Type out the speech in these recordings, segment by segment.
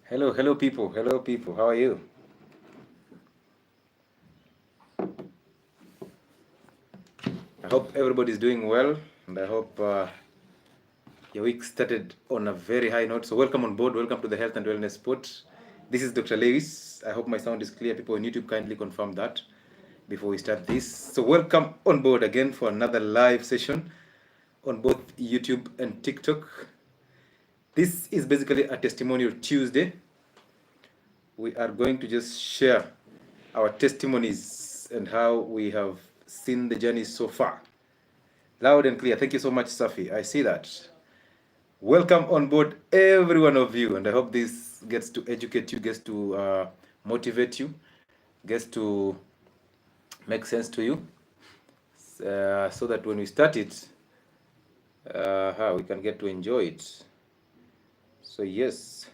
Hello people. Hello people. How are you? I hope everybody's doing well, and I hope your week started on a very high note. So welcome on board. Welcome to the Health and Wellness Spot. This is Dr. Lewis. I hope my sound is clear. People on YouTube, kindly confirm that before we start this. So welcome on board again for another live session on both YouTube and TikTok. This is basically a Testimonial Tuesday. We are going to just share our testimonies and how we have seen the journey so far. Loud and clear. Thank you so much, Safi. I see that. Welcome on board, every one of you, and I hope this gets to educate you, gets to motivate you, gets to make sense to you, so that when we start it, we can get to enjoy it. So yes.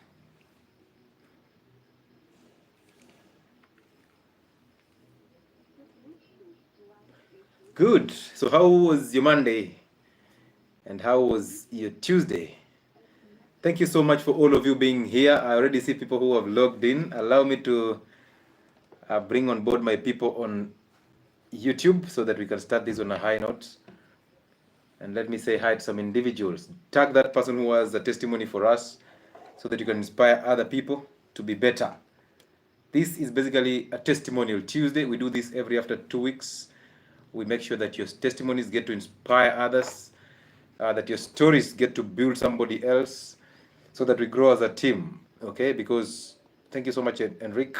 Good. So how was your Monday? And how was your Tuesday? Thank you so much for all of you being here. I already see people who have logged in. Allow me to bring on board my people on YouTube so that we can start this on a high note. And let me say hi to some individuals. Tag that person who has a testimony for us so that you can inspire other people to be better. This is basically a Testimonial Tuesday. We do this every after 2 weeks. We make sure that your testimonies get to inspire others, that your stories get to build somebody else, so that we grow as a team. Okay, because thank you so much, Enrique,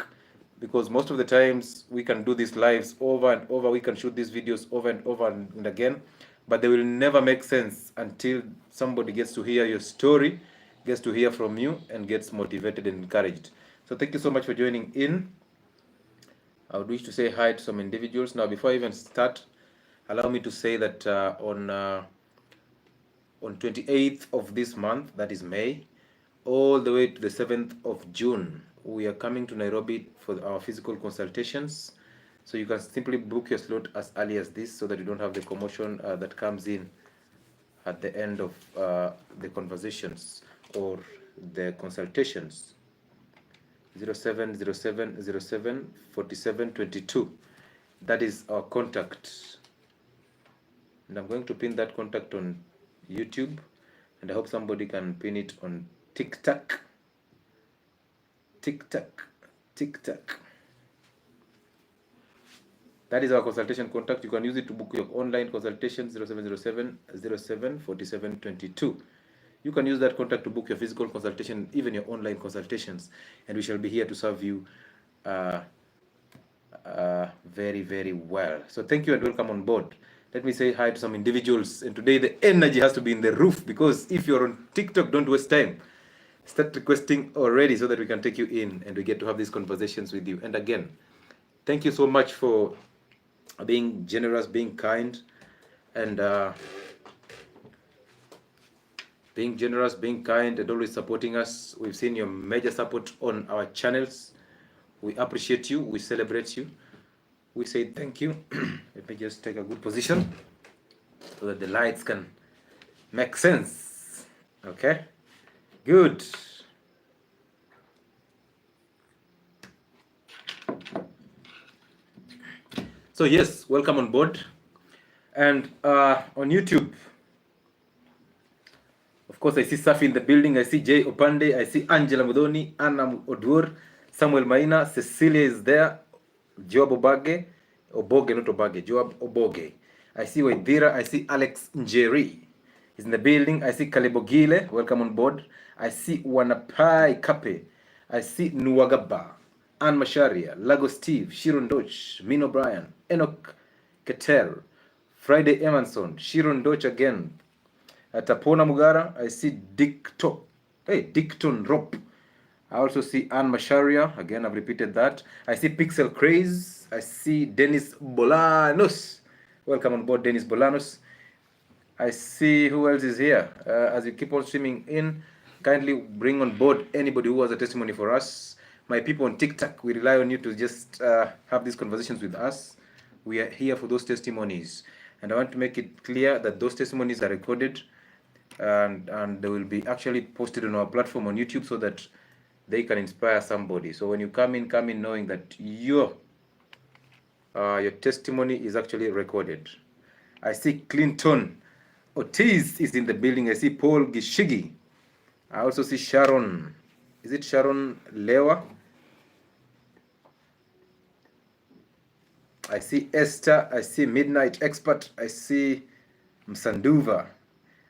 because most of the times we can do these lives over and over, we can shoot these videos over and over and again, but they will never make sense until somebody gets to hear your story, gets to hear from you, and gets motivated and encouraged. So thank you so much for joining in. I would wish to say hi to some individuals. Now, before I even start, allow me to say that on 28th of this month, that is May, all the way to the 7th of June, we are coming to Nairobi for our physical consultations. So you can simply book your slot as early as this so that you don't have the commotion that comes in at the end of the conversations or the consultations. 0707074722. That is our contact. And I'm going to pin that contact on YouTube, and I hope somebody can pin it on TikTok. That is our consultation contact. You can use it to book your online consultation, 0707074722. You can use that contact to book your physical consultation, even your online consultations, and we shall be here to serve you very, very well. So thank you and welcome on board. Let me say hi to some individuals, and today the energy has to be in the roof, because if you're on TikTok, don't waste time. Start requesting already so that we can take you in and we get to have these conversations with you. And again, thank you so much for being generous, being kind, and being generous, being kind, and always supporting us. We've seen your major support on our channels. We appreciate you. We celebrate you. We say thank you. Let me just take a good position so that the lights can make sense. Okay, good. So yes, welcome on board. And on YouTube, of course, I see Safi in the building. I see Jay Opande. I see Angela Mudoni, Anna Odur, Samuel Maina, Cecilia is there, Joab Oboge, not Obage, Joab Oboge. I see Waidira. I see Alex Njeri is in the building. I see Kalebogile. Welcome on board. I see Wanapai Kape. I see Nuwagaba, Anne Masharia, Lago Steve, Shiron Doch, Mino Bryan, Enoch Keter, Friday Emanson, Shiron Doch again. Tapona Mugara. I see Dickton Rope. I also see Anne Masharia. Again, I've repeated that. I see Pixel Craze. I see Dennis Bolanos. Welcome on board, Dennis Bolanos. I see who else is here. As you keep on streaming in, kindly bring on board anybody who has a testimony for us. My people on TikTok, we rely on you to just have these conversations with us. We are here for those testimonies. And I want to make it clear that those testimonies are recorded, and they will be actually posted on our platform on YouTube, so that they can inspire somebody. So when you come in knowing that your testimony is actually recorded. I see Clinton Ortiz is in the building. I see Paul Gishigi. I also see Sharon. Is it Sharon Lewa? I see Esther. I see Midnight Expert. I see Msanduva.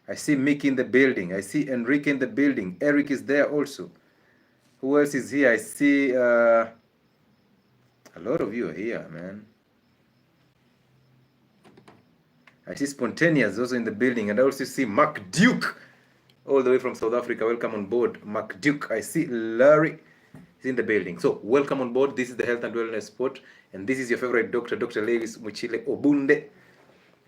I see Mickey in the building. I see Enrique in the building. Eric is there also. Who else is here? I see a lot of you are here, man. I see Spontaneous also in the building. And I also see Mark Duke all the way from South Africa. Welcome on board, Mark Duke. I see Larry is in the building. So welcome on board. This is the Health and Wellness Spot. And this is your favorite doctor, Dr. Lewis Muchile Obunde.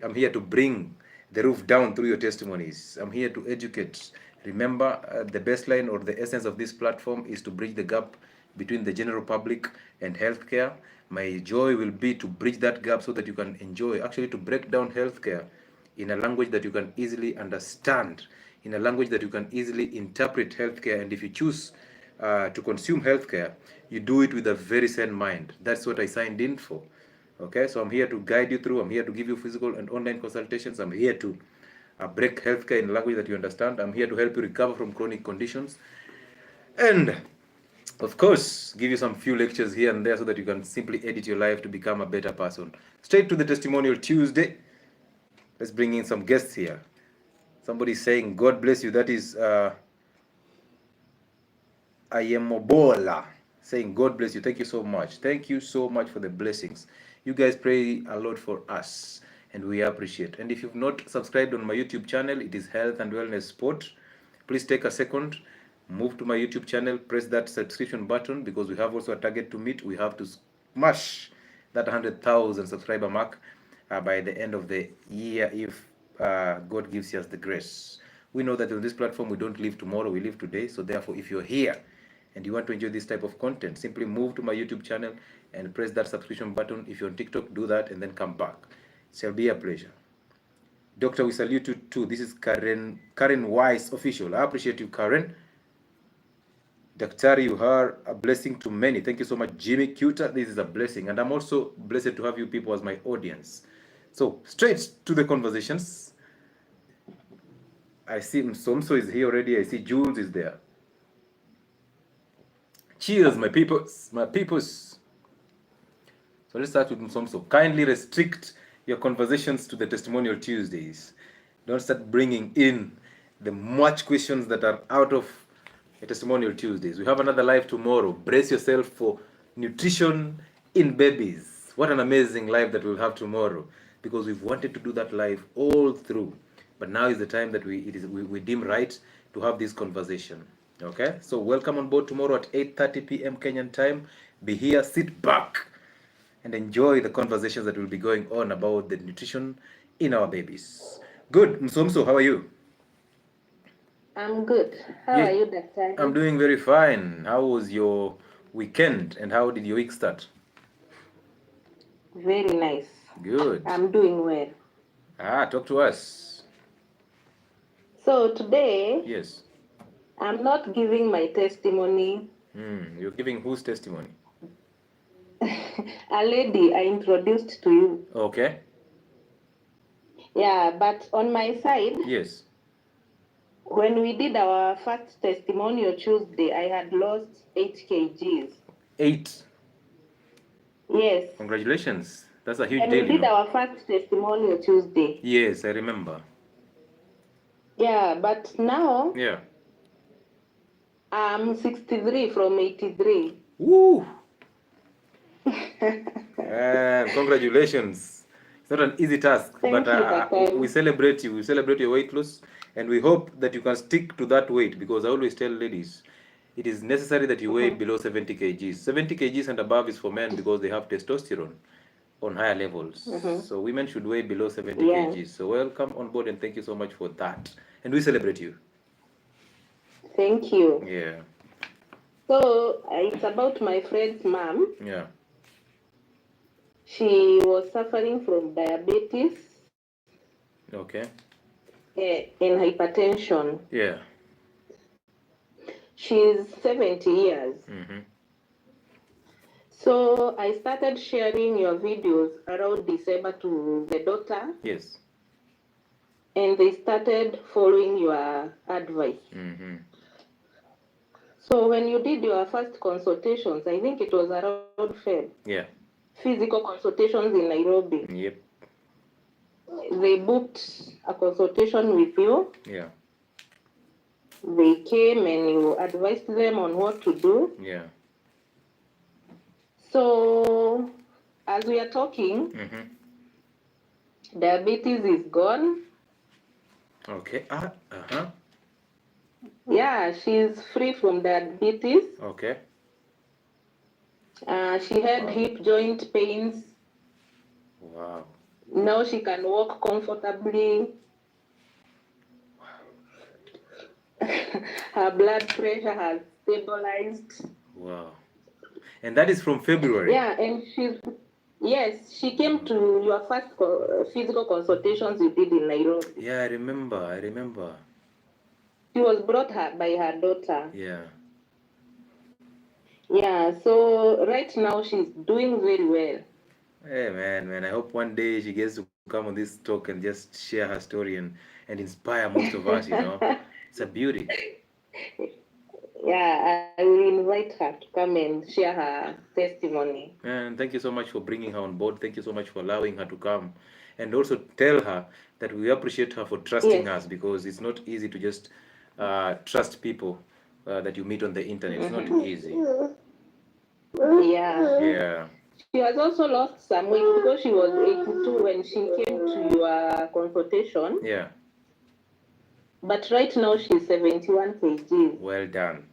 I'm here to bring the roof down through your testimonies. I'm here to educate. Remember, the baseline or the essence of this platform is to bridge the gap between the general public and healthcare. My joy will be to bridge that gap so that you can enjoy, actually to break down healthcare in a language that you can easily understand, in a language that you can easily interpret healthcare. And if you choose to consume healthcare, you do it with a very sane mind. That's what I signed in for. Okay, so I'm here to guide you through. I'm here to give you physical and online consultations. I'm here to break healthcare in a language that you understand. I'm here to help you recover from chronic conditions. And of course, give you some few lectures here and there so that you can simply edit your life to become a better person. Straight to the Testimonial Tuesday. Let's bring in some guests here. Somebody saying, God bless you. That is Ayemobola saying, God bless you. Thank you so much. Thank you so much for the blessings. You guys pray a lot for us, and we appreciate. And if you've not subscribed on my YouTube channel, it is Health and Wellness Sport. Please take a second, move to my YouTube channel, press that subscription button, because we have also a target to meet. We have to smash that 100,000 subscriber mark by the end of the year, if God gives us the grace. We know that on this platform we don't live tomorrow, we live today. So therefore, if you're here and you want to enjoy this type of content, simply move to my YouTube channel and press that subscription button. If you're on TikTok, do that and then come back. It shall be a pleasure. Doctor, we salute you too. This is Karen Weiss official. I appreciate you, Karen. Daktari, you are a blessing to many. Thank you so much, Jimmy Cuter. This is a blessing, and I'm also blessed to have you people as my audience. So straight to the conversations. I see Msomso is here already. I see Jules is there. Cheers, my peoples, my peoples. So let's start with Msomso. Kindly restrict your conversations to the Testimonial Tuesdays. Don't start bringing in the much questions that are out of a Testimonial Tuesdays. We have another live tomorrow. Brace yourself for nutrition in babies. What an amazing live that we'll have tomorrow, because we've wanted to do that live all through. But now is the time that we deem right to have this conversation. Okay? So welcome on board tomorrow at 8:30 p.m. Kenyan time. Be here, sit back, and enjoy the conversations that will be going on about the nutrition in our babies. Good. Msomso, how are you? I'm good. How are you, Doctor? I'm doing very fine. How was your weekend and how did your week start? Very nice. Good. I'm doing well. Talk to us. So today, yes, I'm not giving my testimony. You're giving whose testimony? A lady I introduced to you. Okay. Yeah, but on my side, yes, when we did our first Testimonial Tuesday, I had lost 8 kgs. 8? Yes. Congratulations. That's a huge and deal. We did our first Testimonial Tuesday. Yes, I remember. Yeah, but now, yeah, I'm 63 from 83. Woo! Congratulations. It's not an easy task, but we celebrate you. We celebrate your weight loss, and we hope that you can stick to that weight, because I always tell ladies, it is necessary that you weigh below 70 kgs. 70 kgs and above is for men because they have testosterone on higher levels. So women should weigh below 70 kgs. So welcome on board, and thank you so much for that. And we celebrate you. Thank you. Yeah. So it's about my friend's mom. Yeah. She was suffering from diabetes. Okay. And hypertension. Yeah. She's 70 years. Mm-hmm. So I started sharing your videos around December to the daughter. Yes. And they started following your advice. Mm-hmm. So when you did your first consultations, I think it was around Feb. Yeah. Physical consultations in Nairobi. Yep. They booked a consultation with you. Yeah. They came and you advised them on what to do. Yeah. So as we are talking, diabetes is gone. Okay. Yeah, she's free from diabetes. Okay. She had hip joint pains. Wow. Now she can walk comfortably. Her blood pressure has stabilized. Wow. And that is from February. Yeah, and she came to your first physical consultations you did in Nairobi. Yeah, I remember. She was brought by her daughter. Yeah. Yeah, so right now she's doing very well. Hey man, I hope one day she gets to come on this talk and just share her story and inspire most of us, It's a beauty. Yeah, I will invite her to come and share her testimony. And thank you so much for bringing her on board. Thank you so much for allowing her to come. And also tell her that we appreciate her for trusting us, because it's not easy to just trust people that you meet on the internet. It's not easy. Yeah. Yeah. She has also lost some weight because she was 82 when she came to your consultation. Yeah. But right now she's 71 kgs. Well done.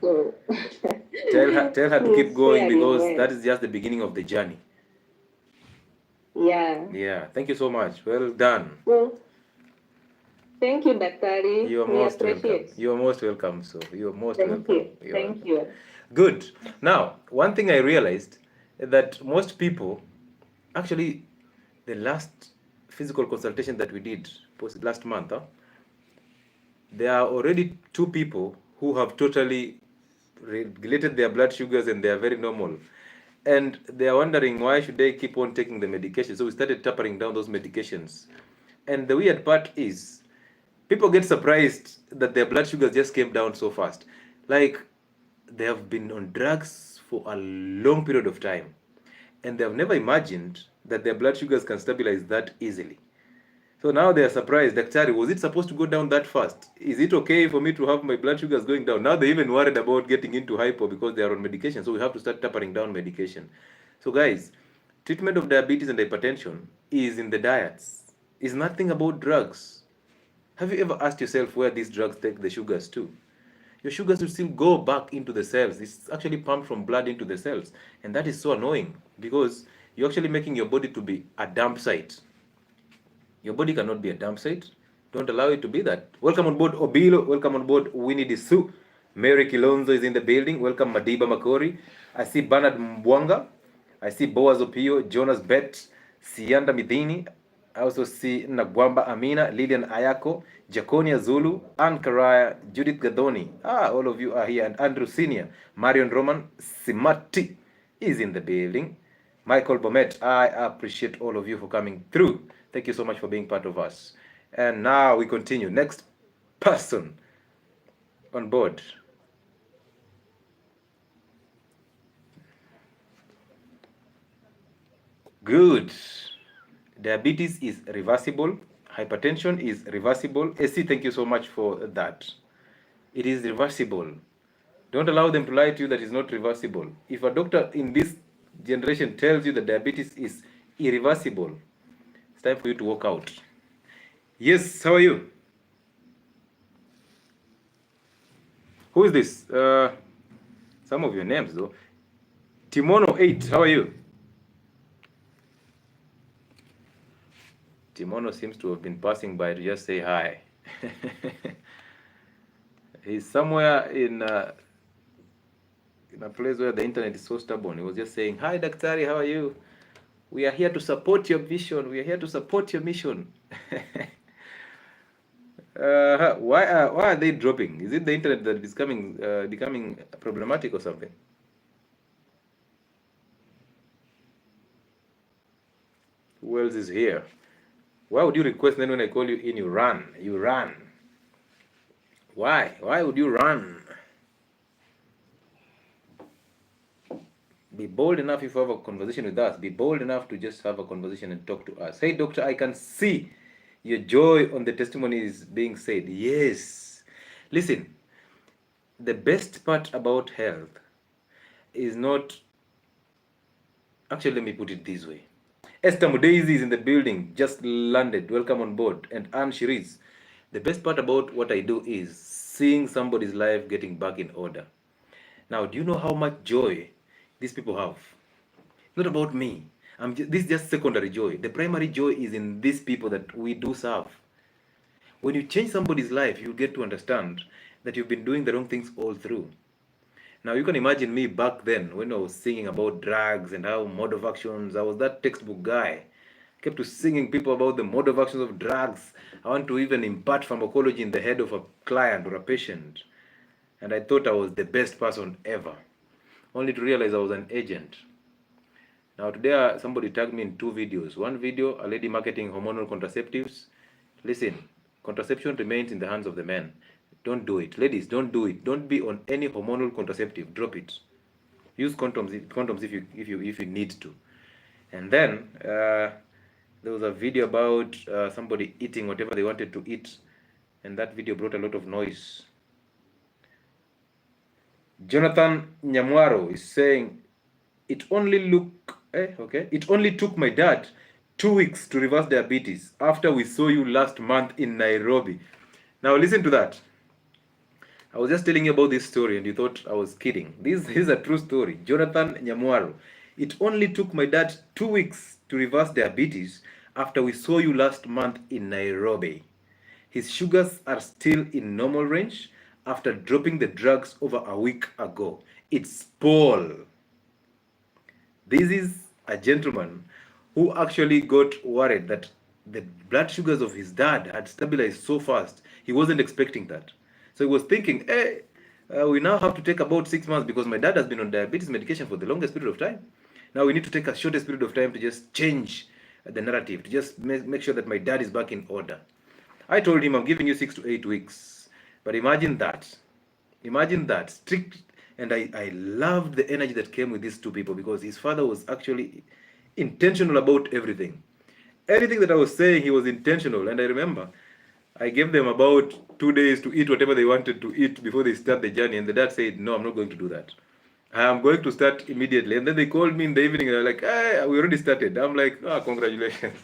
So Tell her to keep going, because well. that is just the beginning of the journey. Yeah. Yeah. Thank you so much. Well done. Well, thank you, Daktari. You are most welcome. You are most welcome. So you are most welcome. Thank you. Good. Now, one thing I realized that most people, actually, the last physical consultation that we did last month, there are already 2 people who have totally regulated their blood sugars and they are very normal. And they are wondering, why should they keep on taking the medication? So we started tapering down those medications. And the weird part is, people get surprised that their blood sugars just came down so fast. Like, they have been on drugs for a long period of time, and they have never imagined that their blood sugars can stabilize that easily. So now they are surprised. Daktari, was it supposed to go down that fast? Is it okay for me to have my blood sugars going down? Now they're even worried about getting into hypo because they are on medication. So we have to start tapering down medication. So guys, treatment of diabetes and hypertension is in the diets. It's nothing about drugs. Have you ever asked yourself where these drugs take the sugars to? Your sugars will still go back into the cells. It's actually pumped from blood into the cells. And that is so annoying, because you're actually making your body to be a dump site. Your body cannot be a dump site. Don't allow it to be that. Welcome on board Obilo. Welcome on board Winnie Disu. Mary Kilonzo is in the building. Welcome Madiba Makori. I see Bernard Mbwanga. I see Boaz Opio, Jonas Bet, Sianda Midini. I also see Nagwamba Amina, Lilian Ayako, Jaconia Zulu, Ann Karaya, Judith Gadoni. All of you are here. And Andrew Senior, Marion Roman, Simati is in the building. Michael Bomet, I appreciate all of you for coming through. Thank you so much for being part of us. And now we continue. Next person on board. Good. Diabetes is reversible. Hypertension is reversible. AC, thank you so much for that. It is reversible. Don't allow them to lie to you that it's not reversible. If a doctor in this generation tells you that diabetes is irreversible, it's time for you to walk out. Yes, how are you? Who is this? Some of your names though. Timono 8, how are you? Timono seems to have been passing by to just say hi. He's somewhere in a place where the internet is so stubborn. He was just saying, hi Daktari, how are you? We are here to support your vision. We are here to support your mission. Why are they dropping? Is it the internet that is becoming problematic or something? Who else is here? Why would you request then when I call you in, you run? You run. Why? Why would you run? Be bold enough if you have a conversation with us. Be bold enough to just have a conversation and talk to us. Hey, doctor, I can see your joy on the testimonies being said. Yes. Listen, the best part about health is not, actually, let me put it this way. Esther Mudaisy is in the building, just landed. Welcome on board. And Anne Shiriz. The best part about what I do is seeing somebody's life getting back in order. Now, do you know how much joy these people have? Not about me. This is just secondary joy. The primary joy is in these people that we do serve. When you change somebody's life, you get to understand that you've been doing the wrong things all through. Now, you can imagine me back then when I was singing about drugs and how mode of actions, I was that textbook guy. Kept to singing people about the mode of actions of drugs. I want to even impart pharmacology in the head of a client or a patient. And I thought I was the best person ever. Only to realize I was an agent. Now today somebody tagged me in 2 videos. One video, a lady marketing hormonal contraceptives. Listen, contraception remains in the hands of the men. Don't do it. Ladies, don't do it. Don't be on any hormonal contraceptive. Drop it. Use condoms if you need to. And then there was a video about somebody eating whatever they wanted to eat, and that video brought a lot of noise. Jonathan Nyamwaro is saying, it only took my dad 2 weeks to reverse diabetes after we saw you last month in Nairobi. Now listen to that. I was just telling you about this story and you thought I was kidding. This is a true story. Jonathan Nyamwaro. It only took my dad 2 weeks to reverse diabetes after we saw you last month in Nairobi. His sugars are still in normal range after dropping the drugs over a week ago. It's Paul. This is a gentleman who actually got worried that the blood sugars of his dad had stabilized so fast. He wasn't expecting that. So he was thinking, hey, we now have to take about 6 months because my dad has been on diabetes medication for the longest period of time. Now we need to take a shortest period of time to just change the narrative, to just make sure that my dad is back in order. I told him, I'm giving you 6 to 8 weeks. But imagine that. Imagine that. Strict. And I loved the energy that came with these 2 people because his father was actually intentional about everything. Anything that I was saying, he was intentional. And I remember I gave them about 2 days to eat whatever they wanted to eat before they start the journey. And the dad said, no, I'm not going to do that. I'm going to start immediately. And then they called me in the evening and they're like, hey, we already started. I'm like, congratulations.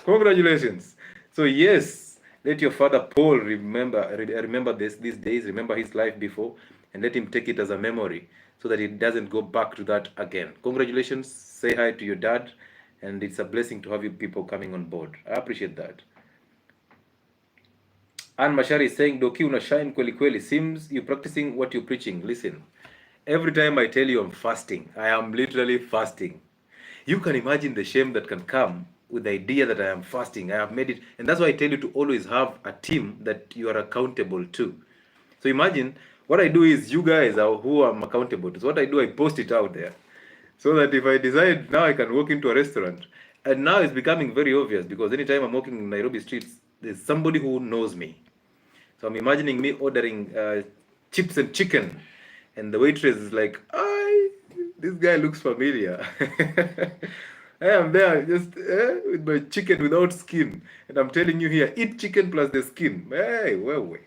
Congratulations. So yes, let your father Paul remember these days, remember his life before, and let him take it as a memory so that it doesn't go back to that again. Congratulations. Say hi to your dad. And it's a blessing to have you people coming on board. I appreciate that. Anne Mashari is saying, Doki, una shine kweli kweli. Seems you practicing what you're preaching. Listen, every time I tell you I'm fasting, I am literally fasting. You can imagine the shame that can come with the idea that I am fasting. I have made it. And that's why I tell you to always have a team that you are accountable to. So imagine what I do is you guys are who I'm accountable to. So what I do, I post it out there. So that if I decide now I can walk into a restaurant, and now it's becoming very obvious because anytime I'm walking in Nairobi streets, there's somebody who knows me. So I'm imagining me ordering chips and chicken, and the waitress is like, this guy looks familiar. I am there just with my chicken without skin, and I'm telling you here, eat chicken plus the skin. Hey, where?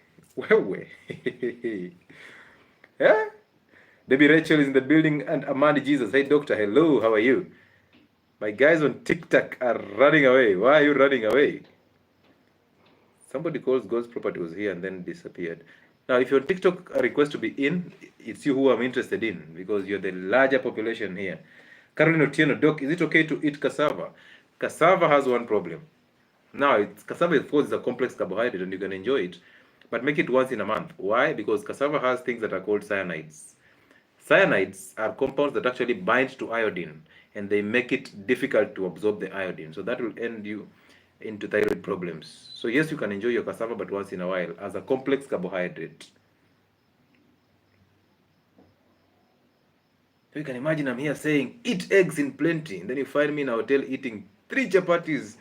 Yeah? Debbie Rachel is in the building and Amanda Jesus. Hey doctor, hello, how are you? My guys on TikTok are running away. Why are you running away? Somebody calls God's property was here and then disappeared. Now, if you're on TikTok, a request to be in, it's you who I'm interested in because you're the larger population here. Caroline Otieno, Doc, is it okay to eat cassava? Cassava has one problem. Now, cassava, of course, is a complex carbohydrate and you can enjoy it, but make it once in a month. Why? Because cassava has things that are called cyanides. Cyanides are compounds that actually bind to iodine and they make it difficult to absorb the iodine. So that will end you into thyroid problems. So yes, you can enjoy your cassava, but once in a while as a complex carbohydrate. So you can imagine I'm here saying eat eggs in plenty, and then you find me in a hotel eating 3 chapatis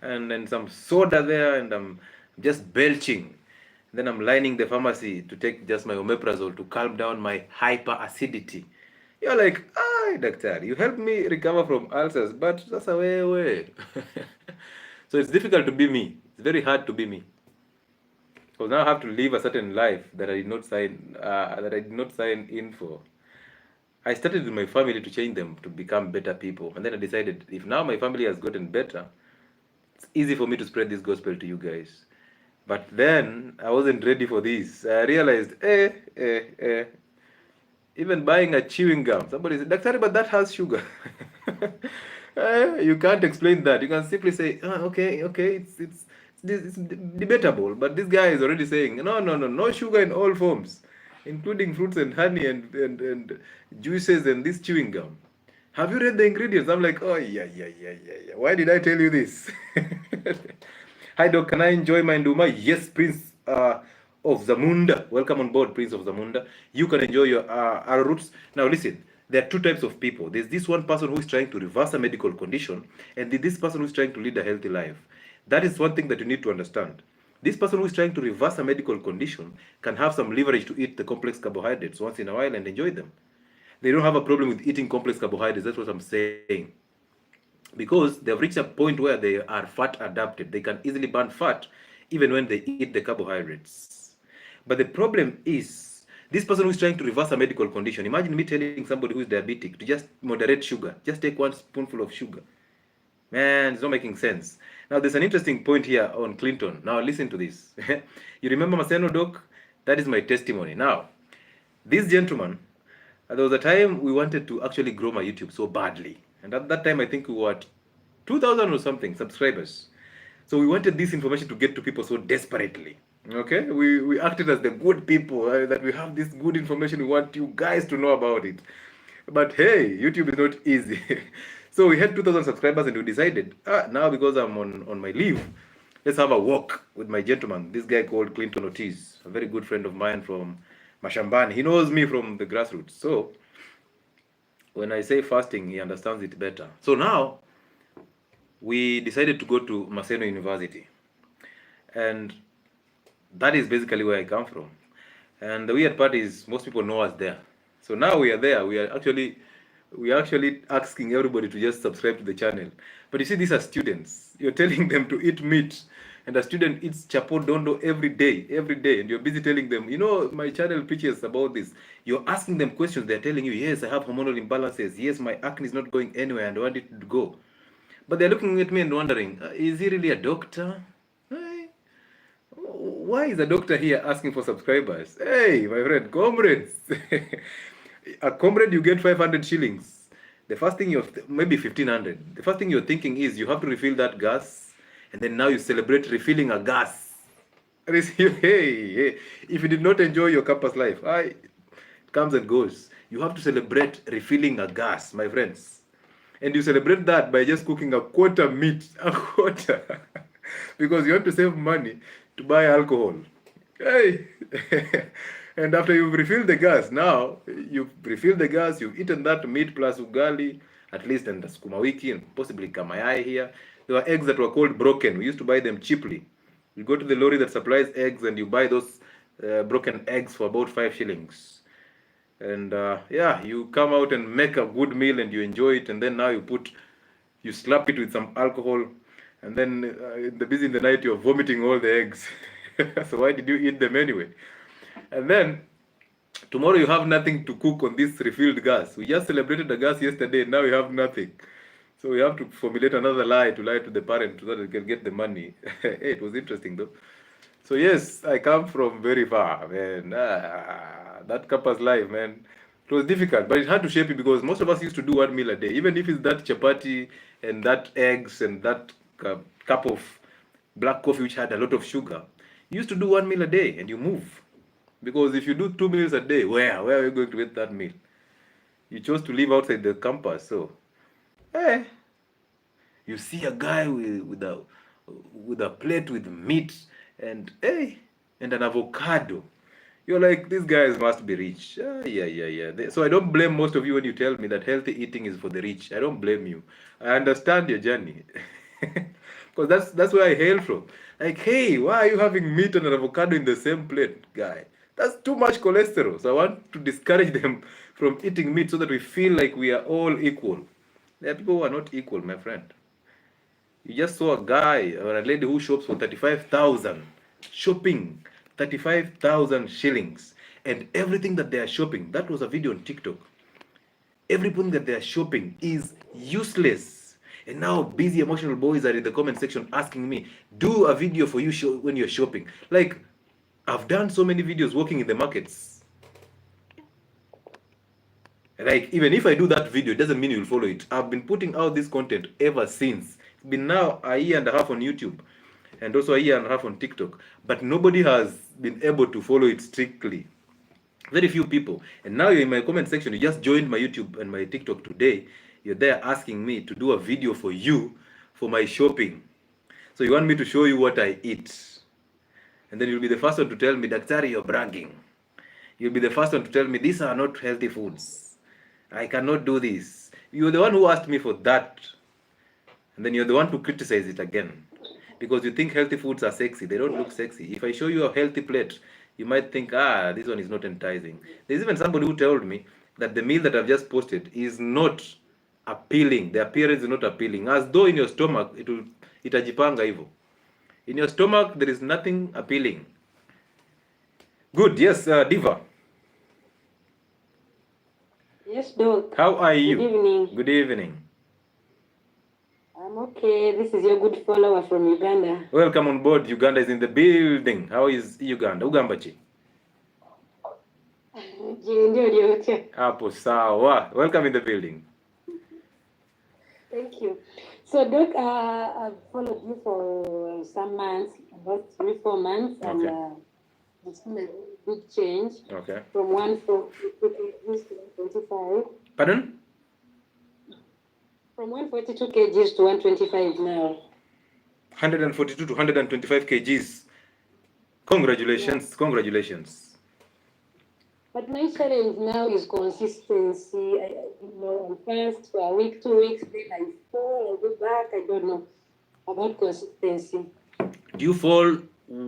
and then some soda there, and I'm just belching. Then I'm lining the pharmacy to take just my omeprazole to calm down my hyperacidity. You're like, ah, doctor, you helped me recover from ulcers, but that's a way. So it's difficult to be me. It's very hard to be me. Because now I have to live a certain life that I did not sign in for. I started with my family to change them to become better people, and then I decided if now my family has gotten better, it's easy for me to spread this gospel to you guys. But then I wasn't ready for this. I realized, even buying a chewing gum, somebody said, Doctor, but that has sugar. You can't explain that. You can simply say, okay, it's debatable. But this guy is already saying, no sugar in all forms, including fruits and honey and juices and this chewing gum. Have you read the ingredients? I'm like, oh, yeah. Why did I tell you this? Hi, Doc. Can I enjoy my Nduma? Yes, Prince of Zamunda. Welcome on board, Prince of Zamunda. You can enjoy your arrowroots. Now, listen. There are two types of people. There's this one person who is trying to reverse a medical condition, and this person who is trying to lead a healthy life. That is one thing that you need to understand. This person who is trying to reverse a medical condition can have some leverage to eat the complex carbohydrates once in a while and enjoy them. They don't have a problem with eating complex carbohydrates. That's what I'm saying. Because they've reached a point where they are fat adapted. They can easily burn fat even when they eat the carbohydrates. But the problem is, this person who is trying to reverse a medical condition, imagine me telling somebody who is diabetic to just moderate sugar, just take 1 spoonful of sugar. Man, it's not making sense. Now, there's an interesting point here on Clinton. Now, listen to this. You remember Maseno, Doc? That is my testimony. Now, this gentleman, there was a time we wanted to actually grow my YouTube so badly. And at that time, I think we were at 2,000 or something subscribers. So we wanted this information to get to people so desperately. Okay? We acted as the good people, that we have this good information. We want you guys to know about it. But hey, YouTube is not easy. So we had 2,000 subscribers and we decided, now because I'm on my leave, let's have a walk with my gentleman, this guy called Clinton Ortiz, a very good friend of mine from Mashambani. He knows me from the grassroots. So when I say fasting, he understands it better. So now we decided to go to Maseno University. And that is basically where I come from. And the weird part is most people know us there. So now we are there. We are actually asking everybody to just subscribe to the channel. But you see, these are students. You're telling them to eat meat, and a student eats chapo dondo every day, and you're busy telling them, my channel preaches about this. You're asking them questions. They're telling you, yes, I have hormonal imbalances. Yes, my acne is not going anywhere, and I want it to go. But they're looking at me and wondering, is he really a doctor? Why is a doctor here asking for subscribers? Hey, my friend, comrades. A comrade, you get 500 shillings. The first thing maybe 1,500. The first thing you're thinking is you have to refill that gas, and then now you celebrate refilling a gas. Hey, if you did not enjoy your campus life, it comes and goes. You have to celebrate refilling a gas, my friends. And you celebrate that by just cooking a quarter meat, because you want to save money to buy alcohol. Hey. And after you've refilled the gas, you've eaten that meat plus ugali, at least, and the sukuma wiki, and possibly kamayai here. There were eggs that were called broken. We used to buy them cheaply. You go to the lorry that supplies eggs and you buy those broken eggs for about 5 shillings. And you come out and make a good meal and you enjoy it, and then now you slap it with some alcohol, and then in the night you're vomiting all the eggs. So why did you eat them anyway? And then tomorrow you have nothing to cook on this refilled gas. We just celebrated the gas yesterday, and now we have nothing. So we have to formulate another lie to the parent so that they can get the money. Hey, it was interesting though. So yes, I come from very far, man. That campus life, man. It was difficult, but it had to shape you because most of us used to do 1 meal a day. Even if it's that chapati and that eggs and that cup of black coffee which had a lot of sugar, you used to do 1 meal a day and you move. Because if you do 2 meals a day, where are you going to get that meal? You chose to live outside the campus, so you see a guy with with a plate with meat and and an avocado. You're like, these guys must be rich. Yeah. So I don't blame most of you when you tell me that healthy eating is for the rich. I don't blame you. I understand your journey. Because that's where I hail from. Like, hey, why are you having meat and an avocado in the same plate, guy? That's too much cholesterol. So I want to discourage them from eating meat so that we feel like we are all equal. There are people who are not equal, my friend. You just saw a guy or a lady who shops for 35,000, shopping 35,000 shillings, and everything that they are shopping, that was a video on TikTok. Everything that they are shopping is useless. And now busy emotional boys are in the comment section asking me, do a video for you when you're shopping. Like, I've done so many videos working in the markets. Like, even if I do that video, it doesn't mean you'll follow it. I've been putting out this content ever since. It's been now a year and a half on YouTube and also a year and a half on TikTok. But nobody has been able to follow it strictly. Very few people. And now you're in my comment section. You just joined my YouTube and my TikTok today. You're there asking me to do a video for you for my shopping. So you want me to show you what I eat. And then you'll be the first one to tell me, Daktari, you're bragging. You'll be the first one to tell me, these are not healthy foods. I cannot do this. You're the one who asked me for that. And then you're the one to criticize it again. Because you think healthy foods are sexy. They don't look sexy. If I show you a healthy plate, you might think, this one is not enticing. There's even somebody who told me that the meal that I've just posted is not appealing. The appearance is not appealing. As though in your stomach, itajipanga hivyo. In your stomach, there is nothing appealing. Good. Yes, Diva. Yes, Doc. How are you? Good evening. Good evening. I'm okay. This is your good follower from Uganda. Welcome on board. Uganda is in the building. How is Uganda? Ugambachi. Hapo sawa. Welcome in the building. Thank you. So, Doc, I've followed you for some months, about 3-4 months, Okay. and it's been a big change. Okay. From 140 kgs to 125. Pardon? From 142 kgs to 125 now. 142 to 125 kgs. Congratulations. Yeah. Congratulations. But my challenge now is consistency. On first for a week, 2 weeks, then I fall, I go back. I don't know about consistency. Do you fall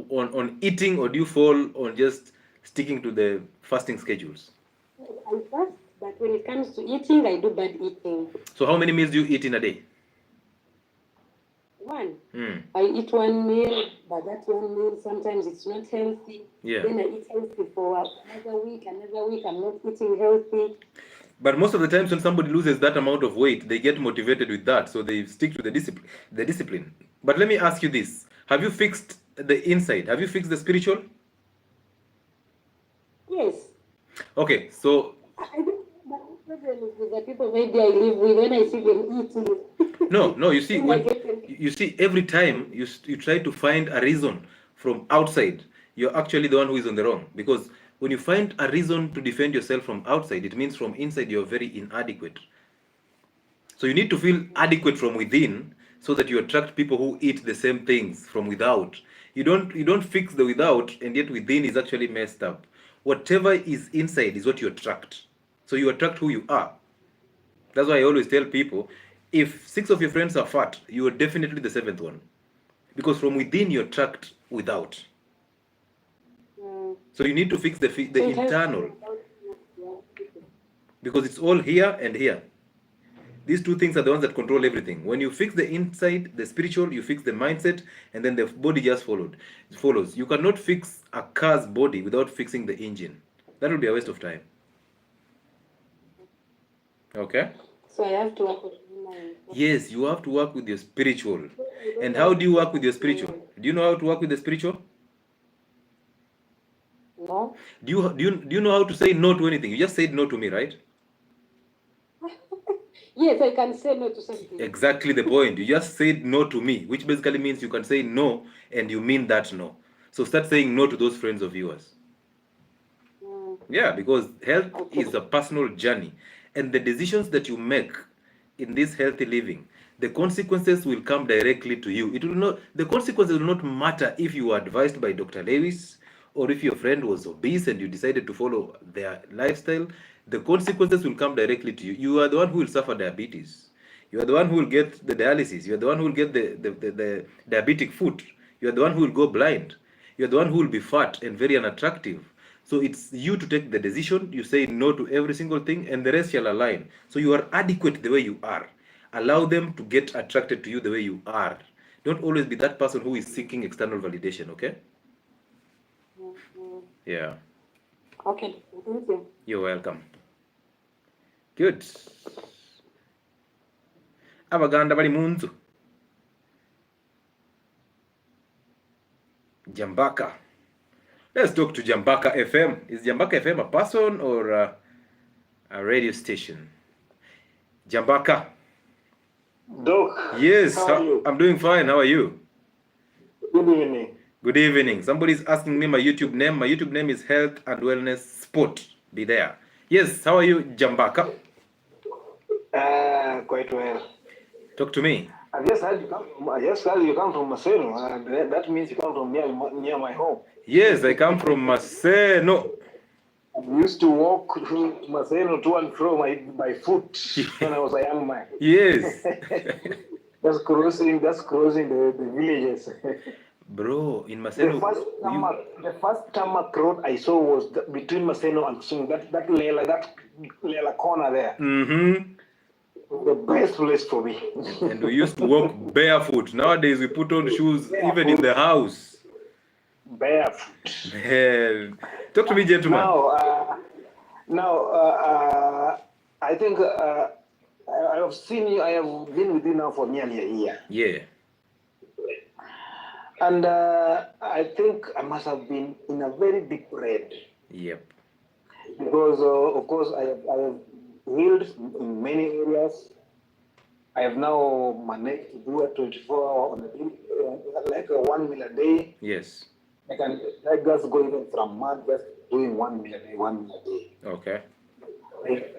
on eating, or do you fall on just sticking to the fasting schedules? I fast, but when it comes to eating, I do bad eating. So how many meals do you eat in a day? One. I eat one meal, but that one meal sometimes it's not healthy. Yeah. Then I eat healthy for another week. I'm not eating healthy. But most of the times when somebody loses that amount of weight, they get motivated with that, so they stick to the discipline. But let me ask you this. Have you fixed the inside? Have you fixed the spiritual? Yes. Okay, so I don't know with the people maybe I live with, when I see them eating. No, you see, every time you try to find a reason from outside, you're actually the one who is on the wrong. Because when you find a reason to defend yourself from outside, it means from inside you're very inadequate. So you need to feel adequate from within so that you attract people who eat the same things from without. You don't fix the without, and yet within is actually messed up. Whatever is inside is what you attract. So you attract who you are. That's why I always tell people, if 6 of your friends are fat, you are definitely the 7th one. Because from within you attract without. So you need to fix the internal. Because it's all here and here. These two things are the ones that control everything. When you fix the inside, the spiritual, you fix the mindset, and then the body just follows. You cannot fix a car's body without fixing the engine. That will be a waste of time. Okay? So I have to work with my... Yes, you have to work with your spiritual. And how do you work with your spiritual? Do you know how to work with the spiritual? No. Do you know how to say no to anything? You just said no to me, right? Yes, I can say no to something. Exactly the point. You just said no to me, which basically means you can say no and you mean that no. So start saying no to those friends of yours. Yeah, because health is a personal journey. And the decisions that you make in this healthy living, the consequences will come directly to you. It will not, the consequences will not matter if you were advised by Dr. Lewis or if your friend was obese and you decided to follow their lifestyle. The consequences will come directly to you. You are the one who will suffer diabetes. You are the one who will get the dialysis. You are the one who will get the diabetic foot. You are the one who will go blind. You are the one who will be fat and very unattractive. So it's you to take the decision. You say no to every single thing, and the rest shall align. So you are adequate the way you are. Allow them to get attracted to you the way you are. Don't always be that person who is seeking external validation, okay? Mm-hmm. Yeah. Okay, thank you. You're welcome. Good. Abaganda bali munzu. Jambaka. Let's talk to Jambaka FM. Is Jambaka FM a person or a radio station? Jambaka. Doc. Yes, how are you? I'm doing fine. How are you? Good evening. Good evening. Somebody's asking me my YouTube name. My YouTube name is Health and Wellness Sport. Be there. Yes, how are you, Jambaka? Quite well. Talk to me. I just heard you come from Maseno, and that means you come from near my home. Yes, I come from Maseno. I used to walk to Maseno to and fro by foot when I was a young man. Yes. Just crossing the villages. Bro, in Maseno. The first tarmac road I saw was between Maseno and Sung. That Lela corner there. Mm-hmm. The best place for me. And we used to walk barefoot. Nowadays we put on shoes barefoot. Even in the house. Barefoot. Man. Talk to me, gentlemen. Now, I think I have seen you. I have been with you now for nearly a year. Yeah. And I think I must have been in a very deep red. Yep. Because of course I have healed in many areas. I have now managed to do a 24-hour on a day, like 1 meal a day. Yes. I just go even from month just doing 1 meal a day, 1 meal a day. Okay.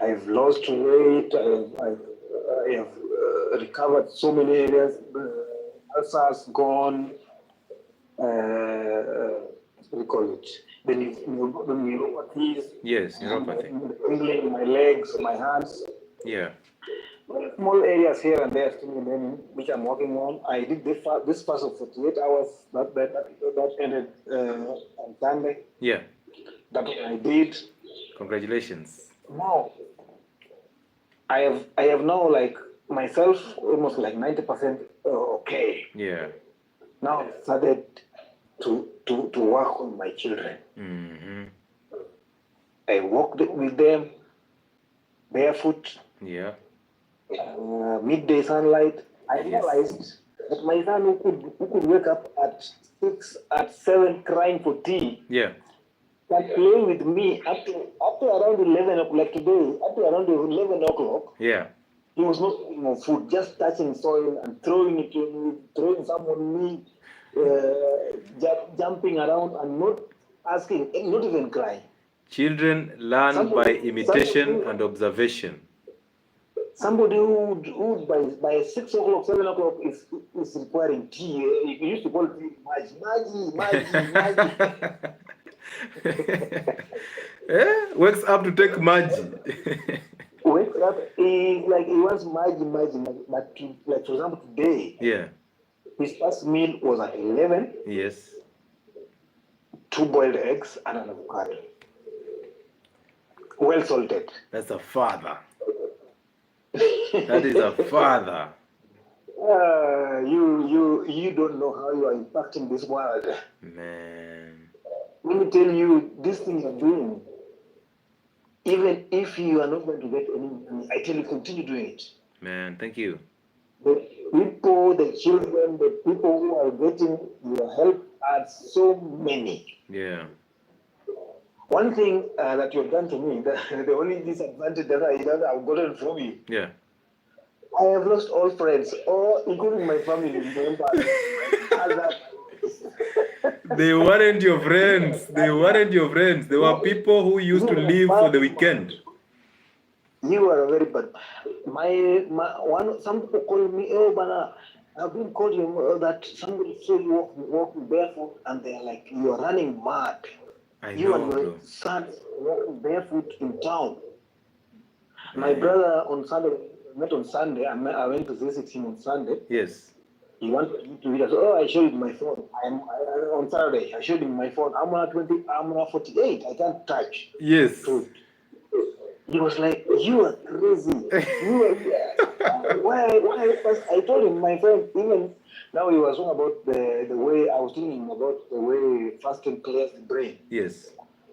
I've lost weight. I have recovered so many areas. Ulcers gone. What do you call it? The neuropathies. Yes, neuropathy. Tingling my legs, my hands. Yeah. Small areas here and there, which I'm working on. I did this fast of 48 hours. That ended on Sunday. Yeah. That I did. Congratulations. Now, I have now like myself almost like 90% okay. Yeah. Now I started to work on my children. Mm-hmm. I walked with them barefoot. Yeah. Midday sunlight. I realized that my son who could wake up at 6, at 7 crying for tea. Yeah. Can play with me up to around 11 o'clock, like today, up to around 11 o'clock. Yeah. He was not eating no food, just touching soil and throwing it to me, throwing some on me, jumping around and not asking, not even crying. Children learn by imitation and observation. Somebody who by 6 o'clock, 7 o'clock is requiring tea. You used to call it Maji. Wakes up to take Maji. Wakes up, he wants Maji. But like for example today, yeah, his first meal was at 11. Yes. 2 boiled eggs and an avocado. Well salted. That's a father. That is a father. You don't know how you are impacting this world. Man. Let me tell you, this thing you're doing, even if you are not going to get any money, I tell you, continue doing it. Man, thank you. The people, the children, the people who are getting your help are so many. Yeah. One thing that you've done to me, the only disadvantage that I've gotten from you, yeah, I have lost all friends, all including my family members. They weren't your friends. They weren't your friends. They were people who used to live for the weekend. You are very bad. Some people call me, oh, but I've been called that somebody saw you walking barefoot, and they're like, you are running mad. I You and know, your bro. son walking barefoot in town. My Man. brother on Sunday, we met on Sunday. I went to visit him on Sunday. Yes. He wanted me to read. I said, oh, I showed him my phone. On Saturday, I showed him my phone. I'm on 20, I'm on 48. I can't touch Yes. to it. He was like, you are crazy. You are, why? First, I told him, my friend, even now he was talking about the way, I was telling him about the way fasting clears the brain. Yes.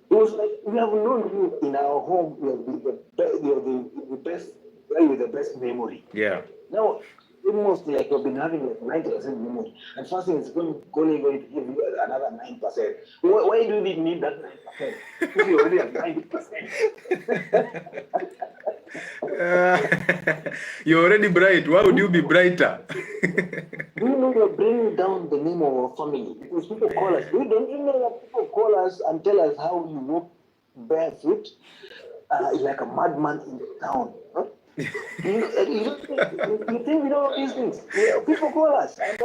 It was like, we have known you in our home, you have been the best, with the best memory. Yeah. Now, almost like we've been having like 90% memory, and fasting is going to give you another 9%. Why do we need that 9%? If you already have 90%. You're already bright. Why would you be brighter? Do you know you're bringing down the name of our family? Because people call us. Don't you know that people call us and tell us how you walk barefoot like a madman in the town? Huh? You think we don't know these things? People call us, and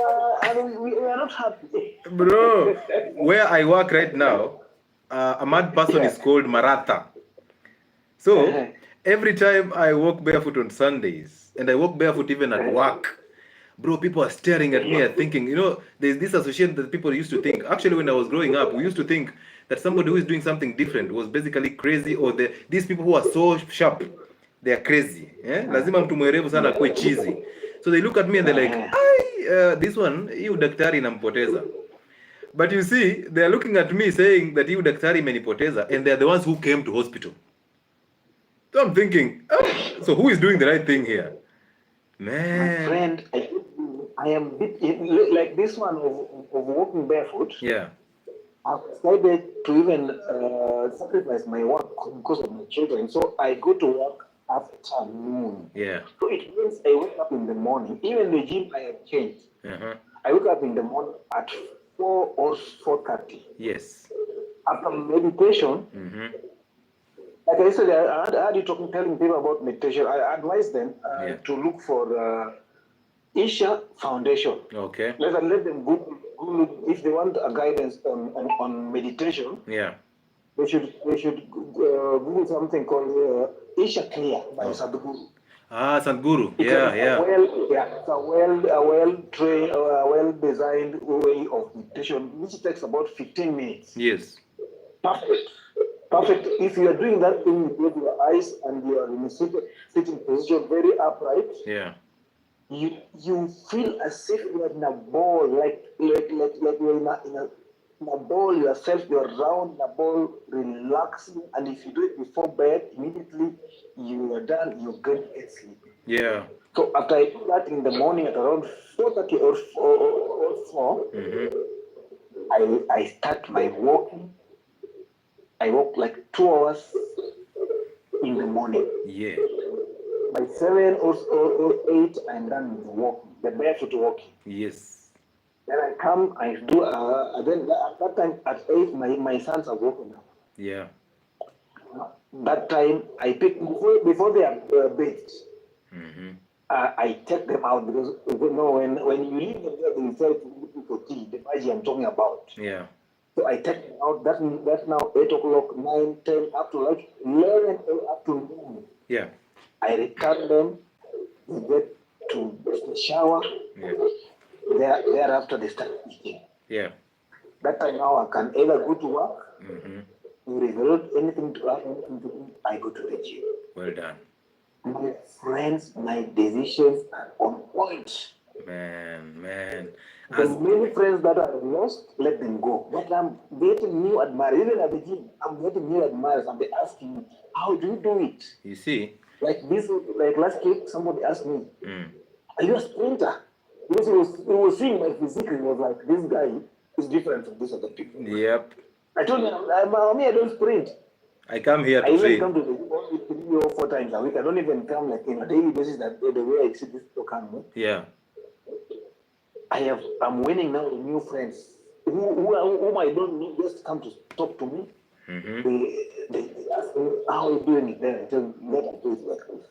we are not happy. Bro, where I work right now, a mad person Yeah. is called Maratha. So, every time I walk barefoot on Sundays, and I walk barefoot even at work, bro, people are staring at me and thinking, there's this association that people used to think. Actually, when I was growing up, we used to think that somebody who is doing something different was basically crazy, or these people who are so sharp, they are crazy. Lazima mtu mwerevu sana kwe cheesy. So they look at me and they're like, this one, you daktari nampoteza. But you see, they're looking at me saying that you daktari menipoteza, and they're the ones who came to hospital. So I'm thinking, so who is doing the right thing here? Man. My friend, I am bit like this one of walking barefoot. Yeah. I've decided to even sacrifice my work because of my children. So I go to work after noon. Yeah. So it means I wake up in the morning. Even the gym I have changed. Uh-huh. I wake up in the morning at 4 or 4:30. Yes. After meditation, like I said, I had you telling people about meditation. I advise them to look for Isha Foundation. Okay. Let them Google if they want a guidance on meditation. Yeah. They should Google something called Isha Clear by Sadhguru. Sadhguru. It's a well-trained, well-designed way of meditation, which takes about 15 minutes. Yes. Perfect. If you are doing that thing with your eyes and you are in a sitting position very upright, yeah, you feel as if you are in a ball, like you're in a ball yourself. You're round in a ball, relaxing. And if you do it before bed, immediately you are done. You're going to get sleep. Yeah. So after I do that in the morning at around 4:30 or 4, I start my walking. I walk like 2 hours in the morning. Yeah. By 7 or 8, I'm done with the walking, the barefoot walking. Yes. Then I come, I do, then at that time, at 8, my sons are woken up. Yeah. That time, I pick, before they are bathed, I take them out because, when you leave them there, they say for tea, the magic I'm talking about. Yeah. So I take them out. That's now 8 o'clock, 9, 10, up to like 11 up to noon. Yeah. I return them. They get to the shower. Yeah. Thereafter they start eating. Yeah. That time now I can either go to work. If there is anything to do, I go to the gym. Well done. My friends, my decisions are on point. Man. There's many friends that are lost, let them go. But I'm getting new admirers. Even at the gym, I'm getting new admirers and they're asking me, how do you do it? You see? Like last week, somebody asked me, are you a sprinter? Because he was seeing my physique, he was like, this guy is different from these other people. Yep. I told him, I don't sprint. I come here to I even train. come to the gym only 3 or 4 times a week. I don't even come like on a daily basis that the way I see these people come. Yeah. I'm winning now with new friends whom I don't know just come to talk to me. ask me, how are you doing it there? I tell them, let us do it like this.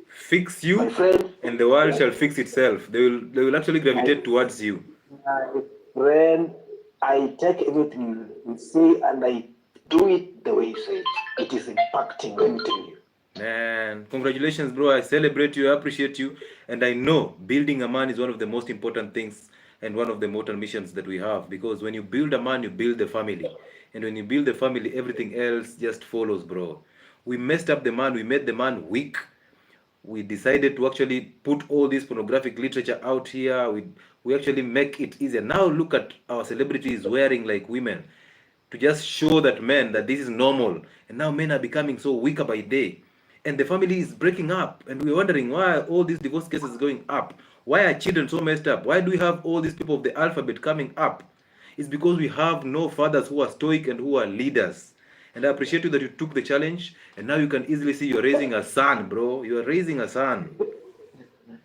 Fix you, My friend, and the world shall fix itself. They will actually gravitate towards you. my friend, I take everything you say and I do it the way you say it. It is impacting, let me tell you. Man, congratulations, bro. I celebrate you, I appreciate you, and I know building a man is one of the most important things and one of the mortal missions that we have, because when you build a man, you build the family. And when you build the family, everything else just follows, bro. We messed up the man, we made the man weak. We decided to actually put all this pornographic literature out here. We actually make it easier. Now look at our celebrities wearing like women to just show that men that this is normal. And now men are becoming so weaker by day. And the family is breaking up. And we're wondering why are all these divorce cases going up? Why are children so messed up? Why do we have all these people of the alphabet coming up? It's because we have no fathers who are stoic and who are leaders. And I appreciate you that you took the challenge, and now you can easily see you're raising a son, bro. You're raising a son.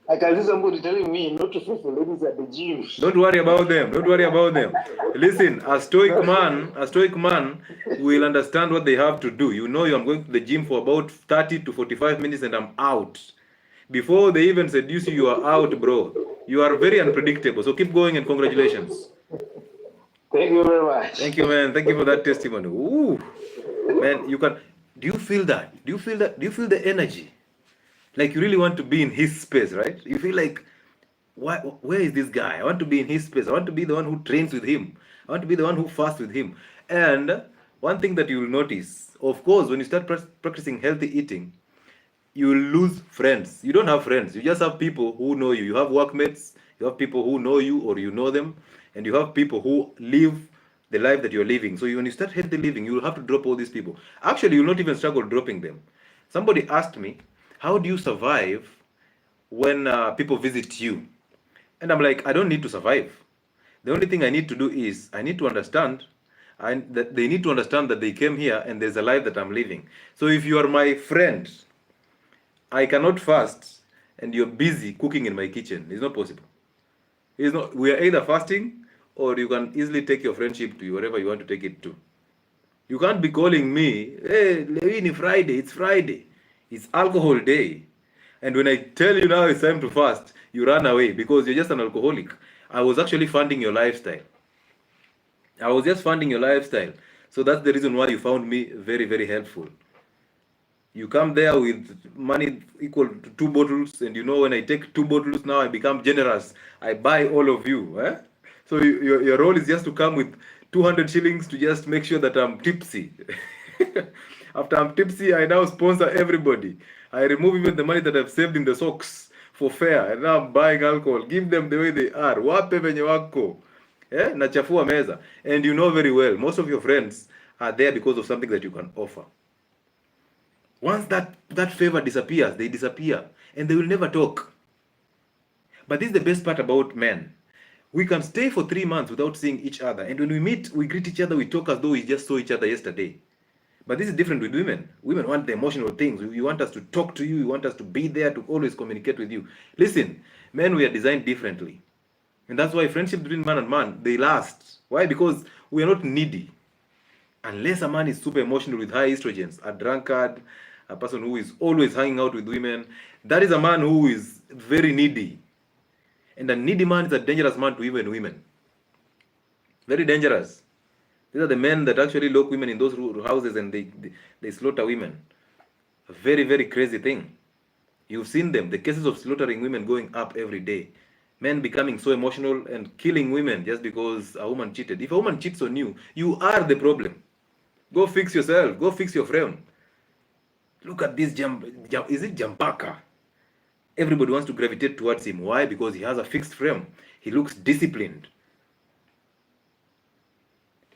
I can see somebody telling me not to fulfill ladies at the gym. Don't worry about them. Don't worry about them. Listen, a stoic man will understand what they have to do. You know, I'm going to the gym for about 30 to 45 minutes and I'm out. Before they even seduce you, you are out, bro. You are very unpredictable. So keep going and congratulations. Thank you very much. Thank you, man. Thank you for that testimony. Ooh, man, you can. Do you feel that? Do you feel that? Do you feel the energy? Like you really want to be in his space, right? You feel like, why? Where is this guy? I want to be in his space. I want to be the one who trains with him. I want to be the one who fasts with him. And one thing that you will notice, of course, when you start practicing healthy eating, you will lose friends. You don't have friends. You just have people who know you. You have workmates. You have people who know you or you know them, and you have people who live the life that you're living. So when you start healthy living, you will have to drop all these people. Actually, you'll not even struggle dropping them. Somebody asked me, how do you survive when people visit you? And I'm like, I don't need to survive. The only thing I need to do is I need to understand, and that they need to understand that they came here and there's a life that I'm living. So if you are my friend, I cannot fast and you're busy cooking in my kitchen. It's not possible. It's not. We are either fasting, or you can easily take your friendship to wherever you want to take it to. You can't be calling me, hey, Levini, Friday, it's Friday. It's alcohol day. And when I tell you now it's time to fast, you run away because you're just an alcoholic. I was actually funding your lifestyle. I was just funding your lifestyle. So that's the reason why you found me very, very helpful. You come there with money equal to 2 bottles, and you know when I take 2 bottles now, I become generous. I buy all of you. Eh? So your role is just to come with 200 shillings to just make sure that I'm tipsy. After I'm tipsy, I now sponsor everybody. I remove even the money that I've saved in the socks for fare, and now I'm buying alcohol. Give them the way they are. Wape venye wako. Eh? Nachafua meza. And you know very well, most of your friends are there because of something that you can offer. Once that favor disappears, they disappear and they will never talk. But this is the best part about men. We can stay for 3 months without seeing each other. And when we meet, we greet each other, we talk as though we just saw each other yesterday. But this is different with women. Women want the emotional things. You want us to talk to you. You want us to be there to always communicate with you. Listen, men, we are designed differently. And that's why friendship between man and man, they last. Why? Because we are not needy. Unless a man is super emotional with high estrogens, a drunkard, a person who is always hanging out with women, that is a man who is very needy. And a needy man is a dangerous man to even women. Very dangerous. These are the men that actually lock women in those houses and they slaughter women. A very, very crazy thing. You've seen them, the cases of slaughtering women going up every day. Men becoming so emotional and killing women just because a woman cheated. If a woman cheats on you, you are the problem. Go fix yourself. Go fix your frame. Look at this is it Jampaka? Everybody wants to gravitate towards him. Why? Because he has a fixed frame. He looks disciplined.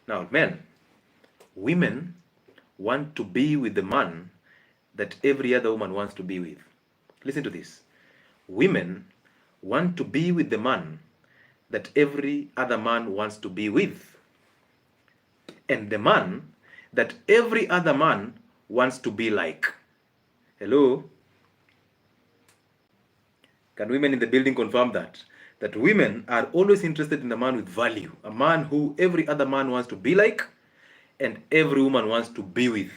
Now, men, women want to be with the man that every other woman wants to be with. Listen to this. Women want to be with the man that every other man wants to be with. And the man that every other man wants to be like. Hello? Can women in the building confirm that? That women are always interested in a man with value. A man who every other man wants to be like and every woman wants to be with.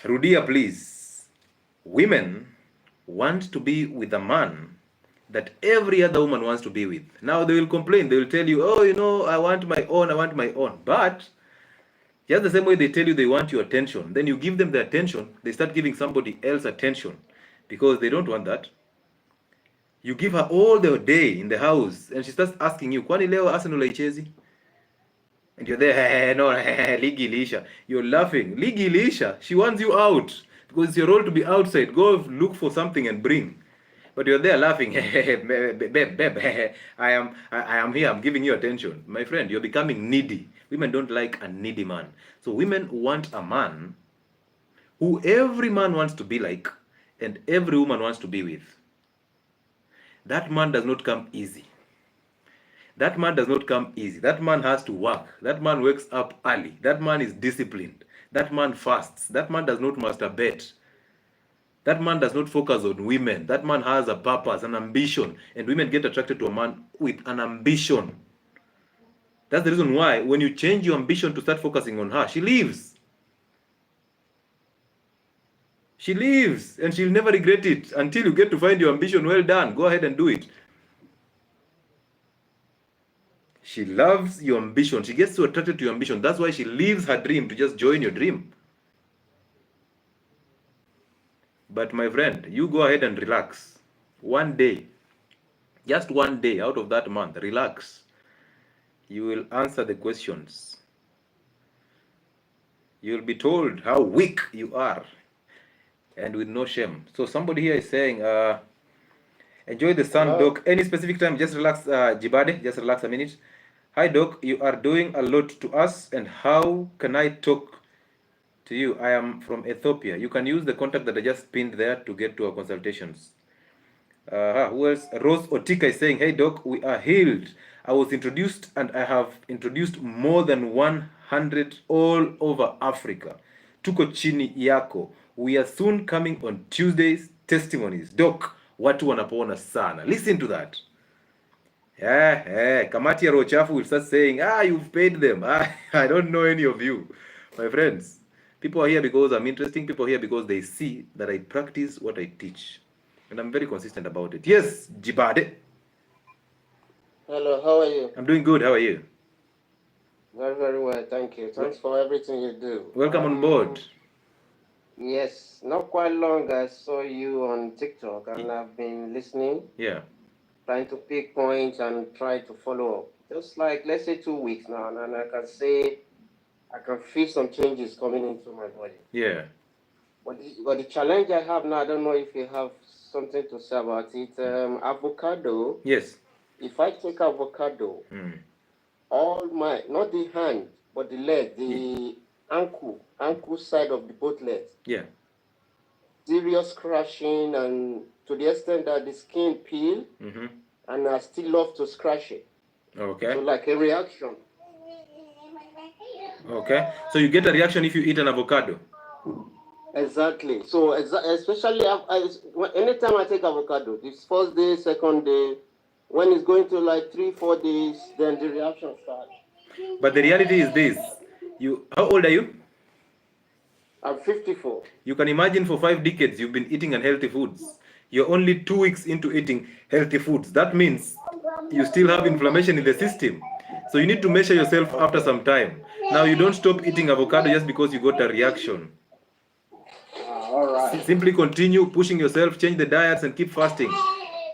Rudia, please. Women want to be with a man that every other woman wants to be with. Now they will complain. They will tell you, oh, I want my own, I want my own. But just the same way they tell you they want your attention, then you give them the attention, they start giving somebody else attention because they don't want that. You give her all the day in the house and she starts asking you, kwani leo Arsenal haichezi? And you're there, hey, no, Ligi Lisha. You're laughing. Ligi Lisha, she wants you out because it's your role to be outside. Go look for something and bring. But you're there laughing. Babe, I am here. I'm giving you attention. My friend, you're becoming needy. Women don't like a needy man. So women want a man who every man wants to be like and every woman wants to be with. That man does not come easy. That man does not come easy. That man has to work. That man wakes up early. That man is disciplined. That man fasts. That man does not masturbate. That man does not focus on women. That man has a purpose, an ambition. And women get attracted to a man with an ambition. That's the reason why when you change your ambition to start focusing on her, she leaves. She leaves and she'll never regret it until you get to find your ambition. Well done. Go ahead and do it. She loves your ambition. She gets so attracted to your ambition. That's why she leaves her dream to just join your dream. But my friend, you go ahead and relax. One day, just one day out of that month, relax. You will answer the questions. You'll be told how weak you are and with no shame. So somebody here is saying, enjoy the sun, Doc. Any specific time, just relax, Jibade, just relax a minute. Hi, Doc, you are doing a lot to us, and how can I talk to you? I am from Ethiopia. You can use the contact that I just pinned there to get to our consultations. Who else? Rose Otika is saying, hey, Doc, we are healed. I was introduced, and I have introduced more than 100 all over Africa. Tuko chini yako. We are soon coming on Tuesdays, testimonies. Doc, watu wanapona sana. Listen to that. Kamati ya Rochafu will start saying, you've paid them. I don't know any of you. My friends, people are here because I'm interesting. People are here because they see that I practice what I teach. And I'm very consistent about it. Yes, Jibade. Hello, how are you? I'm doing good. How are you? Very, very well. Thank you. Thanks for everything you do. Welcome on board. Yes, not quite long I saw you on TikTok and I've been listening. Yeah. Trying to pick points and try to follow up. Just like, let's say 2 weeks now, and I can say, I can feel some changes coming into my body. Yeah. But the challenge I have now, I don't know if you have something to say about it. Avocado. Yes. If I take avocado, all my, not the hand, but the leg, the ankle side of the both legs. Yeah. Serious crashing, and to the extent that the skin peel, and I still love to scratch it. Okay. So like a reaction. Okay. So you get a reaction if you eat an avocado. Exactly. So especially anytime I take avocado, this first day, second day, when it's going to like 3-4 days, then the reaction starts. But the reality is this. How old are you? I'm 54. You can imagine for 5 decades you've been eating unhealthy foods. You're only 2 weeks into eating healthy foods. That means you still have inflammation in the system. So you need to measure yourself after some time. Now you don't stop eating avocado just because you got a reaction. All right. Simply continue pushing yourself, change the diets and keep fasting.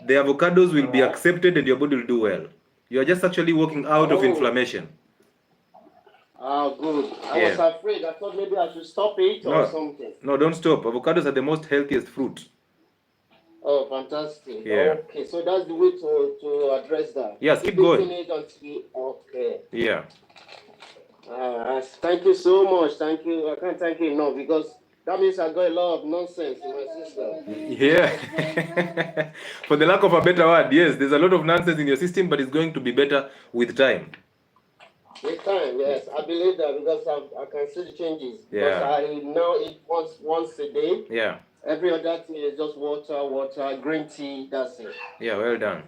The avocados will be accepted and your body will do well. You are just actually walking out of inflammation. Good. I was afraid. I thought maybe I should stop it or something. No, don't stop. Avocados are the most healthiest fruit. Oh, fantastic. Yeah. Okay, so that's the way to address that. Yes, keep going. Okay. Yeah. Thank you so much. Thank you. I can't thank you enough because that means I got a lot of nonsense in my system. Yeah. For the lack of a better word, yes, there's a lot of nonsense in your system, but it's going to be better with time. With time, yes. I believe that because I can see the changes. Yeah. Because I now eat once a day. Yeah. Every other thing is just water, green tea, that's it. Yeah, well done.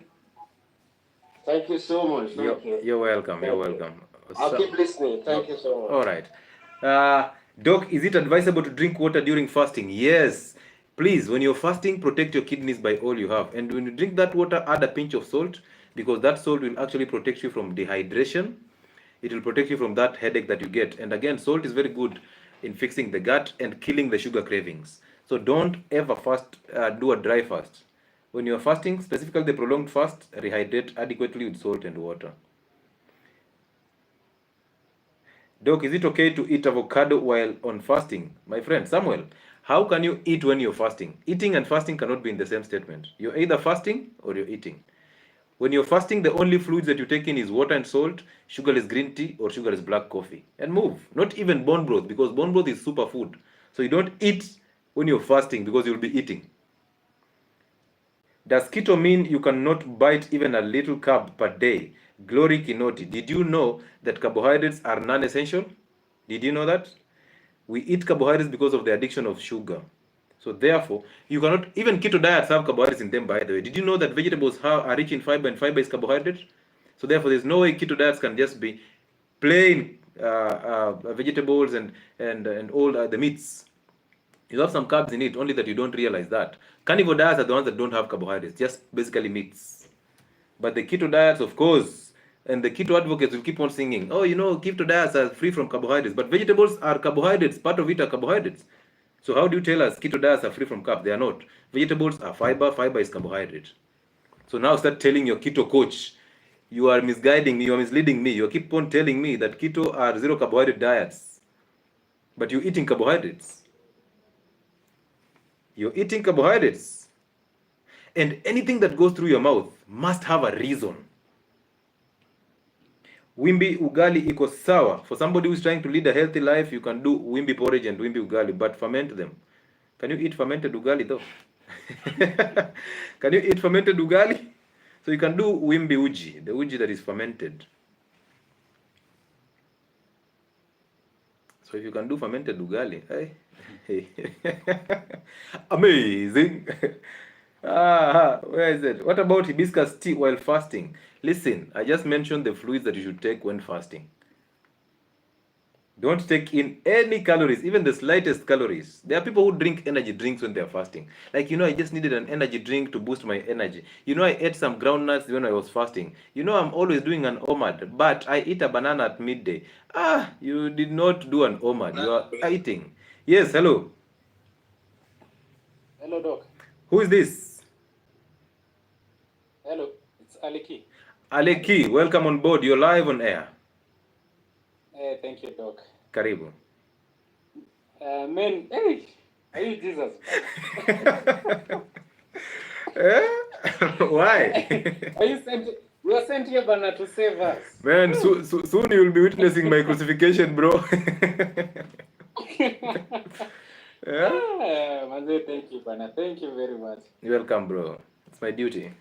Thank you so much. Thank you. You're welcome. You're welcome. I'll keep listening. Thank you so much. All right. Doc, is it advisable to drink water during fasting? Yes. Please, when you're fasting, protect your kidneys by all you have. And when you drink that water, add a pinch of salt, because that salt will actually protect you from dehydration. It will protect you from that headache that you get. And again, salt is very good in fixing the gut and killing the sugar cravings. So don't ever do a dry fast. When you're fasting, specifically the prolonged fast, rehydrate adequately with salt and water. Doc, is it okay to eat avocado while on fasting? My friend, Samuel, how can you eat when you're fasting? Eating and fasting cannot be in the same statement. You're either fasting or you're eating. When you're fasting, the only fluids that you take in is water and salt, sugarless green tea, or sugarless black coffee. And move. Not even bone broth, because bone broth is superfood. So you don't eat when you're fasting, because you'll be eating. Does keto mean you cannot bite even a little carb per day? Glory Kinoti, did you know that carbohydrates are non-essential? Did you know that? We eat carbohydrates because of the addiction of sugar. So therefore, you cannot, even keto diets have carbohydrates in them, by the way. Did you know that vegetables are rich in fiber, and fiber is carbohydrate? So therefore, there's no way keto diets can just be plain vegetables and all the meats. You have some carbs in it, only that you don't realize that. Carnivore diets are the ones that don't have carbohydrates, just basically meats. But the keto diets, of course, and the keto advocates will keep on singing, oh, keto diets are free from carbohydrates. But vegetables are carbohydrates, part of it are carbohydrates. So how do you tell us keto diets are free from carbs? They are not. Vegetables are fiber, fiber is carbohydrate. So now start telling your keto coach, you are misguiding me, you are misleading me. You keep on telling me that keto are zero carbohydrate diets. But you're eating carbohydrates. You're eating carbohydrates. And anything that goes through your mouth must have a reason. Wimbi ugali iko sawa. For somebody who's trying to lead a healthy life, you can do wimbi porridge and wimbi ugali, but ferment them. Can you eat fermented ugali though? Can you eat fermented ugali? So you can do wimbi uji, the uji that is fermented. So if you can do fermented ugali, hey. Amazing. Where is it? What about hibiscus tea while fasting? Listen, I just mentioned the fluids that you should take when fasting. Don't take in any calories, even the slightest calories. There are people who drink energy drinks when they are fasting. Like, I just needed an energy drink to boost my energy. I ate some groundnuts when I was fasting. I'm always doing an OMAD, but I eat a banana at midday. You did not do an OMAD. You are eating. Yes, hello. Hello, Doc. Who is this? Hello, it's Aleki. Aleki, welcome on board. You're live on air. Thank you, Doc. Karibu. Man, hey, are you Jesus? Why? You are sent here, Bana, to save us. Man, soon you will be witnessing my crucifixion, bro. Manze, thank you, Bana. Thank you very much. You're welcome, bro. It's my duty.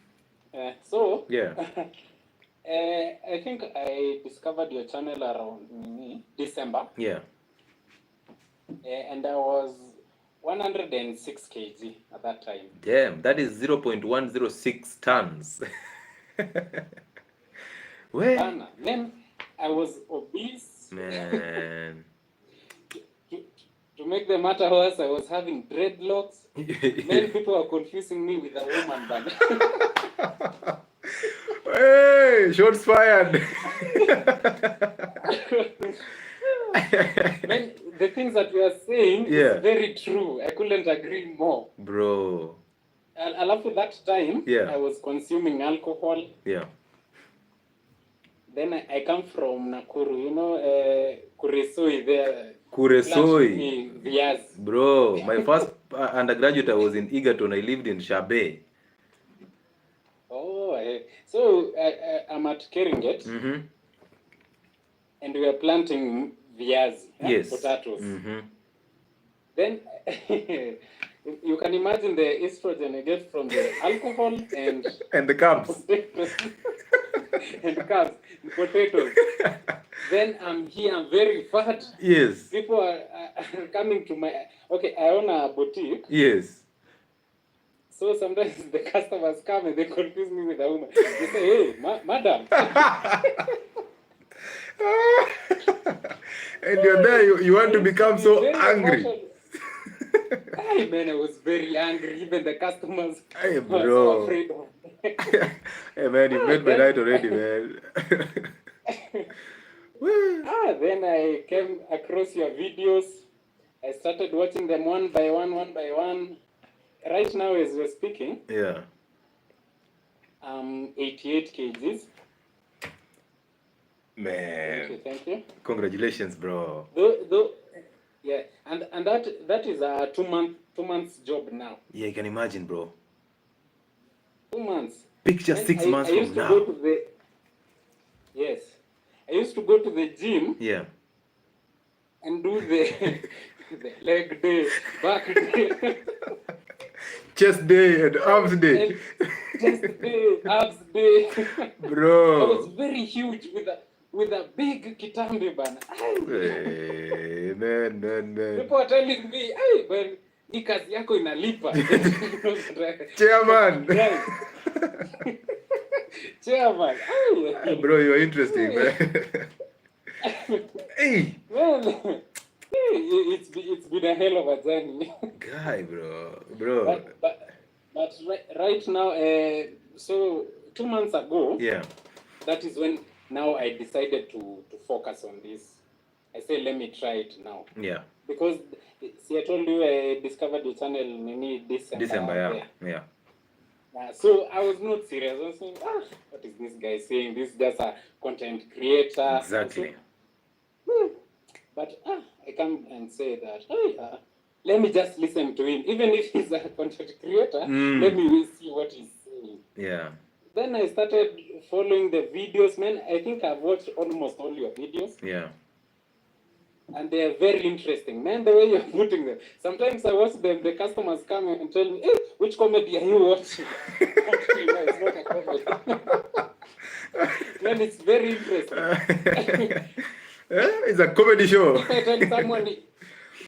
Yeah. I think I discovered your channel around December. Yeah. And I was 106 kg at that time. Damn, that is 0.106 tons. Where? Then I was obese. Man. To make the matter worse, I was having dreadlocks. Many people are confusing me with a woman, but hey, shots fired. Man, the things that you are saying is very true. I couldn't agree more. Bro. Alafu that time, I was consuming alcohol. Yeah. Then I come from Nakuru, Kuresoi there. Kuresoi. Yes. Bro, my first undergraduate I was in Egerton. I lived in Shabe. Oh, so I'm at Keringet. Mm-hmm. And we are planting viazi, potatoes. Mm-hmm. Then you can imagine the estrogen I get from the alcohol and the carbs. and carbs, and potatoes. Then I'm here, I'm very fat. Yes. People are coming to my... Okay, I own a boutique. Yes. So sometimes the customers come and they confuse me with a woman. They say, hey, madam. And you're there, you want to become so angry. Hey man, I was very angry. Even the customers Hey were so bro. afraid of me. Hey man, you made my night already, man. Then I came across your videos. I started watching them one by one. Right now, as we're speaking, Yeah. 88 kgs. Man. Thank you. Congratulations, bro. Yeah, and that is a 2 months job now. Yeah, you can imagine, bro. 2 months. Picture And 6 months I from used to now. go to the yes, I used to go to the gym. Yeah. And do the the leg day, back day, Chest day and arms day. chest day, abs day. Bro. I was very huge with a big kitambi bana. Hey, man. People are telling me, hey, man, hii kazi yako inalipa. Chairman. Chairman. Bro, you're interesting, man. Hey. Man, it's been a hell of a journey. Guy, bro. But right now, so 2 months ago, Yeah. that is when now I decided to focus on this. I say, let me try it now. Yeah. Because, see, I told you I discovered the channel in December. Yeah. So I was not serious. I was saying, what is this guy saying? This is just a content creator. Exactly. So, but I come and say that, let me just listen to him. Even if he's a content creator, let me see what he's saying. Yeah. Then I started following the videos, man. I think I've watched almost all your videos. Yeah. And they are very interesting, man, the way you're putting them. Sometimes I watch them, the customers come and tell me, hey, which comedy are you watching? It's not a comedy. Man, it's very interesting. It's a comedy show. If I tell someone,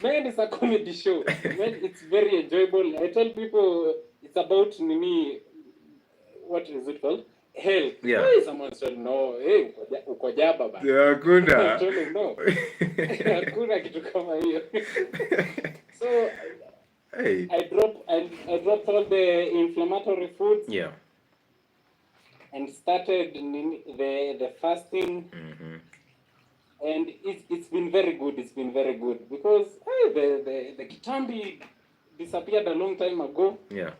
man, it's a comedy show. Man, it's very enjoyable. I tell people it's about me. What is it called? Health. Yeah. Hey, someone said no. Hey, uko jaba ba. Hakuna. I told him no. Hakuna kitu kama hiyo. So Hey. I dropped all the inflammatory foods. Yeah. And started the fasting. Mm-hmm. And it's been very good. It's been very good because the kitambi disappeared a long time ago. Yeah.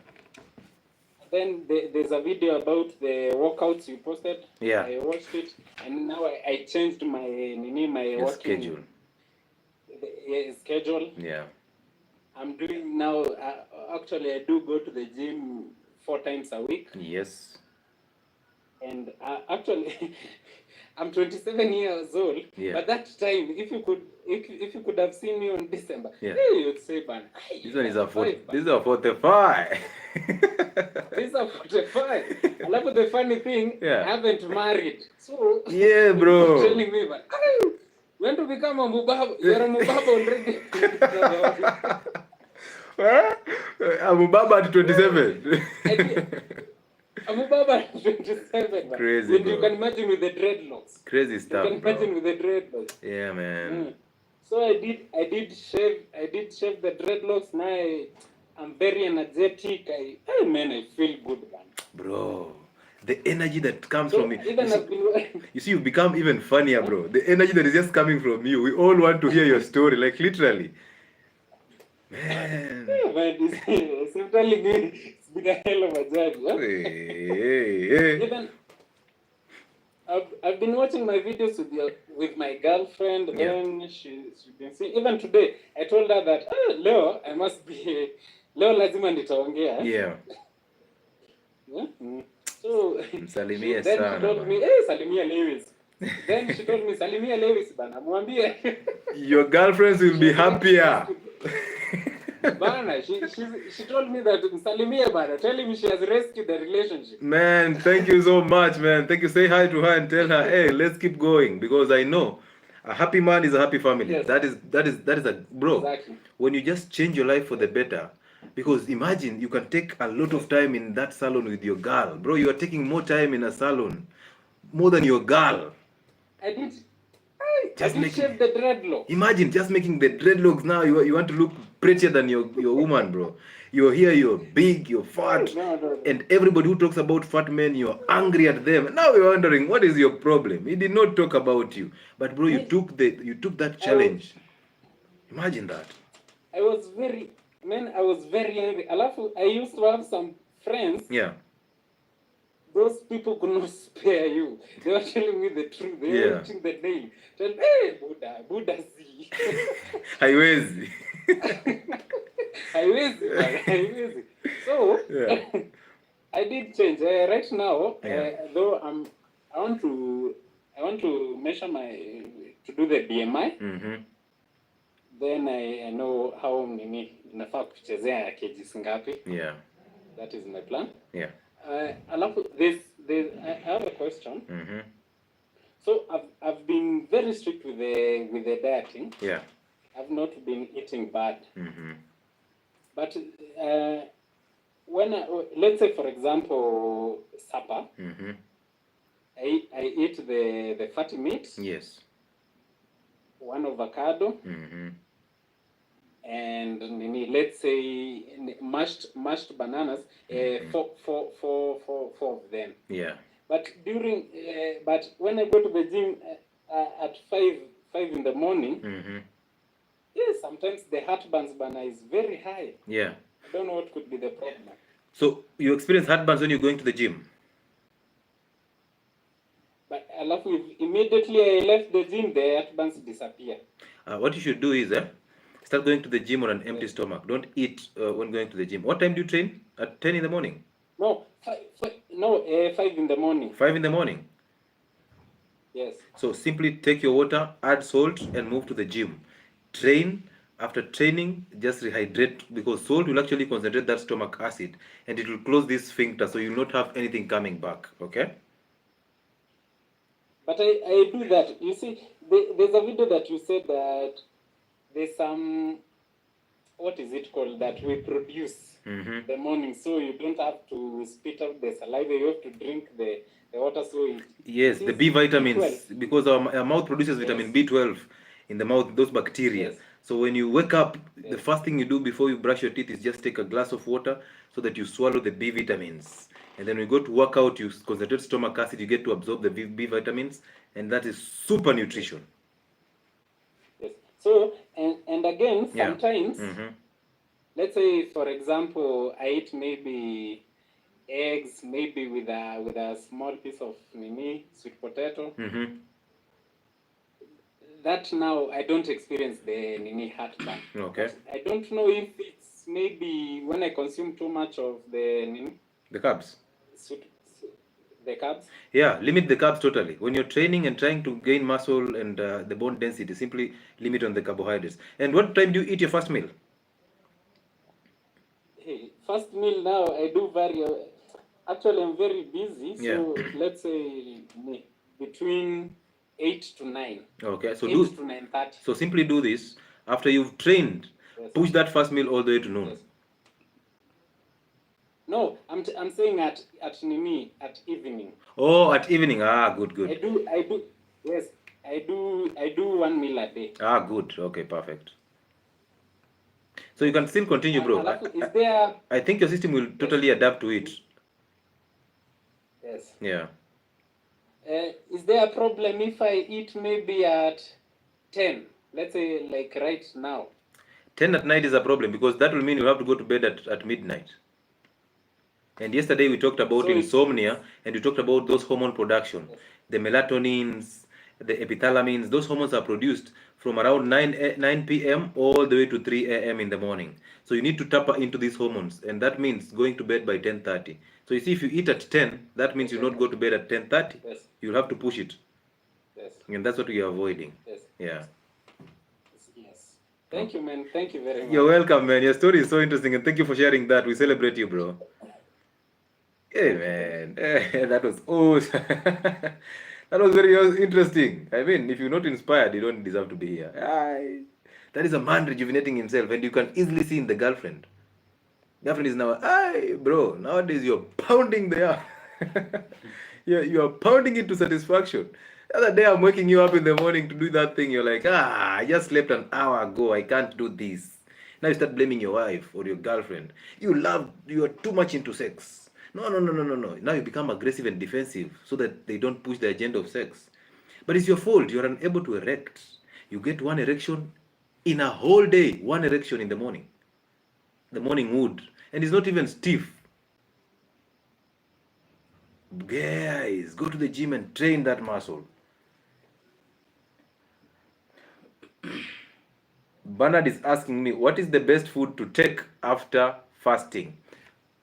Then there's a video about the workouts you posted. Yeah. I watched it, and now I changed my Your schedule. Schedule. Yeah. I'm doing now. Actually, I do go to the gym 4 times a week. Yes. And actually, I'm 27 years old. Yeah. But that time, if you could have seen me on December, yeah. Hey, you'd say, man, this one is a 45. This is a 45. I love the funny thing. Yeah. I haven't married. So yeah, bro. You're telling me, man, you want to become a mubaba? You're a mubaba already. I'm mubaba at 27. I'm mubaba at 27. Man. Crazy, and bro. you can imagine with the dreadlocks. Crazy stuff, You can imagine with the dreadlocks. Yeah, man. So I did shave the dreadlocks. Now I'm very energetic. I feel good, man. Bro, the energy that comes So from it. even You see, you've become even funnier, bro. The energy that is just coming from you. We all want to hear your story, like literally. Man. Yeah, man, I'm telling you, it's been a hell of a journey. Huh? Hey. Even I've been watching my videos with my girlfriend. Yeah. Then she's been seeing. Even today, I told her that Leo, I must be Leo lazima nitaongea. Yeah. So Msalimie then sana, she told man. me, Salimia Lewis. Then she told me, Salimia Lewis, bana, mwambie. Your girlfriends will be happier. Bana, she told me that Salimia, bana, tell him she has rescued the relationship. Man, thank you so much, man. Thank you. Say hi to her and tell her, hey, let's keep going, because I know a happy man is a happy family. Yes. That is a bro. Exactly. When you just change your life for the better, because imagine you can take a lot of time in that salon with your girl, bro. You are taking more time in a salon, more than your girl. I Just Have you making, shaved the dreadlocks? imagine just making the dreadlocks now. You want to look prettier than your woman, bro. You're here, you're big, you're fat, No. and everybody who talks about fat men, you're angry at them. Now you're wondering what is your problem. He did not talk about you, but bro, you took that challenge. Imagine that. I was very angry. Alafu, I used to have some friends. Yeah. Those people could not spare you. They were telling me the truth. They were reaching the nail. Tell me, hey, Buddha, see. Haiwezi. Haiwezi. So, Yeah. I did change. Right now, Yeah. though I want to measure to do the BMI. Mm-hmm. Then I know how many nafaa kuchezea kgs ngapi. Yeah. That is my plan. Yeah. Alafu, I have a question. Mm-hmm. So I've been very strict with the dieting. Yeah. I've not been eating bad. Mm-hmm. But when let's say for example supper, Mm-hmm. I eat the fatty meat. Yes. One avocado. Mm-hmm. And let's say mashed bananas. Four of them. Yeah. But but when I go to the gym at 5 in the morning, Mm-hmm. yes, sometimes the heartburn banner is very high. Yeah. I don't know what could be the problem. So you experience heartburns when you're going to the gym? But immediately I left the gym, the heartburns disappear. What you should do is start going to the gym on an empty stomach. Don't eat when going to the gym. What time do you train? At 10 in the morning? No, 5 in the morning. 5 in the morning? Yes. So simply take your water, add salt, and move to the gym. Train. After training, just rehydrate, because salt will actually concentrate that stomach acid and it will close this sphincter, so you will not have anything coming back. Okay? But I do that. You see, there's a video that you said that there's some, what is it called, that we produce the morning, so you don't have to spit out the saliva, you have to drink the water. So yes, the B vitamins, B12. because our mouth produces vitamin B12 in the mouth, those bacteria. Yes. So when you wake up, the first thing you do before you brush your teeth is just take a glass of water so that you swallow the B vitamins. And then when you go to work out, you concentrate stomach acid, you get to absorb the B vitamins, and that is super nutrition. Yes. So, and again, sometimes, let's say, for example, I eat maybe eggs, maybe with a small piece of sweet potato. That now I don't experience the heartburn. Okay. I don't know if it's maybe when I consume too much of the carbs. The carbs. Yeah, limit the carbs totally. When you're training and trying to gain muscle and the bone density, simply limit on the carbohydrates. And what time do you eat your first meal? Hey, first meal now I do actually I'm very busy, so let's say between 8 to 9. Okay, so 8 to 9:30. So simply do this. After you've trained, push that first meal all the way to noon. Yes. No, I'm saying at evening. Oh, at evening. Good. I do. Yes, I do 1 meal a day. Good. Okay, perfect. So you can still continue, bro. Is there? I think your system will totally adapt to it. Yes. Yeah. Is there a problem if I eat maybe at 10? Let's say like right now. 10 at night is a problem, because that will mean you have to go to bed at midnight. And yesterday we talked about insomnia, and we talked about those hormone production. The melatonins, the epithalamines, those hormones are produced from around 9 p.m. all the way to 3 a.m. in the morning. So you need to tap into these hormones, and that means going to bed by 10:30. So you see, if you eat at 10, that means you'll not go to bed at 10:30. Yes. You'll have to push it. Yes. And that's what you're avoiding. Yes. Yeah. Yes. Thank you, man. Thank you very much. You're welcome, man. Your story is so interesting, and thank you for sharing that. We celebrate you, bro. Hey, man. That was awesome. That was very interesting. I mean, if you're not inspired, you don't deserve to be here. That is a man rejuvenating himself, and you can easily see in the girlfriend. Girlfriend is now, bro, nowadays you're pounding the air. You're pounding it to satisfaction. The other day I'm waking you up in the morning to do that thing. You're like, I just slept an hour ago. I can't do this. Now you start blaming your wife or your girlfriend. You are too much into sex. No, no, no, no, no, no. Now you become aggressive and defensive so that they don't push the agenda of sex. But it's your fault. You're unable to erect. You get one erection in a whole day. One erection in the morning. The morning wood. And it's not even stiff. Guys, go to the gym and train that muscle. Bernard is asking me, what is the best food to take after fasting?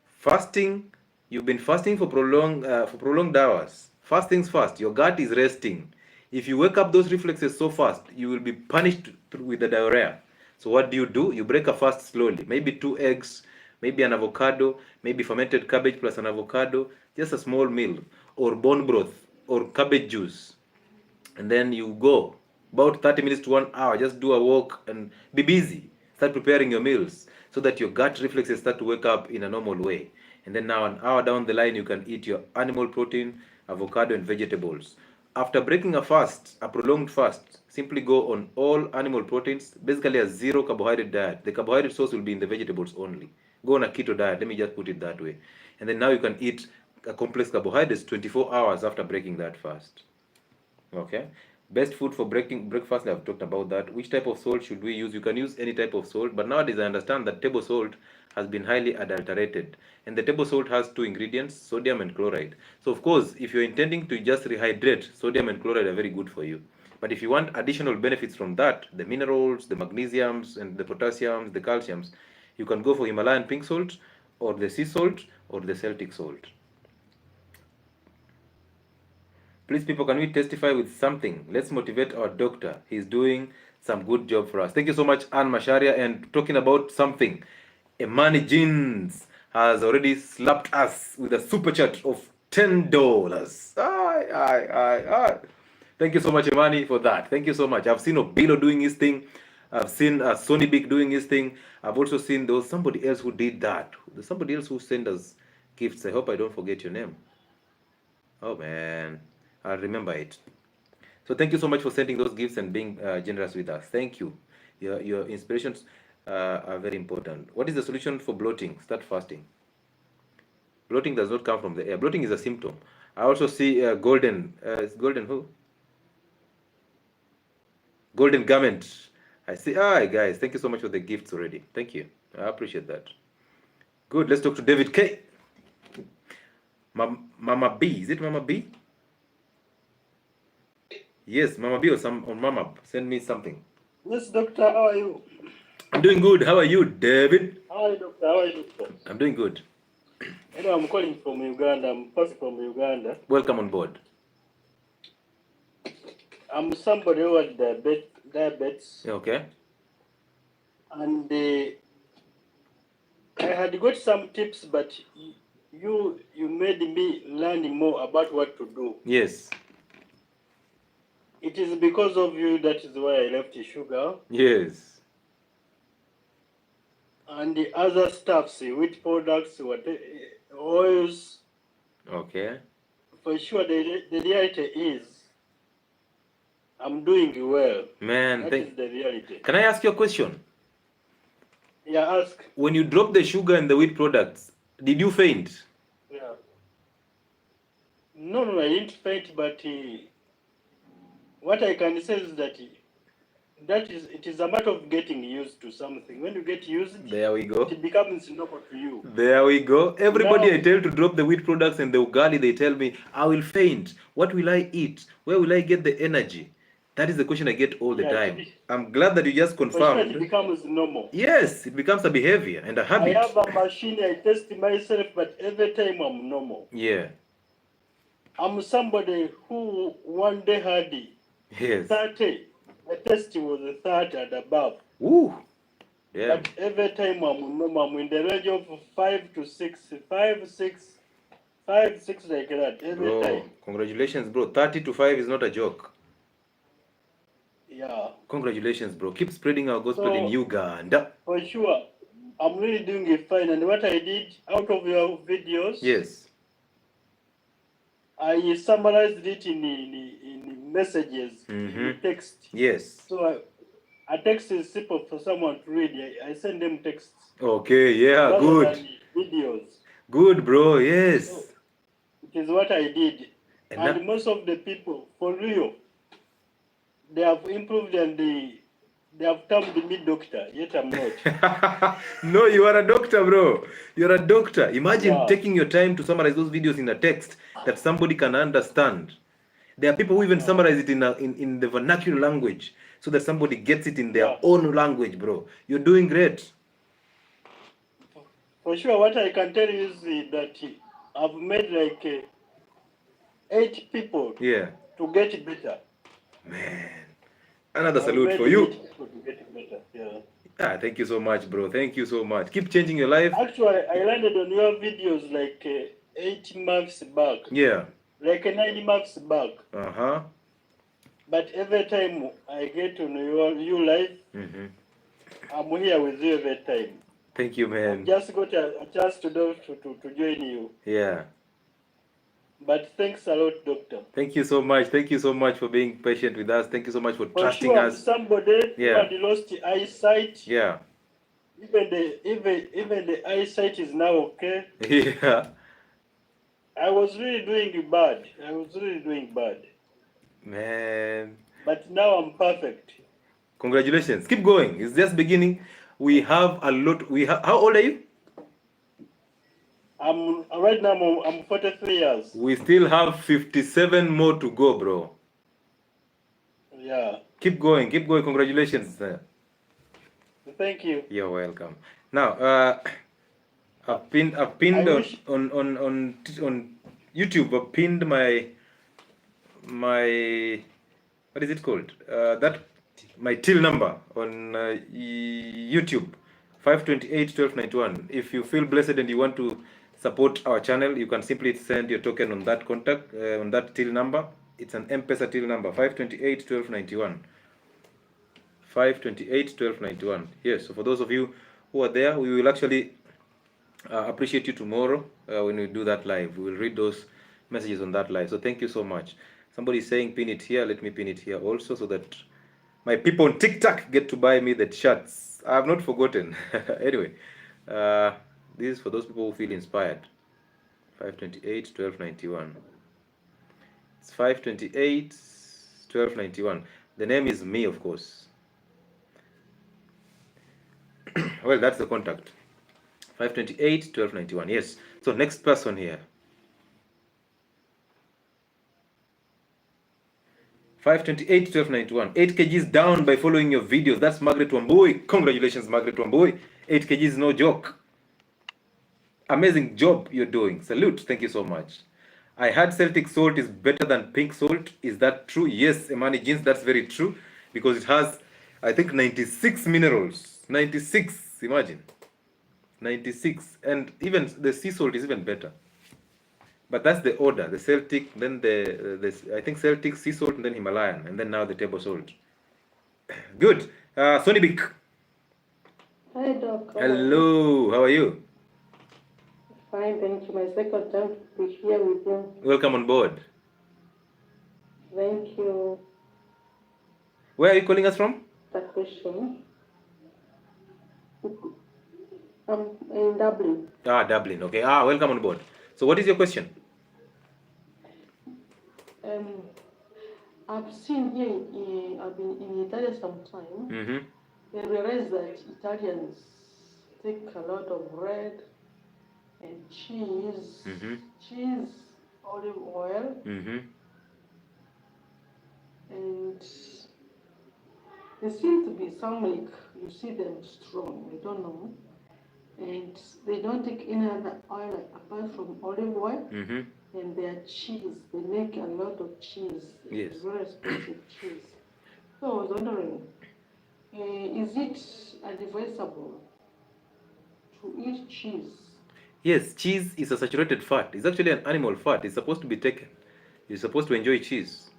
Fasting, you've been fasting for prolonged hours. First things first, your gut is resting. If you wake up those reflexes so fast, you will be punished with the diarrhea. So what do? You break a fast slowly. Maybe 2 eggs, maybe an avocado, maybe fermented cabbage plus an avocado, just a small meal, or bone broth, or cabbage juice. And then you go about 30 minutes to 1 hour, just do a walk and be busy. Start preparing your meals so that your gut reflexes start to wake up in a normal way. And then now, an hour down the line, you can eat your animal protein, avocado, and vegetables. After breaking a fast, a prolonged fast, simply go on all animal proteins, basically a zero carbohydrate diet. The carbohydrate source will be in the vegetables only. Go on a keto diet, let me just put it that way. And then now you can eat a complex carbohydrates 24 hours after breaking that fast. Okay. Best food for breakfast, I've talked about that. Which type of salt should we use? You can use any type of salt, but nowadays I understand that table salt has been highly adulterated. And the table salt has 2 ingredients, sodium and chloride. So of course, if you're intending to just rehydrate, sodium and chloride are very good for you. But if you want additional benefits from that, the minerals, the magnesiums, and the potassiums, the calciums, you can go for Himalayan pink salt, or the sea salt, or the Celtic salt. Please, people, can we testify with something? Let's motivate our doctor. He's doing some good job for us. Thank you so much, Anne Masharia. And talking about something, Emani Jeans has already slapped us with a super chat of $10. Thank you so much, Emani, for that. Thank you so much. I've seen Obilo doing his thing. I've seen Sonny Big doing his thing. I've also seen there was somebody else who did that. There's somebody else who sent us gifts. I hope I don't forget your name. Oh, man. I'll remember it. So thank you so much for sending those gifts and being generous with us. Thank you. Your inspirations are very important. What is the solution for bloating? Start fasting. Bloating does not come from the air. Bloating is a symptom. I also see Golden. Is Golden who? Golden Garment. I see. Hi, guys. Thank you so much for the gifts already. Thank you. I appreciate that. Good. Let's talk to David K. Mama B. Is it Mama B? Yes, Mama B or Mama. Send me something. Yes, doctor, how are you? I'm doing good. How are you, David? How are you, doctor? How are you, doctor? I'm doing good. Anyway, I'm calling from Uganda. I'm first from Uganda. Welcome on board. I'm somebody who has diabetes. Okay. And I had got some tips, but you made me learn more about what to do. Yes. It is because of you that is why I left sugar. Yes. And the other stuffs, wheat products, oils. Okay. For sure, the reality is I'm doing well. Man, that is the reality. Can I ask you a question? Yeah, ask. When you drop the sugar and the wheat products, did you faint? Yeah. No, I didn't faint, but what I can say is that it is a matter of getting used to something. When you get used, there we go. It becomes normal to you. There we go. Everybody now, I tell to drop the wheat products and the ugali, they tell me, I will faint. What will I eat? Where will I get the energy? That is the question I get all the time. I'm glad that you just confirmed. It becomes normal. Yes, it becomes a behavior and a habit. I have a machine, I test myself, but every time I'm normal. Yeah. I'm somebody who one day had 30. The test was 30 and above. Ooh. Yeah. But every time I'm normal, I'm in the range of 5 to 6, 5, 6 like that every time. Congratulations, bro. 30 to 5 is not a joke. Yeah. Congratulations, bro. Keep spreading our gospel in Uganda. For sure. I'm really doing it fine. And what I did out of your videos, yes, I summarized it in messages, in text. Yes. So a text is simple for someone to read. I send them texts Okay, yeah, rather good. than videos. Good, bro, So yes. it is what I did. And And most of the people, for real, they have improved and they have termed me doctor, yet I'm not. No, you are a doctor, bro. You're a doctor. Imagine Yeah. taking your time to summarize those videos in a text that somebody can understand. There are people who even summarize it in the vernacular language so that somebody gets it in their Yeah. own language, bro. You're doing great. For sure, what I can tell you is that I've made like 8 people Yeah. to get better. Man. Another I've salute made for 8 you. people to get better. Yeah. Ah, thank you so much, bro. Thank you so much. Keep changing your life. Actually, I landed on your videos like 8 months back, Yeah. like 9 months back. Uh-huh. But every time I get on your live, I'm here with you every time. Thank you, I've man. just got a chance to join you. Yeah. But thanks a lot, Doctor. Thank you so much. Thank you so much for being patient with us. Thank you so much for For trusting sure, I'm us. somebody who Yeah. had lost eyesight. Yeah. Even the eyesight is now okay. Yeah. I was really doing bad. Man. But now I'm perfect. Congratulations. Keep going. It's just beginning. We have a lot. How old are you? I'm right now. I'm 43 years. We still have 57 more to go, bro. Yeah. Keep going. Keep going. Congratulations. Thank you. You're welcome. Now, I've pinned I wish. on YouTube. I've pinned my what is it called? That my till number on YouTube, 528-1291. If you feel blessed and you want to support our channel, you can simply send your token on that contact on that till number. It's an M-Pesa till number, 528-1291. 528-1291. Yes. So for those of you who are there, we will actually appreciate you tomorrow when we do that live. We will read those messages on that live. So thank you so much. Somebody is saying pin it here. Let me pin it here also so that my people on TikTok get to buy me the shirts. I have not forgotten. Anyway, this is for those people who feel inspired. 528-1291. It's 528-1291. The name is me, of course. Well, that's the contact. 528-1291. Yes. So next person here. 528-1291. 8 kgs down by following your videos. That's Margaret Wambui. Congratulations, Margaret Wambui. 8 kgs is no joke. Amazing job you're doing. Salute. Thank you so much. I heard Celtic salt is better than pink salt. Is that true? Yes, Emani Jeans, that's very true. Because it has, I think, 96 minerals. 96, imagine. 96. And even the sea salt is even better. But that's the order. The Celtic, then the I think Celtic, sea salt, and then Himalayan. And then now the table salt. Good. Sonny Bick. Hi, Doc. Hello. How are you? Fine, thank you. My second time to be here with you. Welcome on board. Thank you. Where are you calling us from? The question. I'm in Dublin. Dublin. Okay. Welcome on board. So what is your question? I've seen here, I've been in Italy sometime. I realized that Italians take a lot of bread and cheese, olive oil, and they seem to be some, like, you see them strong, I don't know. And they don't take any other oil apart from olive oil. And their cheese, they make a lot of cheese. Yes. Very expensive cheese. So I was wondering, is it advisable to eat cheese? Yes, cheese is a saturated fat. It's actually an animal fat. It's supposed to be taken. You're supposed to enjoy cheese.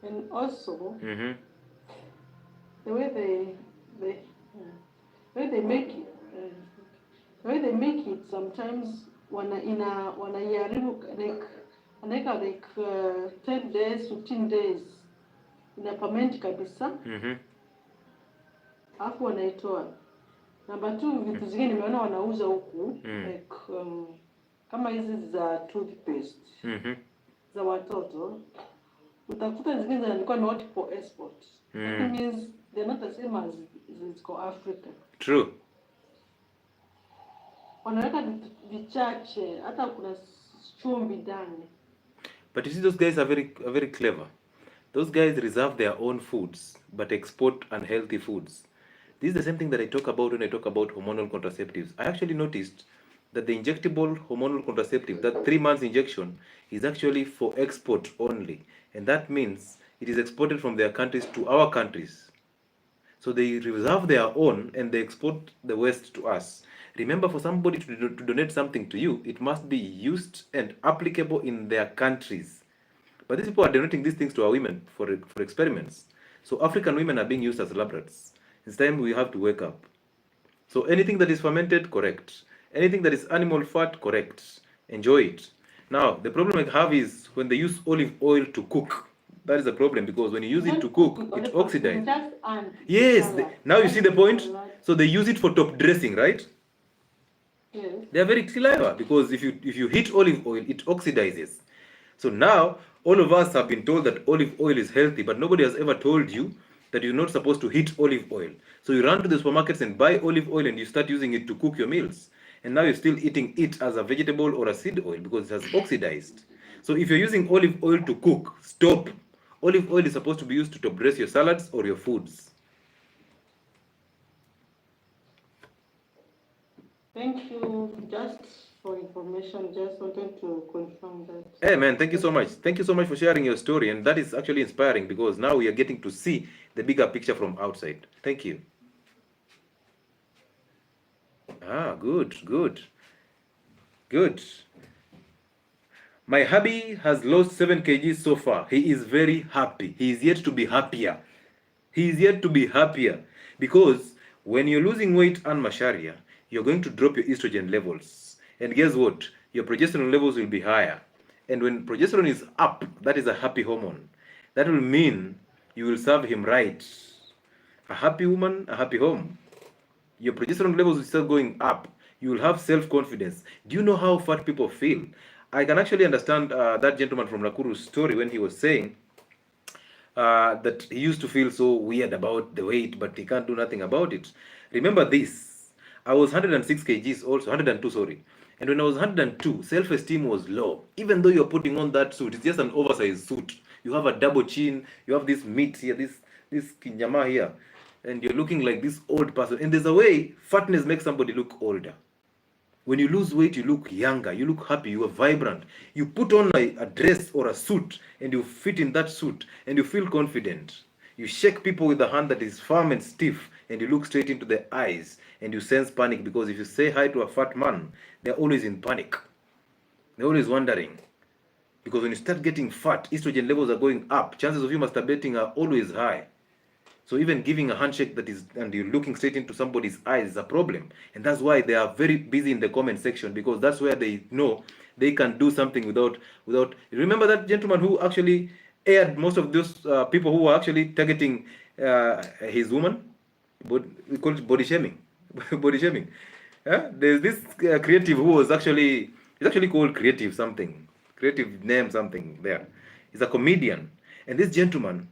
And also, the way they make it, sometimes wanaiharibu like anaweka like 10 days 15 days ina ferment kabisa, alafu wanaitoa. Number 2, vitu zingine nimeona wanauza huku like kama hizi za toothpaste za watoto, utakuta zingine zinaandikwa not for export. That means they're not the same as ziko Africa. True. Wanaweka vichache, hata kuna chumvi ndani. But you see, those guys are very clever. Those guys reserve their own foods but export unhealthy foods. This is the same thing that I talk about when I talk about hormonal contraceptives. I actually noticed that the injectable hormonal contraceptive, that 3 months injection, is actually for export only. And that means it is exported from their countries to our countries. So they reserve their own and they export the West to us. Remember, for somebody to donate something to you, it must be used and applicable in their countries. But these people are donating these things to our women for experiments. So African women are being used as lab rats. It's time we have to wake up. So anything that is fermented, correct. Anything that is animal fat, correct. Enjoy it. Now, the problem I have is when they use olive oil to cook. That is the problem, because when you use it to cook, it oxidizes. Yes, now you see the point? So they use it for top dressing, right? Yes. They are very clever, because if you heat olive oil, it oxidizes. So now, all of us have been told that olive oil is healthy, but nobody has ever told you that you're not supposed to heat olive oil. So you run to the supermarkets and buy olive oil and you start using it to cook your meals. And now you're still eating it as a vegetable or a seed oil because it has oxidized. So if you're using olive oil to cook, stop. Olive oil is supposed to be used to top dress your salads or your foods. Thank you. Just for information, just wanted to confirm that. Hey man, thank you so much. Thank you so much for sharing your story, and that is actually inspiring because now we are getting to see the bigger picture from outside. Thank you. Good. My hubby has lost 7 kg so far. He is very happy. He is yet to be happier. Because when you're losing weight and Masharia, you're going to drop your estrogen levels. And guess what? Your progesterone levels will be higher. And when progesterone is up, that is a happy hormone. That will mean you will serve him right. A happy woman, a happy home. Your progesterone levels will start going up. You will have self-confidence. Do you know how fat people feel? I can actually understand that gentleman from Nakuru's story when he was saying that he used to feel so weird about the weight, but he can't do nothing about it. Remember this. I was 106 kgs also, 102, sorry. And when I was 102, self-esteem was low. Even though you're putting on that suit, it's just an oversized suit. You have a double chin, you have this meat here, this kinyama here, and you're looking like this old person. And there's a way fatness makes somebody look older. When you lose weight, you look younger, you look happy, you are vibrant. You put on a dress or a suit, and you fit in that suit, and you feel confident. You shake people with a hand that is firm and stiff, and you look straight into their eyes, and you sense panic, because if you say hi to a fat man, they're always in panic. They're always wondering. Because when you start getting fat, estrogen levels are going up. Chances of you masturbating are always high. So even giving a handshake and you're looking straight into somebody's eyes is a problem. And that's why they are very busy in the comment section, because that's where they know they can do something without. Remember that gentleman who actually aired most of those people who were actually targeting his woman? We call it body shaming. Body shaming. There's this creative who was actually, it's actually called creative something. Creative name something there. He's a comedian. And this gentleman,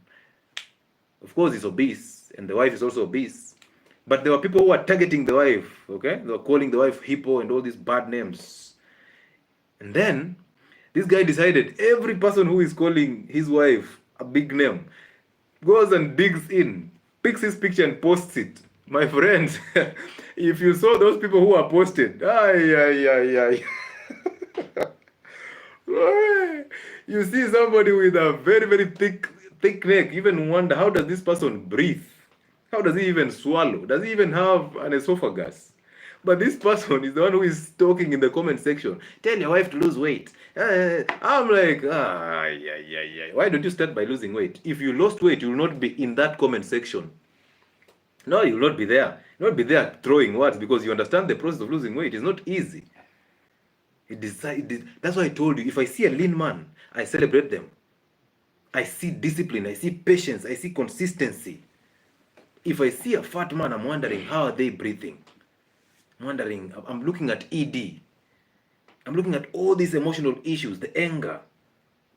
of course, he's obese, and the wife is also obese. But there were people who were targeting the wife, okay? They were calling the wife hippo and all these bad names. And then, this guy decided every person who is calling his wife a big name goes and digs in, picks his picture and posts it. My friends, if you saw those people who are posted, you see somebody with a very, very thick neck, even wonder, how does this person breathe? How does he even swallow? Does he even have an esophagus? But this person is the one who is talking in the comment section. Tell your wife to lose weight. I'm like, why don't you start by losing weight? If you lost weight, you will not be in that comment section. No, you will not be there. You will not be there throwing words, because you understand the process of losing weight is not easy. That's why I told you, if I see a lean man, I celebrate them. I see discipline, I see patience, I see consistency. If I see a fat man, I'm wondering, how are they breathing? I'm looking at ED. I'm looking at all these emotional issues, the anger,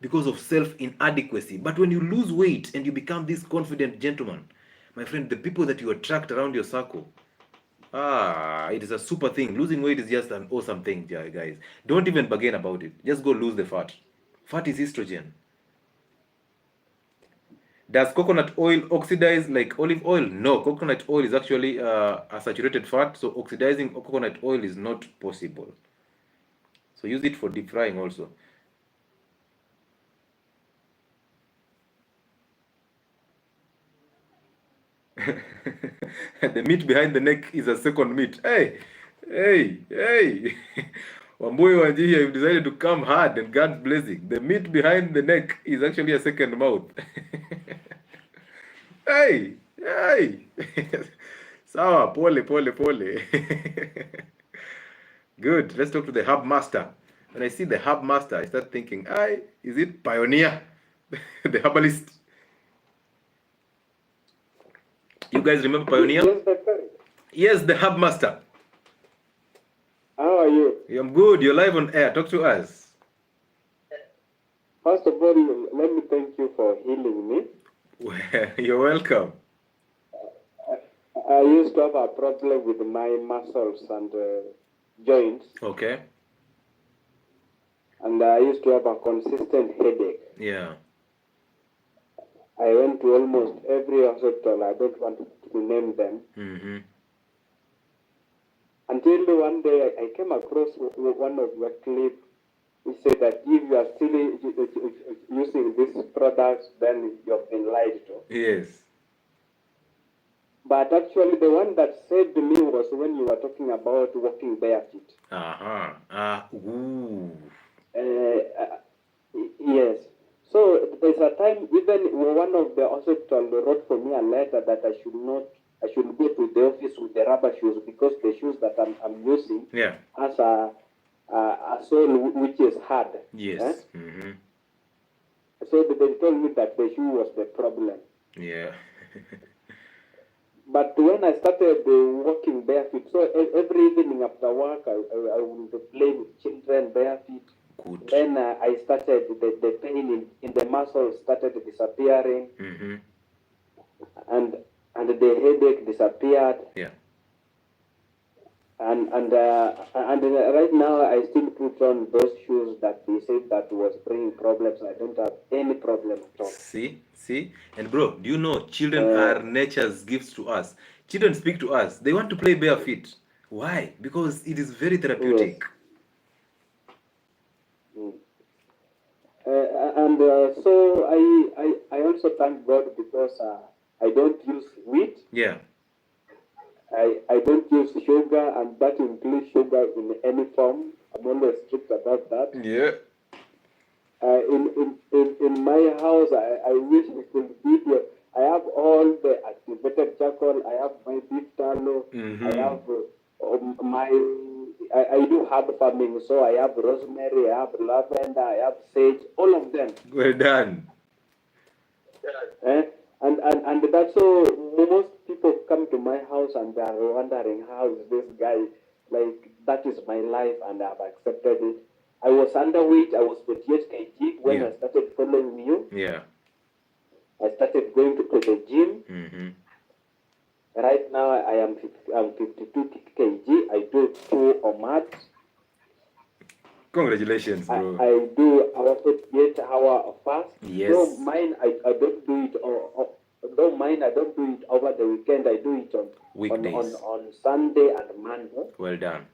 because of self-inadequacy. But when you lose weight and you become this confident gentleman, my friend, the people that you attract around your circle, it is a super thing. Losing weight is just an awesome thing, guys. Don't even bargain about it. Just go lose the fat. Fat is estrogen. Does coconut oil oxidize like olive oil? No, coconut oil is actually a saturated fat, so oxidizing coconut oil is not possible. So use it for deep frying also. The meat behind the neck is a second meat. Hey! Wambui Wanji here, you've decided to come hard, and God's blessing. The meat behind the neck is actually a second mouth. Hey! Sawa, pole. Good. Let's talk to the hub master. When I see the hub master, I start thinking, is it Pioneer? The herbalist. You guys remember Pioneer? Yes, the hub master. How are you? I'm good. You're live on air. Talk to us. First of all, let me thank you for healing me. You're welcome. I used to have a problem with my muscles and joints. Okay. And I used to have a consistent headache. Yeah. I went to almost every hospital. I don't want to name them. Mm-hmm. Until one day I came across one of your clips. He said that if you are still using these products, then you have been lied to. Yes. But actually, the one that saved me was when you were talking about walking barefoot. Yes. So there's a time, even one of the hospital wrote for me a letter that I should go to the office with the rubber shoes, because the shoes that I'm using has a sole which is hard. Yes. Eh? Mm-hmm. So they told me that the shoe was the problem. Yeah. But when I started walking barefoot, so every evening after work, I would play with children barefoot. Good. Then I started, the pain in the muscles started disappearing. Mm-hmm. And the headache disappeared. Yeah. And right now I still put on those shoes that they said that was bringing problems. I don't have any problem at all. See? And bro, do you know children are nature's gifts to us? Children speak to us. They want to play barefoot. Why? Because it is very therapeutic. Yes. So I also thank God because I don't use wheat. Yeah. I don't use sugar, and that includes sugar in any form. I'm always strict about that. Yeah. In my house, I wish we could video. I have all the activated charcoal. I have my beef tallow. Mm-hmm. I have I do herb farming, so I have rosemary, I have lavender, I have sage, all of them. Well done. And that's so most people come to my house and they are wondering, how is this guy, like, that is my life, and I've accepted it. I was underweight, I was 48 kg when I started following you. Yeah. I started going to the gym. Mm-hmm. Right now I'm 52 kg. I do 2 OMAD. Congratulations, bro. I do our 48-hour fast. Yes. Don't mind, I don't do it. Don't mind, I don't do it over the weekend. I do it on weekdays, on Sunday and Monday. Well done.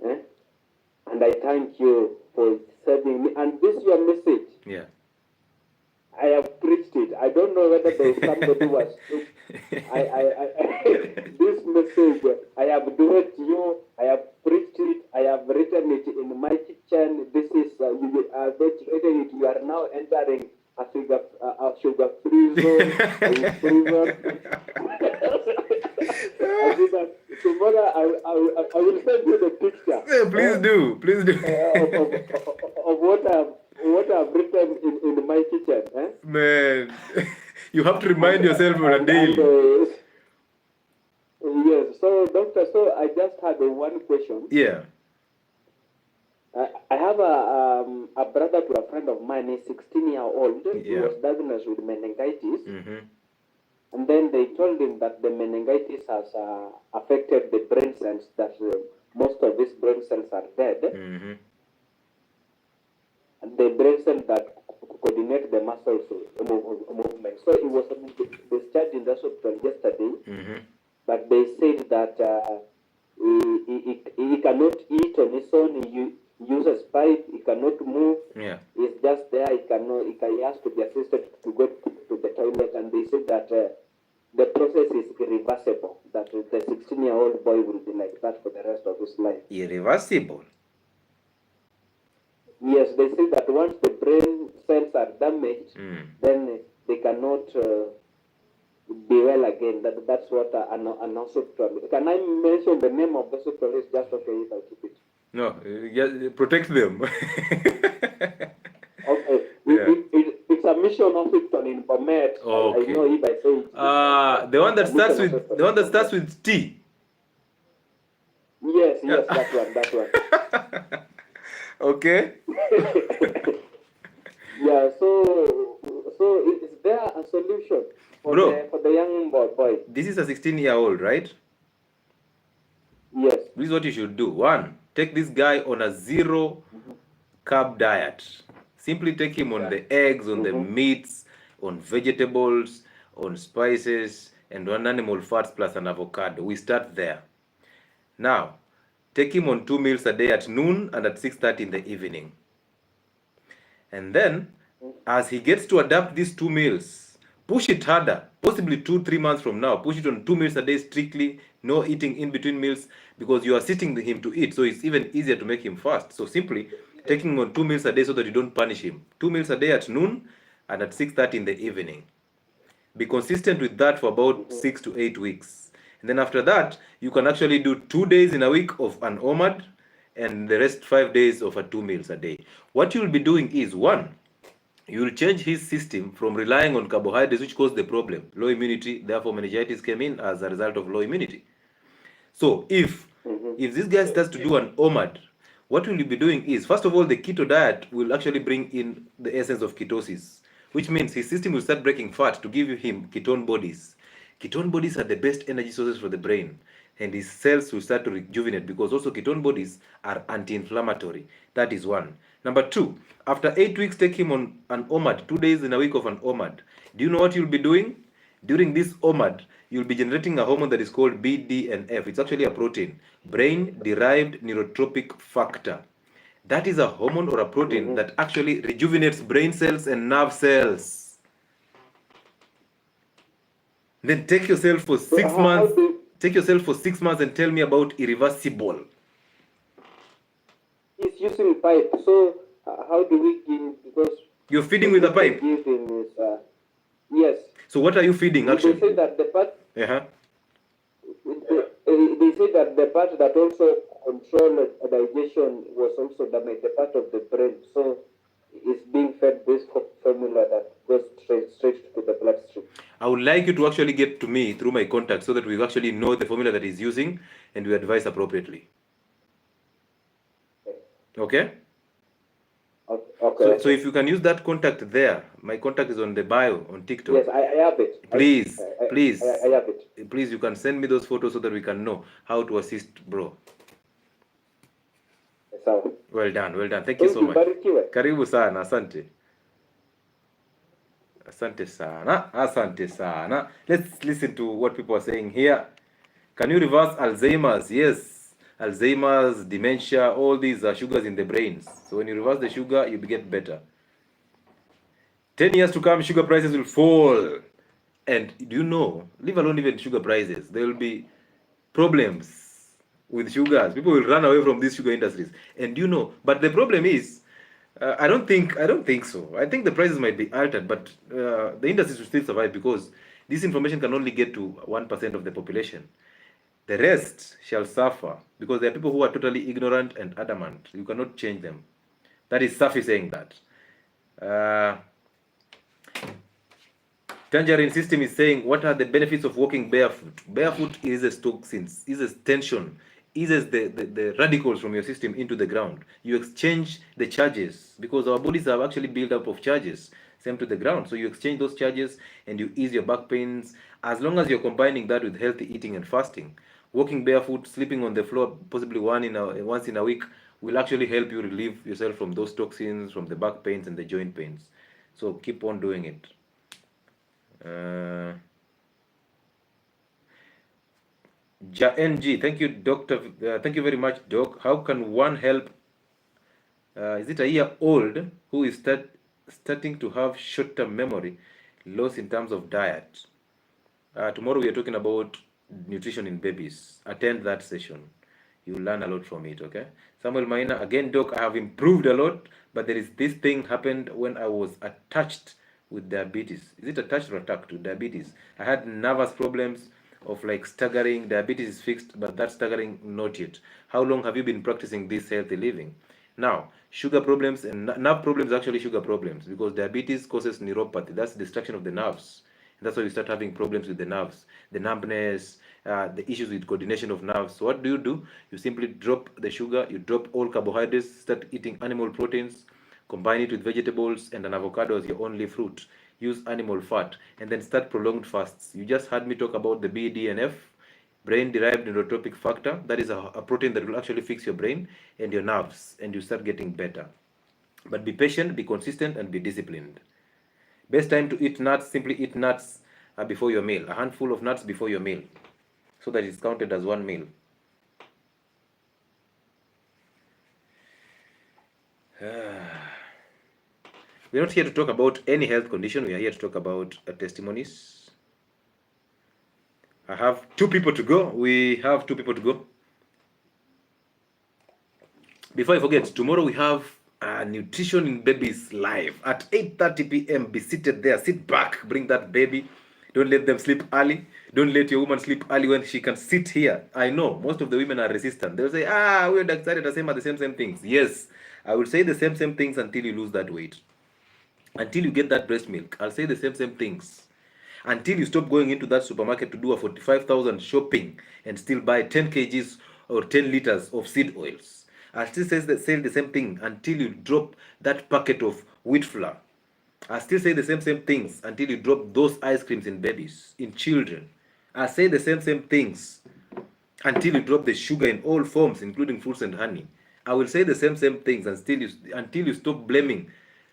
And I thank you for serving me. And this is your message. Yeah. I have preached it. I don't know whether there was somebody who was. This message, I have do it to you. I have preached it. I have written it in my kitchen. This is you have written it. You are now entering a sugar-free zone. Tomorrow I will send you the picture. Yeah, please do. Please do. Of what I've written in my kitchen. Man, you have to remind yourself on a daily. Yes. So, doctor, so I just had one question. Yeah. I have a brother to a friend of mine. He's 16-year-old. He Yeah. was diagnosed with meningitis. Mm-hmm. And then they told him that the meningitis has affected the brain cells, that most of these brain cells are dead. Mm-hmm. And the brain cells that coordinate the muscles movement. So he was discharged in the hospital yesterday, Mm-hmm. but they said that he cannot eat on his own. He uses pipe. He cannot move. Yeah. He's just there. He has to be assisted to go to the toilet. And they said that the process is irreversible. That the 16-year-old boy will be like that for the rest of his life. Irreversible. Yes, they say that once the brain cells are damaged, then they cannot be well again. That's what an hospital. Can I mention the name of the hospital? It's just okay if I keep it. No, yeah, protect them. Okay, Yeah. it's a mission hospital in Bomet. Okay. I know if I say it. The one that starts with T. Yes, that one. Okay. Yeah, so is there a solution for the young boy? This is a 16-year-old, right? Yes. This is what you should do. 1, take this guy on a 0 carb diet. Simply take him on the eggs, on the meats, on vegetables, on spices, and on animal fats plus an avocado. We start there. Now, take him on 2 meals a day at noon and at 6:30 in the evening. And then, as he gets to adapt these 2 meals, push it harder. Possibly 2-3 months from now, push it on 2 meals a day strictly, no eating in between meals, because you are sitting him to eat, so it's even easier to make him fast. So simply taking him on 2 meals a day so that you don't punish him. 2 meals a day at noon and at 6:30 in the evening. Be consistent with that for about 6 to 8 weeks. And then after that, you can actually do 2 days in a week of an OMAD and the rest 5 days of a 2 meals a day. What you'll be doing is, 1, you will change his system from relying on carbohydrates, which caused the problem, low immunity. Therefore, meningitis came in as a result of low immunity. So if this guy starts to do an OMAD, what will you be doing is, first of all, the keto diet will actually bring in the essence of ketosis, which means his system will start breaking fat to give him ketone bodies. Ketone bodies are the best energy sources for the brain, and his cells will start to rejuvenate, because also ketone bodies are anti-inflammatory. That is 1. Number 2, after 8 weeks, take him on an OMAD, 2 days in a week of an OMAD. Do you know what you'll be doing? During this OMAD, you'll be generating a hormone that is called BDNF. It's actually a protein, brain-derived neurotropic factor. That is a hormone or a protein that actually rejuvenates brain cells and nerve cells. Then take yourself for 6 months. Take yourself for 6 months and tell me about irreversible. He's using pipe. So how do we give? Because you're feeding with a pipe. Give him is, yes. So what are you feeding actually? They say that the part. Uh-huh. They say that the part that also controls digestion was also damaged, the part of the brain. So it's being fed this formula that goes straight to the bloodstream. I would like you to actually get to me through my contact so that we actually know the formula that he's using and we advise appropriately. Okay? Okay. So if you can use that contact there, my contact is on the bio on TikTok. Yes, I have it. Please, I have it. Please, you can send me those photos so that we can know how to assist, bro. So, well done. Thank you so much. Karibu sana, asante. Asante sana. Let's listen to what people are saying here. Can you reverse Alzheimer's? Yes. Alzheimer's, dementia, all these are sugars in the brains. So when you reverse the sugar, you get better. 10 years to come, sugar prices will fall. And do you know, leave alone even sugar prices, there will be problems with sugars. People will run away from these sugar industries. And you know, but the problem is, I don't think so. I think the prices might be altered, but the industries will still survive because this information can only get to 1% of the population. The rest shall suffer, because there are people who are totally ignorant and adamant. You cannot change them. That is Safi saying that. Tangerine System is saying, what are the benefits of walking barefoot? Barefoot eases toxins, eases tension, eases the radicals from your system into the ground. You exchange the charges, because our bodies are actually built up of charges, same to the ground. So you exchange those charges and you ease your back pains, as long as you're combining that with healthy eating and fasting. Walking barefoot, sleeping on the floor, possibly once in a week, will actually help you relieve yourself from those toxins, from the back pains and the joint pains. So keep on doing it. NG, thank you, Doctor. Thank you very much, Doc. How can one help? Is it a year old who is starting to have short-term memory loss in terms of diet? Tomorrow we are talking about nutrition in babies. Attend that session. You'll learn a lot from it, okay? Samuel Maina, again, Doc, I have improved a lot, but there is this thing happened when I was attached with diabetes. Is it attached or attacked to diabetes? I had nervous problems of like staggering. Diabetes is fixed, but that staggering, not yet. How long have you been practicing this healthy living? Now, sugar problems and nerve problems are actually sugar problems, because diabetes causes neuropathy. That's destruction of the nerves. And that's why you start having problems with the nerves, the numbness, the issues with coordination of nerves. So what do? You simply drop the sugar, you drop all carbohydrates, start eating animal proteins, combine it with vegetables and an avocado as your only fruit. Use animal fat, and then start prolonged fasts. You just heard me talk about the BDNF, brain-derived neurotropic factor. That is a protein that will actually fix your brain and your nerves, and you start getting better. But be patient, be consistent, and be disciplined. Best time to eat nuts, simply eat nuts before your meal. A handful of nuts before your meal, so that it's counted as one meal. We're not here to talk about any health condition. We are here to talk about testimonies. I have 2 people to go. We have 2 people to go. Before I forget, tomorrow we have Nutrition in Babies live at 8:30 p.m. Be seated there. Sit back. Bring that baby. Don't let them sleep early. Don't let your woman sleep early when she can sit here. I know most of the women are resistant. They'll say, we're excited the same things. Yes, I will say the same things until you lose that weight. Until you get that breast milk, I'll say the same things. Until you stop going into that supermarket to do a 45,000 shopping and still buy 10 kgs or 10 liters of seed oils. I'll still say the same thing until you drop that packet of wheat flour. I'll still say the same things until you drop those ice creams in babies, in children. I'll say the same things until you drop the sugar in all forms, including fruits and honey. I will say the same things until you stop blaming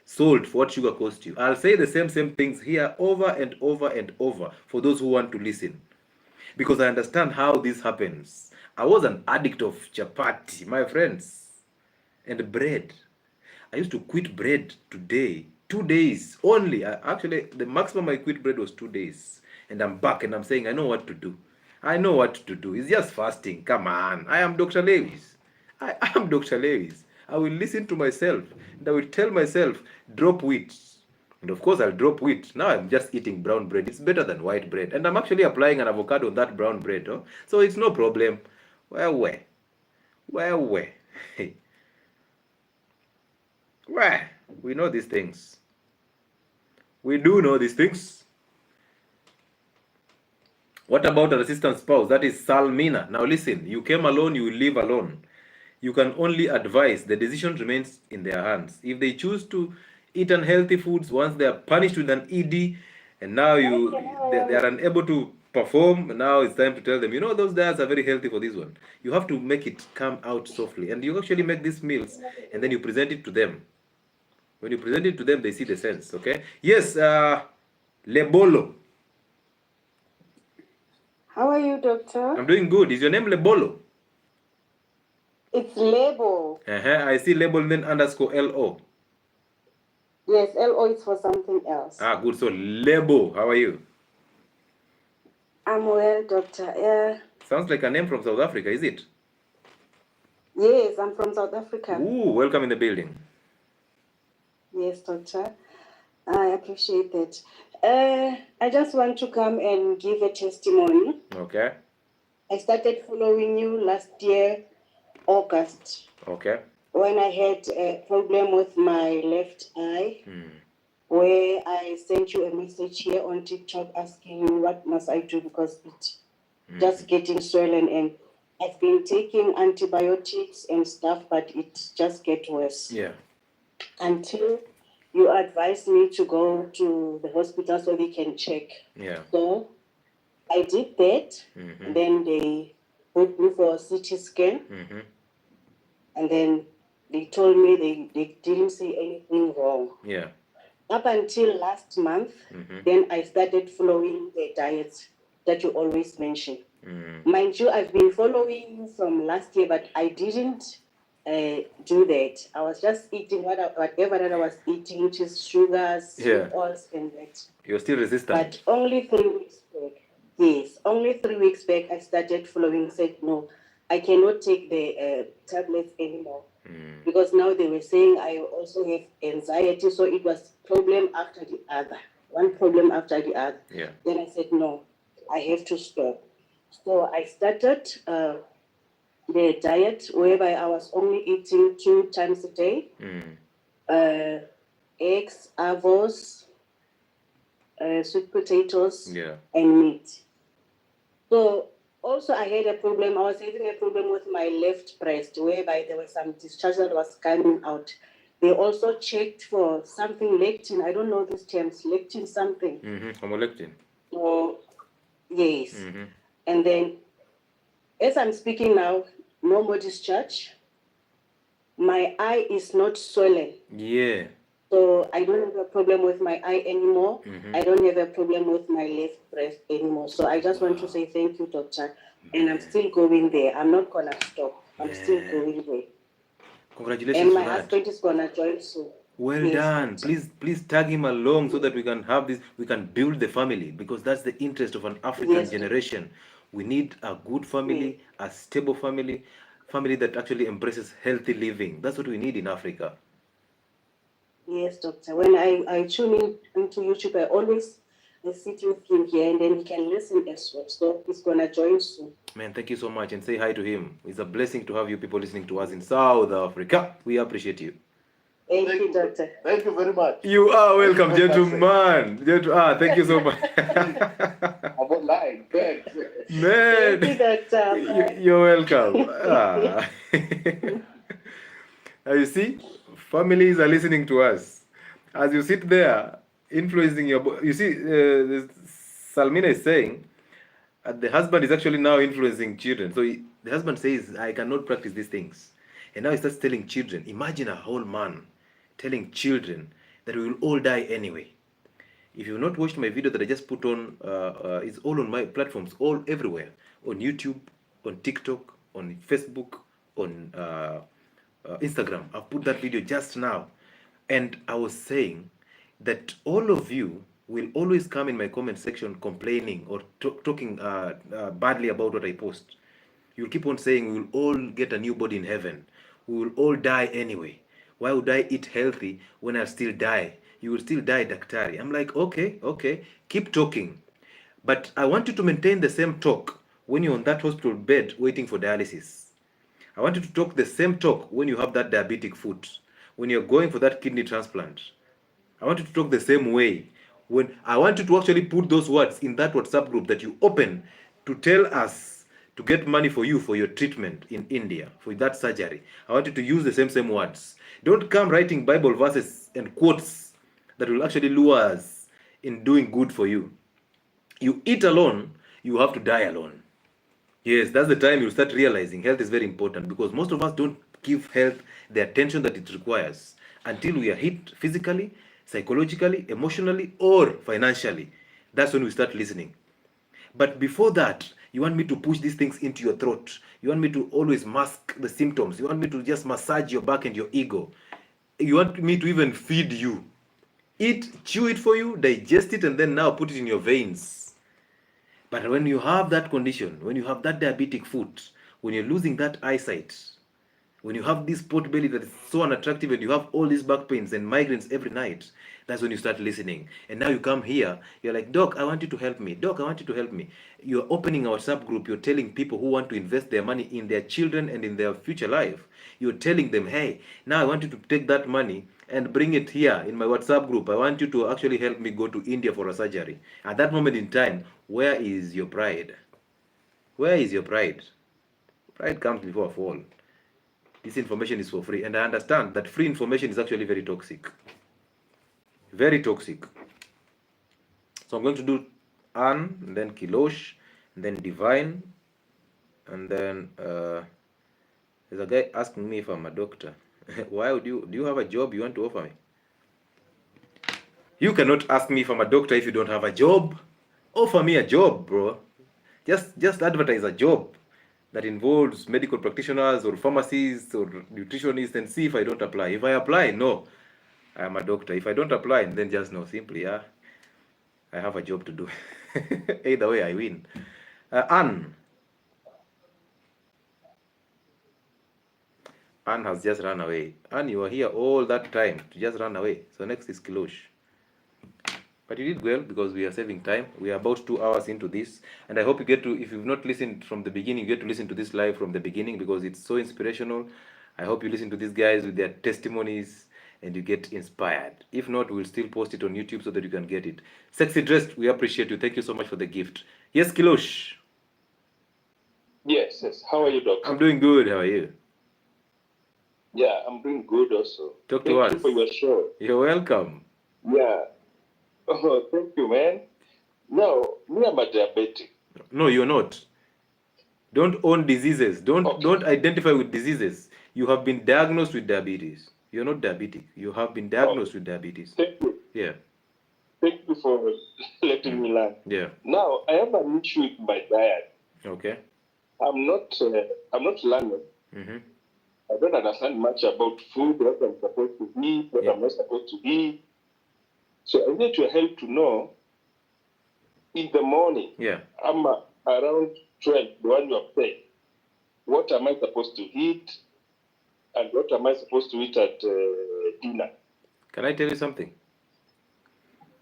salt for what sugar cost you. I'll say the same things here over and over and over for those who want to listen, because I understand how this happens. I was an addict of chapati, my friends, and bread. I used to quit bread today, 2 days only. Actually, the maximum I quit bread was 2 days, and I'm back and I'm saying I know what to do. I know what to do. It's just fasting. Come on, I am Dr. Lewis. I am Dr. Lewis. I will listen to myself and I will tell myself, drop wheat. And of course, I'll drop wheat. Now I'm just eating brown bread. It's better than white bread. And I'm actually applying an avocado on that brown bread. Oh? So it's no problem. Where? We know these things. We do know these things. What about a resistant spouse? That is Salmina. Now listen, you came alone, you will live alone. You can only advise. The decision remains in their hands. If they choose to eat unhealthy foods, once they are punished with an ED, and now they are unable to perform, now it's time to tell them, those diets are very healthy for this one. You have to make it come out softly. And you actually make these meals, and then you present it to them. When you present it to them, they see the sense, okay? Yes, Lebolo. How are you, doctor? I'm doing good. Is your name Lebolo? It's label. I see label then underscore LO. Yes, LO is for something else. Good. So Lebo, how are you? I'm well, doctor. Sounds like a name from South Africa, is it? Yes, I'm from South Africa. Ooh, welcome in the building. Yes, doctor. I appreciate that. I just want to come and give a testimony. Okay. I started following you last year, August, Okay. when I had a problem with my left eye, where I sent you a message here on TikTok asking what must I do because it's just getting swollen, and I've been taking antibiotics and stuff, but it just gets worse. Yeah. Until you advised me to go to the hospital so they can check. Yeah. So I did that, and then they put me for a CT scan, and then they told me they didn't see anything wrong. Yeah. Up until last month, then I started following the diets that you always mention. Mind you, I've been following you from last year, but I didn't do that. I was just eating whatever that I was eating, which is sugars, sweet oils, and that. You're still resistant. But only 3 weeks back, yes, only 3 weeks back, I started following, said, no, I cannot take the tablets anymore. Because now they were saying I also have anxiety, so it was problem after the other, one problem after the other. Yeah. Then I said, no, I have to stop. So I started the diet whereby I was only eating 2 times a day, eggs, avos, sweet potatoes, and meat. So also I had a problem. I was having a problem with my left breast, whereby there was some discharge that was coming out. They also checked for something lectin. I don't know these terms. Lectin something. Homolectin. Oh, yes. And then, as I'm speaking now, no more discharge. My eye is not swollen. Yeah. So I don't have a problem with my eye anymore. I don't have a problem with my left breast anymore. So I just want to say thank you, doctor. And I'm still going there. I'm not gonna stop. I'm still going there. Congratulations and my for that. husband is gonna join soon. Well Yes, done. doctor. Please tag him along so that we can have this, we can build the family, because that's the interest of an African Yes. generation. We need a good family, a stable family, family that actually embraces healthy living. That's what we need in Africa. Yes, doctor. When I tune in into YouTube, I always sit with him here, and then he can listen as well. So he's gonna join soon. Man, thank you so much, and say hi to him. It's a blessing to have you people listening to us in South Africa. We appreciate you. Thank you, doctor. Thank you very much. You are welcome, Thank you very much, gentleman. Thank you so much. I'm online. Thanks. Man, Thank you, doctor. you're welcome. Now you see, families are listening to us. As you sit there, influencing your... You see, Salmina is saying, the husband is actually now influencing children. So the husband says, I cannot practice these things. And now he starts telling children. Imagine a whole man telling children that we will all die anyway. If you've not watched my video that I just put on, it's all on my platforms, all everywhere. On YouTube, on TikTok, on Facebook, on Instagram. I've put that video just now. And I was saying that all of you will always come in my comment section complaining or talking badly about what I post. You'll keep on saying we will all get a new body in heaven. We will all die anyway. Why would I eat healthy when I'll still die? You will still die, Daktari. I'm like, okay, keep talking. But I want you to maintain the same talk when you're on that hospital bed waiting for dialysis. I want you to talk the same talk when you have that diabetic foot, when you're going for that kidney transplant. I want you to talk the same way. When I want you to actually put those words in that WhatsApp group that you open to tell us to get money for you for your treatment in India, for that surgery. I want you to use the same words. Don't come writing Bible verses and quotes that will actually lure us in doing good for you. You eat alone, you have to die alone. Yes, that's the time you start realizing health is very important, because most of us don't give health the attention that it requires until we are hit physically, psychologically, emotionally, or financially. That's when we start listening. But before that, you want me to push these things into your throat. You want me to always mask the symptoms. You want me to just massage your back and your ego. You want me to even feed you. Eat, chew it for you, digest it, and then now put it in your veins. But when you have that condition, when you have that diabetic foot, when you're losing that eyesight, When you have this pot belly that is so unattractive and you have all these back pains and migraines every night, that's when you start listening. And now you come here, you're like, Doc, I want you to help me. Doc, I want you to help me. You're opening a WhatsApp group. You're telling people who want to invest their money in their children and in their future life. You're telling them, hey, now I want you to take that money and bring it here in my WhatsApp group. I want you to actually help me go to India for a surgery. At that moment in time, where is your pride? Where is your pride? Pride comes before a fall. This information is for free, and I understand that free information is actually very toxic. Very toxic. So I'm going to do Anne, and then Kilosh, and then Divine, and then there's a guy asking me if I'm a doctor. Why would do you have a job you want to offer me? You cannot ask me if I'm a doctor if you don't have a job. Offer me a job, bro. Just advertise a job that involves medical practitioners or pharmacists or nutritionists and see if I don't apply. If I apply, no, I'm a doctor. If I don't apply, then just know simply, I have a job to do. Either way, I win. Anne has just run away. Anne, you were here all that time to just run away. So next is Kilosh. But you did well because we are saving time. We are about 2 hours into this. And I hope you get to, if you've not listened from the beginning, you get to listen to this live from the beginning because it's so inspirational. I hope you listen to these guys with their testimonies and you get inspired. If not, we'll still post it on YouTube so that you can get it. Sexy Dressed, we appreciate you. Thank you so much for the gift. Yes, Kilosh. Yes. How are you, Doctor? I'm doing good. How are you? Yeah, I'm doing good also. Talk to us. Thank you for your show. You're welcome. Yeah. Oh, thank you, man. No, me, I'm a diabetic. No, you're not. Don't own diseases. Don't identify with diseases. You have been diagnosed with diabetes. You're not diabetic. You have been diagnosed with diabetes. Thank you. Yeah. Thank you for letting me learn. Yeah. Now, I have an issue with my diet. Okay. I'm not learned. Mm-hmm. I don't understand much about food, what I'm supposed to eat, what I'm not supposed to eat. So I need your help to know, in the morning, I'm around 12, the one you have said, what am I supposed to eat and what am I supposed to eat at dinner? Can I tell you something?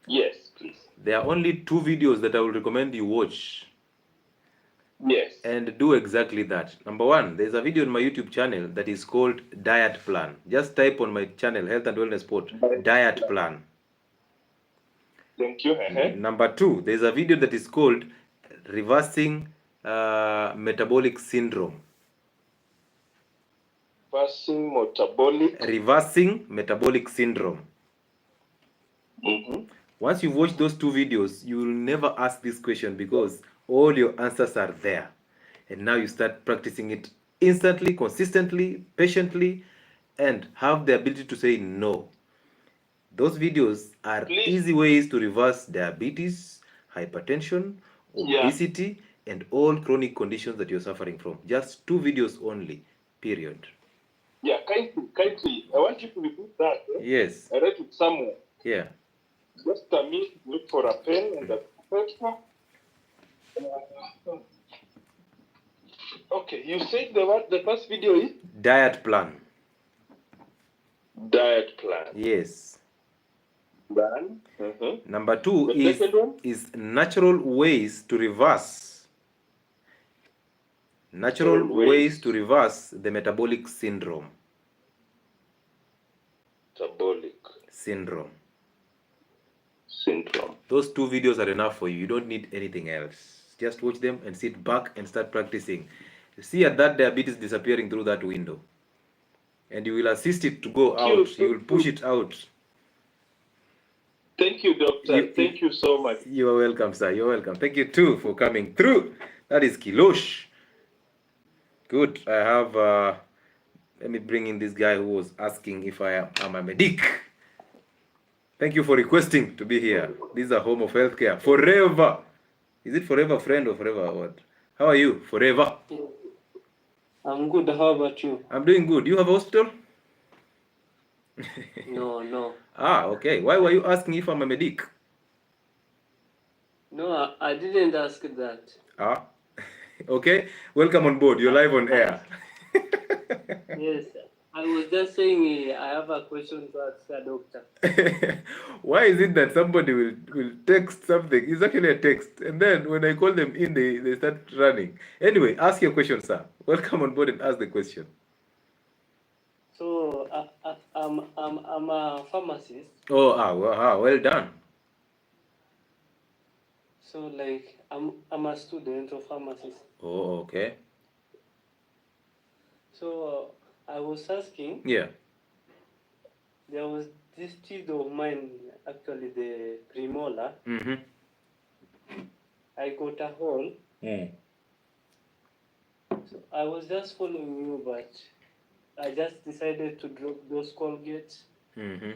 Yes, please. There are only 2 videos that I will recommend you watch. Yes. And do exactly that. Number 1, there's a video on my YouTube channel that is called Diet Plan. Just type on my channel, Health and Wellness Sport, Diet Plan. Thank you. Number 2, there's a video that is called Reversing Metabolic Syndrome. Reversing Metabolic Syndrome. Mm-hmm. Once you've watched those 2 videos, you will never ask this question because all your answers are there. And now you start practicing it instantly, consistently, patiently, and have the ability to say no. Those videos are easy ways to reverse diabetes, hypertension, obesity, and all chronic conditions that you're suffering from. Just 2 videos only, period. Yeah, kindly, I want you to repeat that. Yes. I read it somewhere. Yeah. Just a minute, look for a pen and a paper. Okay, you said the first video is? Diet Plan. Diet Plan. Yes. Plan. Number 2 is natural ways to reverse. Natural ways to reverse the metabolic syndrome. Metabolic syndrome. Syndrome. Those 2 videos are enough for you. You don't need anything else. Just watch them and sit back and start practicing. See that diabetes disappearing through that window. And you will assist it to go out. You will push it out. Thank you, Doctor. Thank you so much. You are welcome, sir. You're welcome. Thank you too for coming through. That is Kilosh. Good. I have, let me bring in this guy who was asking if I am a medic. Thank you for requesting to be here. This is a home of healthcare. Forever. Is it forever friend or forever what? How are you? Forever. I'm good. How about you? I'm doing good. You have a hospital? No. Ah, okay. Why were you asking if I'm a medic? No, I didn't ask that. Ah, okay. Welcome on board. You're live on air. Yes, I was just saying I have a question to ask the doctor. Why is it that somebody will text something? It's actually a text. And then when I call them in, they start running. Anyway, ask your question, sir. Welcome on board and ask the question. So I'm a pharmacist. Oh, well done. So like I'm a student of pharmacist. Oh, okay. So I was asking. Yeah. There was this teeth of mine, actually the premolar. Mm-hmm. I got a hole. Mm. So I was just following you, but I just decided to drop those Colgates. Mm-hmm.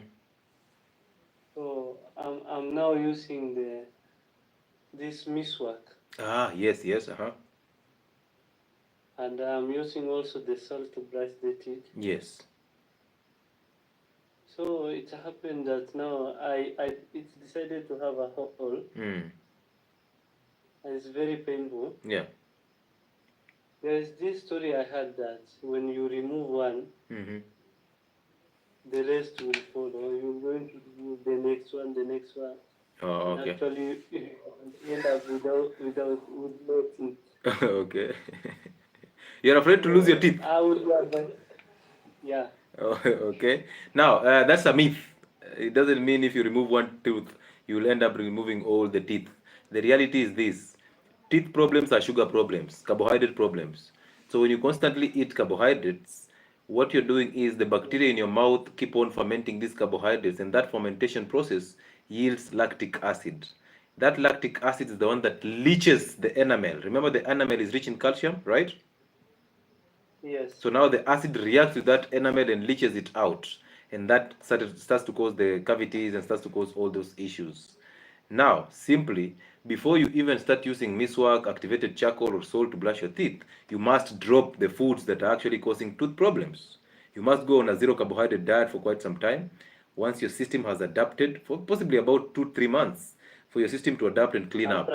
So I'm now using this miswork. Ah, yes, uh-huh. And I'm using also the salt to brush the teeth. Yes. So it happened that now it's decided to have a hole. Mm. And it's very painful. Yeah. There's this story I heard that when you remove one, Mm-hmm. the rest will follow. You're going to remove the next one, the next one. Oh, okay. Actually, you end up with no teeth. Okay. You're afraid to lose your teeth? I would advise. Yeah. Oh, okay. Now, that's a myth. It doesn't mean if you remove one tooth, you will end up removing all the teeth. The reality is this. Teeth problems are sugar problems, carbohydrate problems. So when you constantly eat carbohydrates, what you're doing is the bacteria in your mouth keep on fermenting these carbohydrates, and that fermentation process yields lactic acid. That lactic acid is the one that leaches the enamel. Remember, the enamel is rich in calcium, right? Yes. So now the acid reacts with that enamel and leaches it out, and that starts to cause the cavities and starts to cause all those issues. Now, simply, before you even start using miswak, activated charcoal, or salt to brush your teeth, you must drop the foods that are actually causing tooth problems. You must go on a zero carbohydrate diet for quite some time. Once your system has adapted, for possibly about 2-3 months, for your system to adapt and clean up.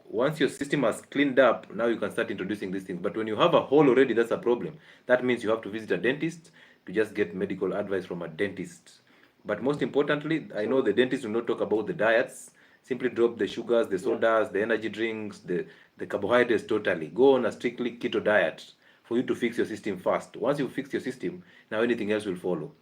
Once your system has cleaned up, now you can start introducing these things. But when you have a hole already, that's a problem. That means you have to visit a dentist to just get medical advice from a dentist. But most importantly, I know the dentist will not talk about the diets. Simply drop the sugars, the sodas, the energy drinks, the carbohydrates totally. Go on a strictly keto diet for you to fix your system fast. Once you fix your system, now anything else will follow.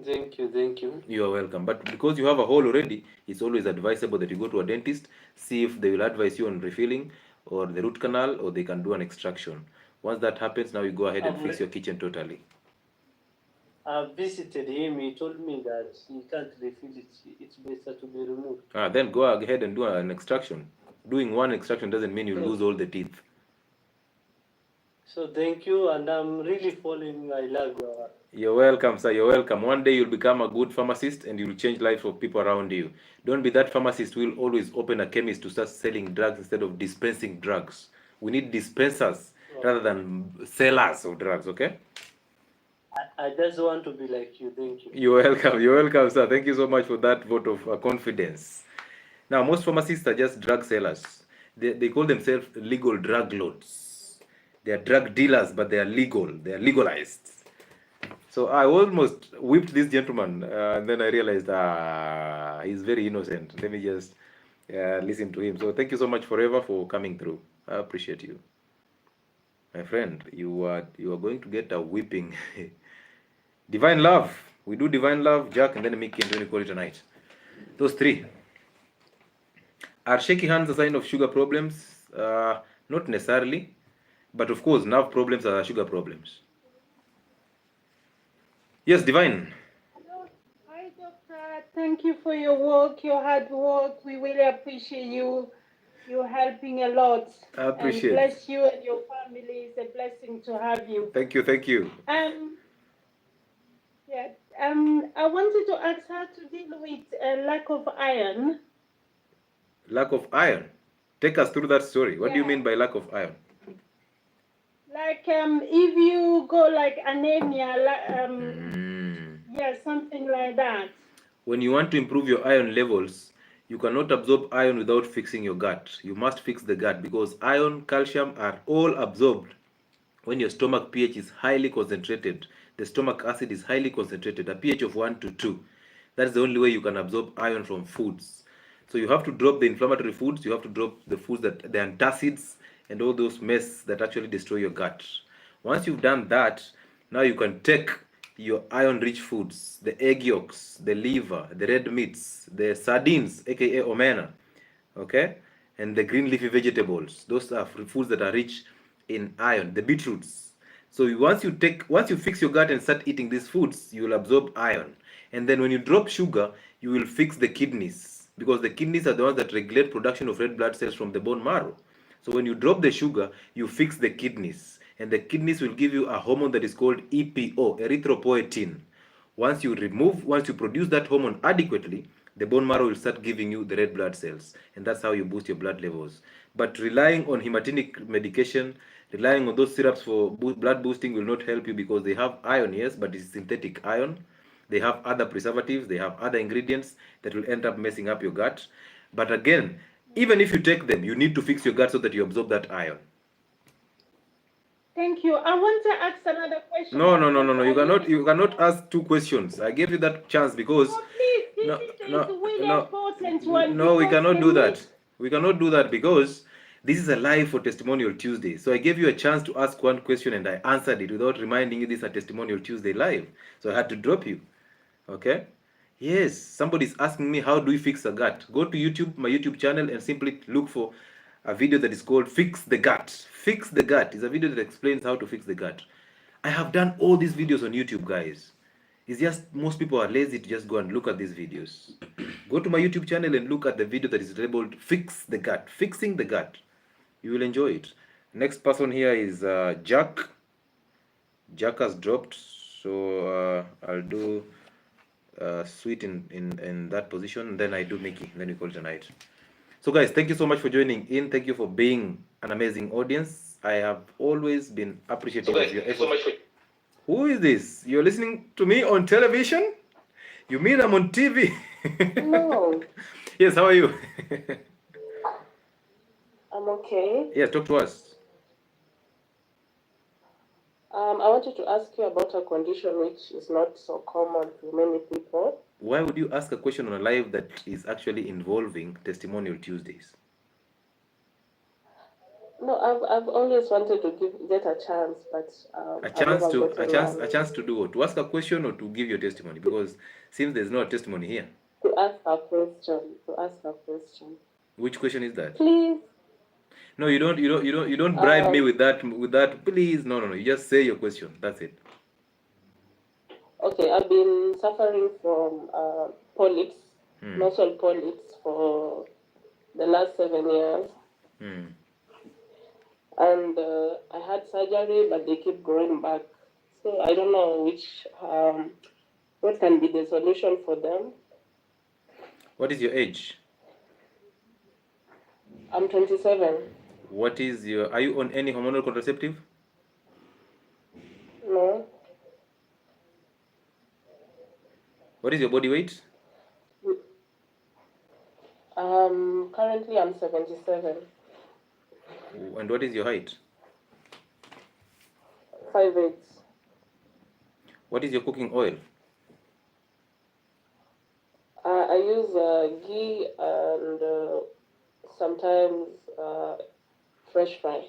Thank you. You are welcome. But because you have a hole already, it's always advisable that you go to a dentist, see if they will advise you on refilling or the root canal, or they can do an extraction. Once that happens, now you go ahead and fix your kitchen totally. I've visited him. He told me that he can't refill it. It's better to be removed. Then go ahead and do an extraction. Doing one extraction doesn't mean you lose all the teeth. So thank you, and I'm really following. I love you. You're welcome, sir. You're welcome. One day you'll become a good pharmacist and you'll change life of people around you. Don't be that pharmacist who will always open a chemist to start selling drugs instead of dispensing drugs. We need dispensers rather than sellers of drugs, okay? I just want to be like you. Thank you. You're welcome. You're welcome, sir. Thank you so much for that vote of confidence. Now, most pharmacists are just drug sellers. They call themselves legal drug lords. They are drug dealers, but they are legal. They are legalized. So I almost whipped this gentleman, and then I realized he's very innocent. Let me just listen to him. So thank you so much, Forever, for coming through. I appreciate you. My friend, you are going to get a whipping. Divine love. We do divine love, Jack, and then Mickey, and then we call it a night. Those three. Are shaky hands a sign of sugar problems? Not necessarily. But of course, nerve problems are sugar problems. Yes, Divine. Hello. Hi, Doctor. Thank you for your work, your hard work. We really appreciate you. You're helping a lot. I appreciate it. And bless you and your family. It's a blessing to have you. Thank you. I wanted to ask how to deal with a lack of iron. Lack of iron? Take us through that story. What do you mean by lack of iron? Like if you go like anemia, something like that. When you want to improve your iron levels, you cannot absorb iron without fixing your gut. You must fix the gut because iron, calcium are all absorbed when your stomach pH is highly concentrated, the stomach acid is highly concentrated, a pH of 1 to 2. That's the only way you can absorb iron from foods. So you have to drop the inflammatory foods, you have to drop the foods that the antacids and all those mess that actually destroy your gut. Once you've done that, now you can take your iron-rich foods, the egg yolks, the liver, the red meats, the sardines, aka omena, okay, and the green leafy vegetables. Those are foods that are rich in iron. The beetroots. So once you fix your gut and start eating these foods, you will absorb iron. And then when you drop sugar, you will fix the kidneys, because the kidneys are the ones that regulate production of red blood cells from the bone marrow. So when you drop the sugar, you fix the kidneys, and the kidneys will give you a hormone that is called EPO, erythropoietin. Once you produce that hormone adequately, the bone marrow will start giving you the red blood cells, and that's how you boost your blood levels. But relying on hematinic medication, relying on those syrups for blood boosting will not help you, because they have iron, yes, but it's synthetic iron. They have other preservatives, they have other ingredients that will end up messing up your gut. But again, even if you take them, you need to fix your gut so that you absorb that iron. Thank you. I want to ask another question. No. You cannot ask two questions. I gave you that chance because. Oh, please, this is really important one. No, we cannot do that. We cannot do that because this is a live for Testimonial Tuesday. So I gave you a chance to ask one question and I answered it without reminding you this is a Testimonial Tuesday live. So I had to drop you. Okay? Yes, somebody's asking me how do we fix a gut. Go to YouTube, my YouTube channel, and simply look for a video that is called Fix the Gut. Fix the Gut is a video that explains how to fix the gut. I have done all these videos on YouTube, guys. It's just most people are lazy to just go and look at these videos. Go to my YouTube channel and look at the video that is labeled Fix the Gut. Fixing the Gut. You will enjoy it. Next person here is Jack. Jack has dropped, so I'll do Sweet in that position, then I do Mickey, then we call it a night. So guys, thank you so much for joining in. Thank you for being an amazing audience. I have always been appreciative of your efforts. Who is this? You're listening to me on television? You mean I'm on TV? No. Yes, how are you? I'm okay. Yeah, talk to us. I wanted to ask you about a condition which is not so common to many people. Why would you ask a question on a live that is actually involving Testimonial Tuesdays? No, I've always wanted to get a chance, but a chance to do what? To ask a question or to give your testimony? Because since there's no testimony here. To ask a question. To ask a question. Which question is that? Please. No, you don't bribe me with that. Please, no. You just say your question. That's it. Okay, I've been suffering from polyps, nasal polyps, for the last 7 years. And I had surgery, but they keep growing back. So I don't know what can be the solution for them. What is your age? I'm 27. What is are you on any hormonal contraceptive? No. What is your body weight? Currently I'm 77. And what is your height? 5'8". What is your cooking oil? I use ghee and sometimes fresh fry.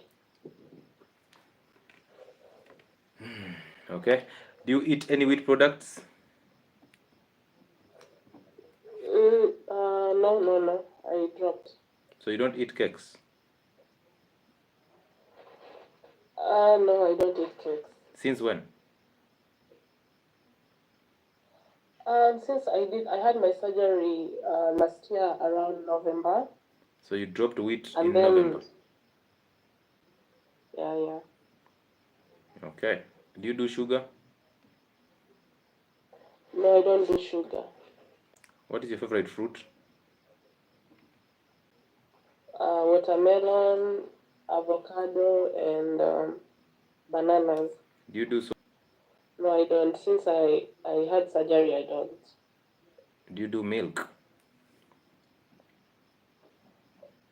Okay. Do you eat any wheat products? No. I dropped. So you don't eat cakes? No, I don't eat cakes. Since when? Since I had my surgery last year around November. So you dropped wheat in November? Yeah. Okay. Do you do sugar? No, I don't do sugar. What is your favorite fruit? Watermelon, avocado, and bananas. Do you do so? No, I don't. Since I had surgery, I don't. Do you do milk?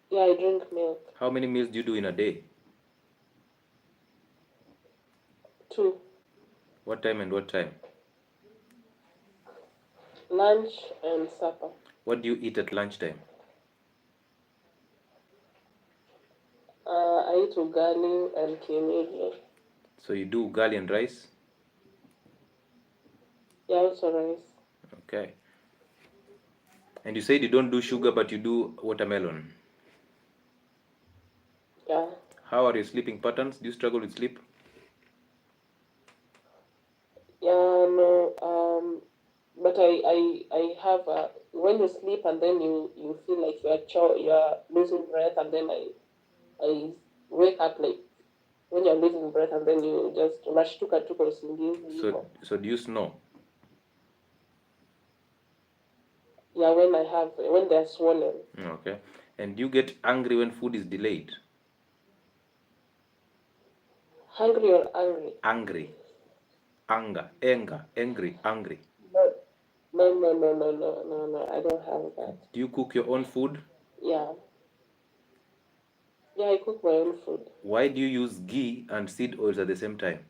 Yeah, I drink milk. How many meals do you do in a day? 2. What time and what time? Lunch and supper. What do you eat at lunchtime? I eat ugali and kienyeji. So you do ugali and rice? Yeah, also rice. Okay. And you said you don't do sugar, but you do watermelon. Yeah. How are your sleeping patterns? Do you struggle with sleep? Yeah, no. But I have when you sleep and then you feel like you're losing breath, and then I wake up like when you're losing breath, and then you just unashtuka tu kwa usingizi. So do you snore? Yeah, when they're swollen. Okay. And do you get angry when food is delayed? Hungry or angry? Angry. Anger, angry. No, I don't have that. Do you cook your own food? Yeah. Yeah, I cook my own food. Why do you use ghee and seed oils at the same time?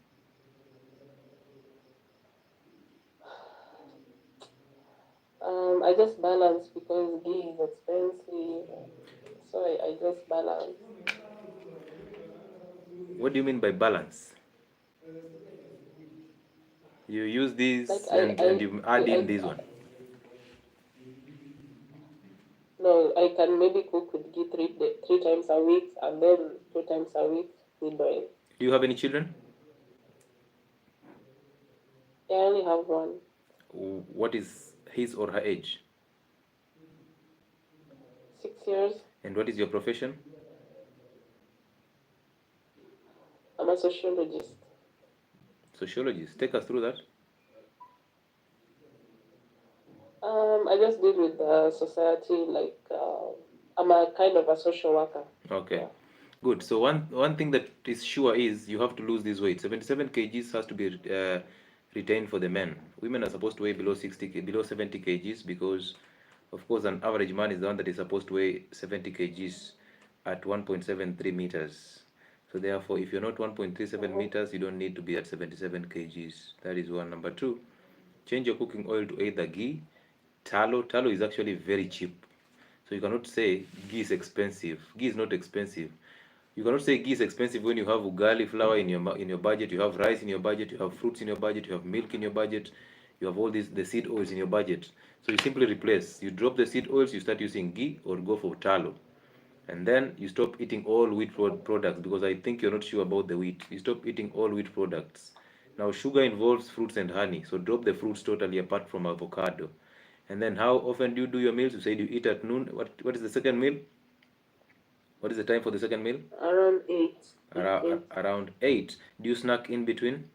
I just balance because ghee is expensive. So I just balance. What do you mean by balance? You use this Like and you add in this one. No, I can maybe cook with ghee three times a week, and then 2 times a week with oil. Do you have any children? I only have one. What is his or her age? 6 years. And what is your profession? I'm a sociologist. Sociologist. Take us through that. I just deal with the society, like I'm a kind of a social worker. Okay. Yeah. Good. So one thing that is sure is you have to lose this weight. 77 kgs has to be retained for the men. Women are supposed to weigh below 70 kgs because, of course, an average man is the one that is supposed to weigh 70 kgs at 1.73 meters. So therefore, if you're not 1.37 meters, you don't need to be at 77 kgs. That is one. Number two, change your cooking oil to either ghee, tallow. Tallow is actually very cheap. So you cannot say ghee is expensive. Ghee is not expensive. You cannot say ghee is expensive when you have ugali flour in your budget, you have rice in your budget, you have fruits in your budget, you have milk in your budget, you have all the seed oils in your budget. So you simply replace. You drop the seed oils, you start using ghee or go for tallow. And then you stop eating all wheat products because I think you're not sure about the wheat. You stop eating all wheat products. Now sugar involves fruits and honey, so drop the fruits totally apart from avocado. And then how often do you do your meals? You said you eat at noon. What is the second meal? What is the time for the second meal? Around 8. Around 8. Do you snack in between?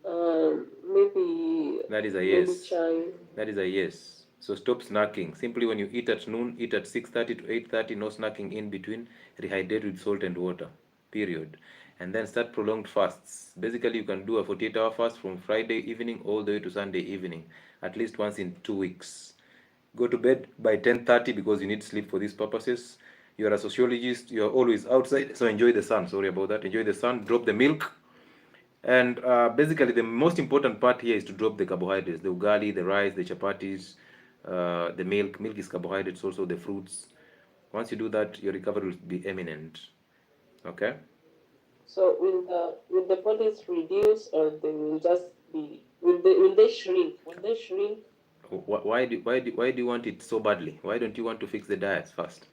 Maybe. That is a maybe yes. chai. That is a yes. So stop snacking. Simply when you eat at noon, eat at 6:30 to 8:30. No snacking in between. Rehydrate with salt and water. Period. And then start prolonged fasts. Basically, you can do a 48-hour fast from Friday evening all the way to Sunday evening, at least once in 2 weeks. Go to bed by 10:30 because you need sleep for these purposes. You're a sociologist. You're always outside, so enjoy the sun. Sorry about that. Enjoy the sun. Drop the milk. And basically, the most important part here is to drop the carbohydrates, the ugali, the rice, the chapatis, the milk. Milk is carbohydrates, also the fruits. Once you do that, your recovery will be imminent. Okay? So will the bodies reduce, or they will just be? Will they shrink? Will they shrink? Why do you want it so badly? Why don't you want to fix the diets first?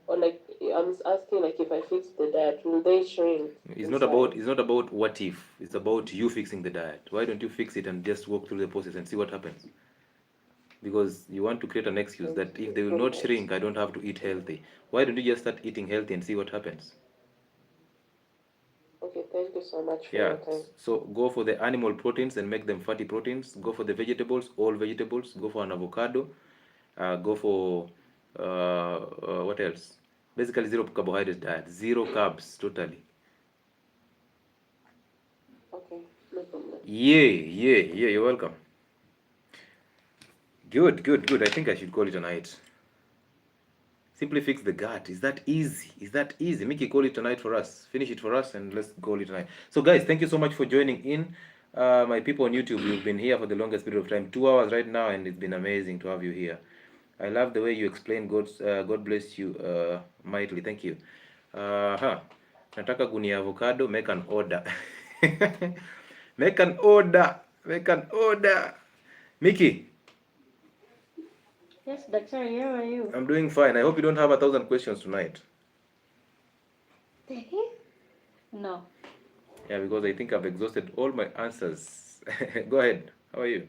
Or like I'm asking, like if I fix the diet, will they shrink? It's not about what if. It's about you fixing the diet. Why don't you fix it and just walk through the process and see what happens? Because you want to create an excuse that if they will not shrink, I don't have to eat healthy. Why don't you just start eating healthy and see what happens? Okay, thank you so much for your time. So go for the animal proteins and make them fatty proteins. Go for the vegetables, all vegetables. Go for an avocado. Go for what else? Basically zero carbohydrate diet, zero carbs totally. Okay, no problem. Yeah, you're welcome. Good. I think I should call it a night. Simply fix the gut. Is that easy? Is that easy? Mickey, call it tonight for us. Finish it for us and let's call it tonight. So guys, thank you so much for joining in. My people on YouTube, you've been here for the longest period of time, 2 hours right now, and it's been amazing to have you here. I love the way you explain. God bless you mightily. Thank you. Nataka gunia avocado, make an order. Make an order. Make an order. Mickey. Yes, Doctor, how are you? I'm doing fine. I hope you don't have 1,000 questions tonight. No. Yeah, because I think I've exhausted all my answers. Go ahead. How are you?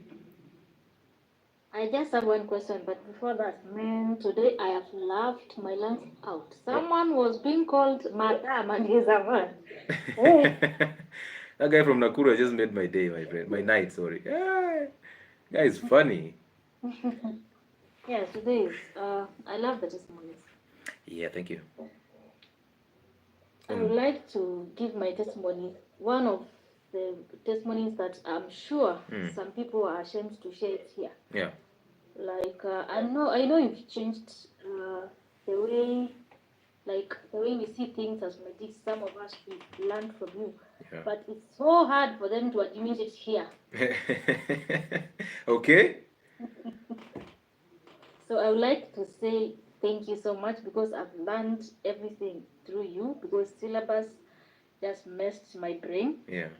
I just have one question, but before that, man, today I have laughed my lungs out. Someone was being called Madam and he's a man. Hey. That guy from Nakuru just made my day, my friend. My night, sorry. Yeah. Guy is funny. Yes, today is. I love the testimonies. Yeah, thank you. I would like to give my testimony. One of the testimonies that I'm sure some people are ashamed to share it here. Yeah. Like I know you've changed the way, like the way we see things as medics. Some of us we learned from you, but it's so hard for them to admit it here. Okay. So I would like to say thank you so much because I've learned everything through you, because syllabus just messed my brain. Yeah.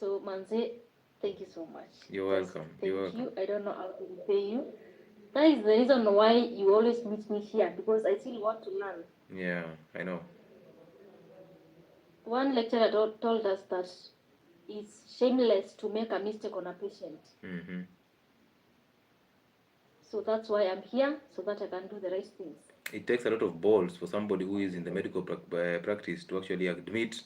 So Manze, thank you so much. You're welcome. Thank you. I don't know how to repay you. That is the reason why you always meet me here, because I still want to learn. Yeah, I know. One lecturer told us that it's shameless to make a mistake on a patient. Mm-hmm. So that's why I'm here, so that I can do the right things. It takes a lot of balls for somebody who is in the medical practice to actually admit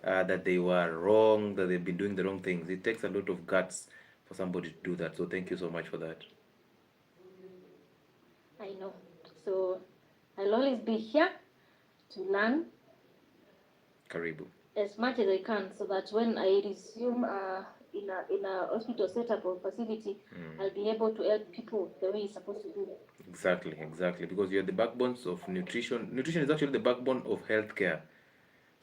that they were wrong, that they've been doing the wrong things. It takes a lot of guts for somebody to do that. So thank you so much for that. I know. So I'll always be here to learn. Karibu. As much as I can, so that when I resume in a hospital setup or facility, I'll be able to help people the way it's supposed to do. Exactly. Because you're the backbones of nutrition. Nutrition is actually the backbone of healthcare.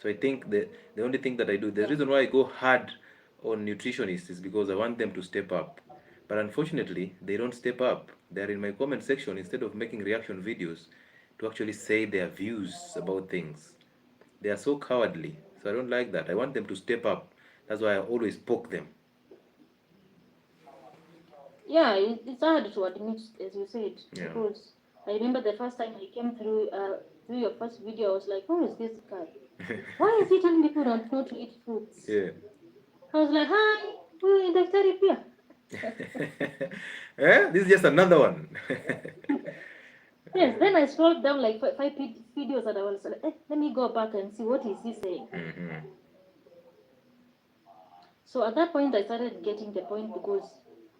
So I think the only thing that I do, the reason why I go hard on nutritionists is because I want them to step up. But unfortunately, they don't step up. They're in my comment section instead of making reaction videos to actually say their views about things. They are so cowardly. So I don't like that. I want them to step up. That's why I always poke them. Yeah, it's hard to admit, as you said, because I remember the first time I came through your first video, I was like, who is this guy? Why is he telling people not to eat fruits? Yeah. I was like, hi, we're Dr. Ripia. This is just another one. Yes, then I scrolled down like 5 videos and I was like, let me go back and see what is he saying. Mm-hmm. So at that point, I started getting the point, because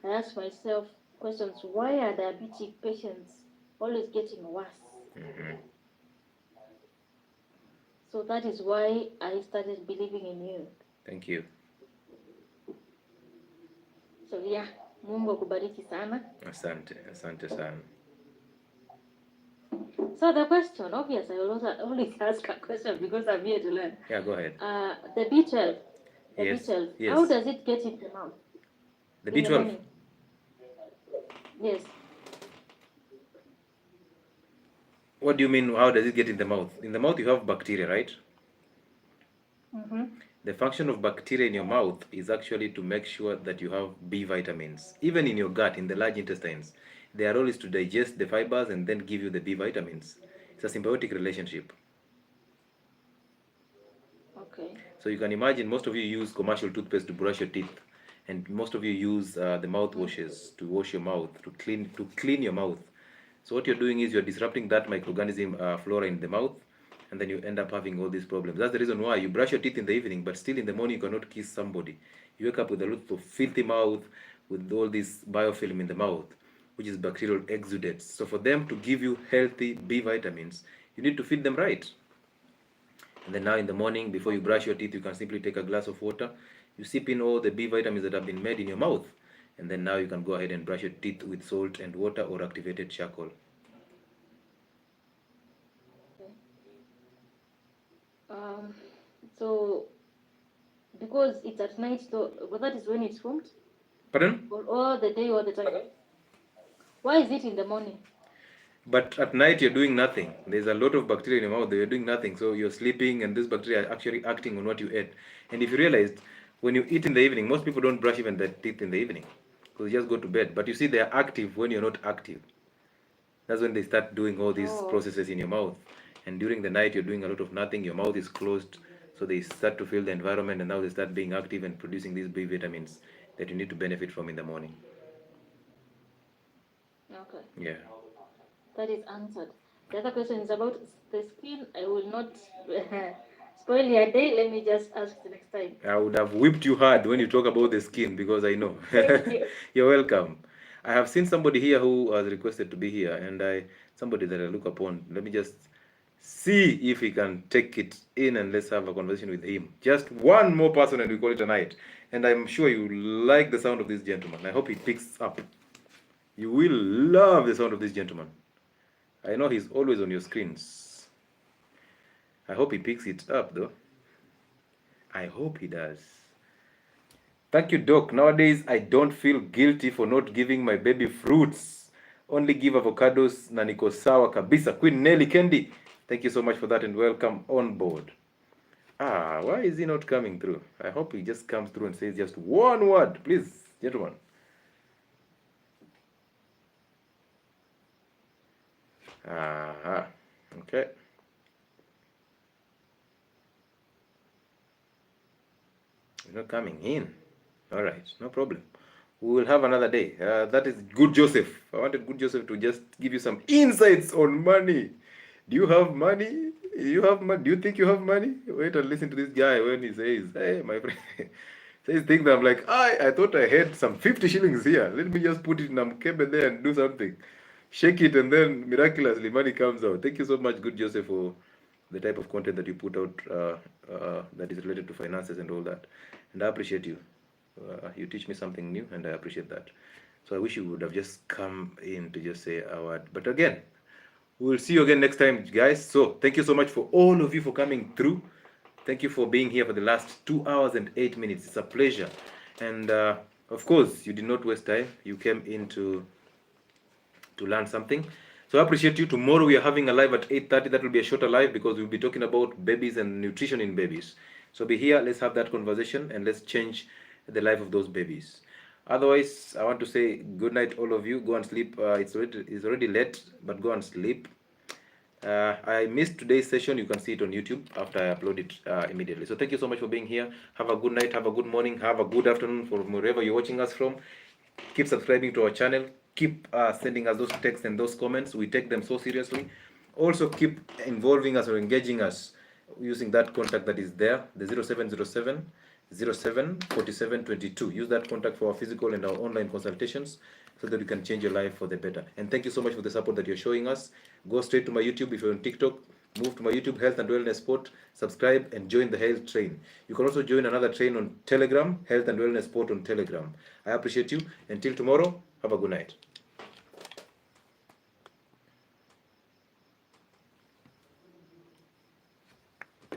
I asked myself questions. Why are diabetic patients always getting worse? Mm-hmm. So that is why I started believing in you. Thank you. So yeah, Mungu akubariki sana. Asante sana. So the question, obviously, I always ask a question because I'm here to learn. Yeah, go ahead. The B12. Yes. B12. Yes. How does it get in the mouth? The B12? Yes. What do you mean, how does it get in the mouth? In the mouth you have bacteria, right? Mm-hmm. The function of bacteria in your mouth is actually to make sure that you have B vitamins. Even in your gut, in the large intestines, their role is to digest the fibers and then give you the B vitamins. It's a symbiotic relationship. Okay. So you can imagine most of you use commercial toothpaste to brush your teeth, and most of you use the mouthwashes to wash your mouth, to clean your mouth. So what you're doing is you're disrupting that microorganism flora in the mouth, and then you end up having all these problems. That's the reason why you brush your teeth in the evening, but still in the morning you cannot kiss somebody. You wake up with a lot of filthy mouth, with all this biofilm in the mouth, which is bacterial exudates. So for them to give you healthy B vitamins, you need to feed them right. And then now in the morning, before you brush your teeth, you can simply take a glass of water. You sip in all the B vitamins that have been made in your mouth. and then now you can go ahead and brush your teeth with salt and water or activated charcoal. So because it's at night, so well, that is when it's formed? Pardon? Or all the day, all the time? Why is it in the morning? But at night you're doing nothing. There's a lot of bacteria in your mouth. You're doing nothing. So you're sleeping, and this bacteria are actually acting on what you ate. And if you realized, when you eat in the evening, most people don't brush even their teeth in the evening, because you just go to bed. But you see, they're active when you're not active. That's when they start doing all these processes in your mouth. And during the night, you're doing a lot of nothing. Your mouth is closed. So they start to feel the environment, and now they start being active and producing these B vitamins that you need to benefit from in the morning. Okay. Yeah. That is answered. The other question is about the skin. I will not spoil your day. Let me just ask the next time. I would have whipped you hard when you talk about the skin, because I know. Thank you. You're welcome. I have seen somebody here who has requested to be here, and somebody that I look upon. Let me just see if he can take it in, and let's have a conversation with him. Just one more person and we call it a night. And I'm sure you like the sound of this gentleman. I hope he picks up. You will love the sound of this gentleman. I know he's always on your screens. I hope he picks it up though. I hope he does. Thank you, Doc. Nowadays, I don't feel guilty for not giving my baby fruits. Only give avocados na niko sawa kabisa. Queen Nelly Kendi, thank you so much for that and welcome on board. Why is he not coming through? I hope he just comes through and says just one word. Please, gentlemen. Okay. He's not coming in. All right, no problem. We will have another day. That is Good Joseph. I wanted Good Joseph to just give you some insights on money. Do you have money? Do you think you have money? Wait and listen to this guy when he says, hey, my friend. Says things that I'm like, I thought I had some 50 shillings here. Let me just put it in a mkebe there and do something. Shake it, and then miraculously money comes out. Thank you so much, Good Joseph, for the type of content that you put out that is related to finances and all that. And I appreciate you. You teach me something new, and I appreciate that. So I wish you would have just come in to just say a word. But again, we'll see you again next time, guys. So thank you so much for all of you for coming through. Thank you for being here for the last 2 hours and 8 minutes. It's a pleasure. And of course, you did not waste time. You came in to learn something. So I appreciate you. Tomorrow we are having a live at 8:30. That will be a shorter live because we'll be talking about babies and nutrition in babies. So be here. Let's have that conversation and let's change the life of those babies. Otherwise, I want to say good night, all of you. Go and sleep. It's already late, but go and sleep. I missed today's session. You can see it on YouTube after I upload it immediately. So thank you so much for being here. Have a good night. Have a good morning. Have a good afternoon from wherever you're watching us from. Keep subscribing to our channel. Keep sending us those texts and those comments. We take them so seriously. Also keep involving us or engaging us using that contact that is there, the 0707 07 47 22. Use that contact for our physical and our online consultations so that we can change your life for the better. And thank you so much for the support that you're showing us. Go straight to my YouTube if you're on TikTok. Move to my YouTube, Health and Wellness Sport. Subscribe and join the health train. You can also join another train on Telegram, Health and Wellness Sport on Telegram. I appreciate you. Until tomorrow, have a good night.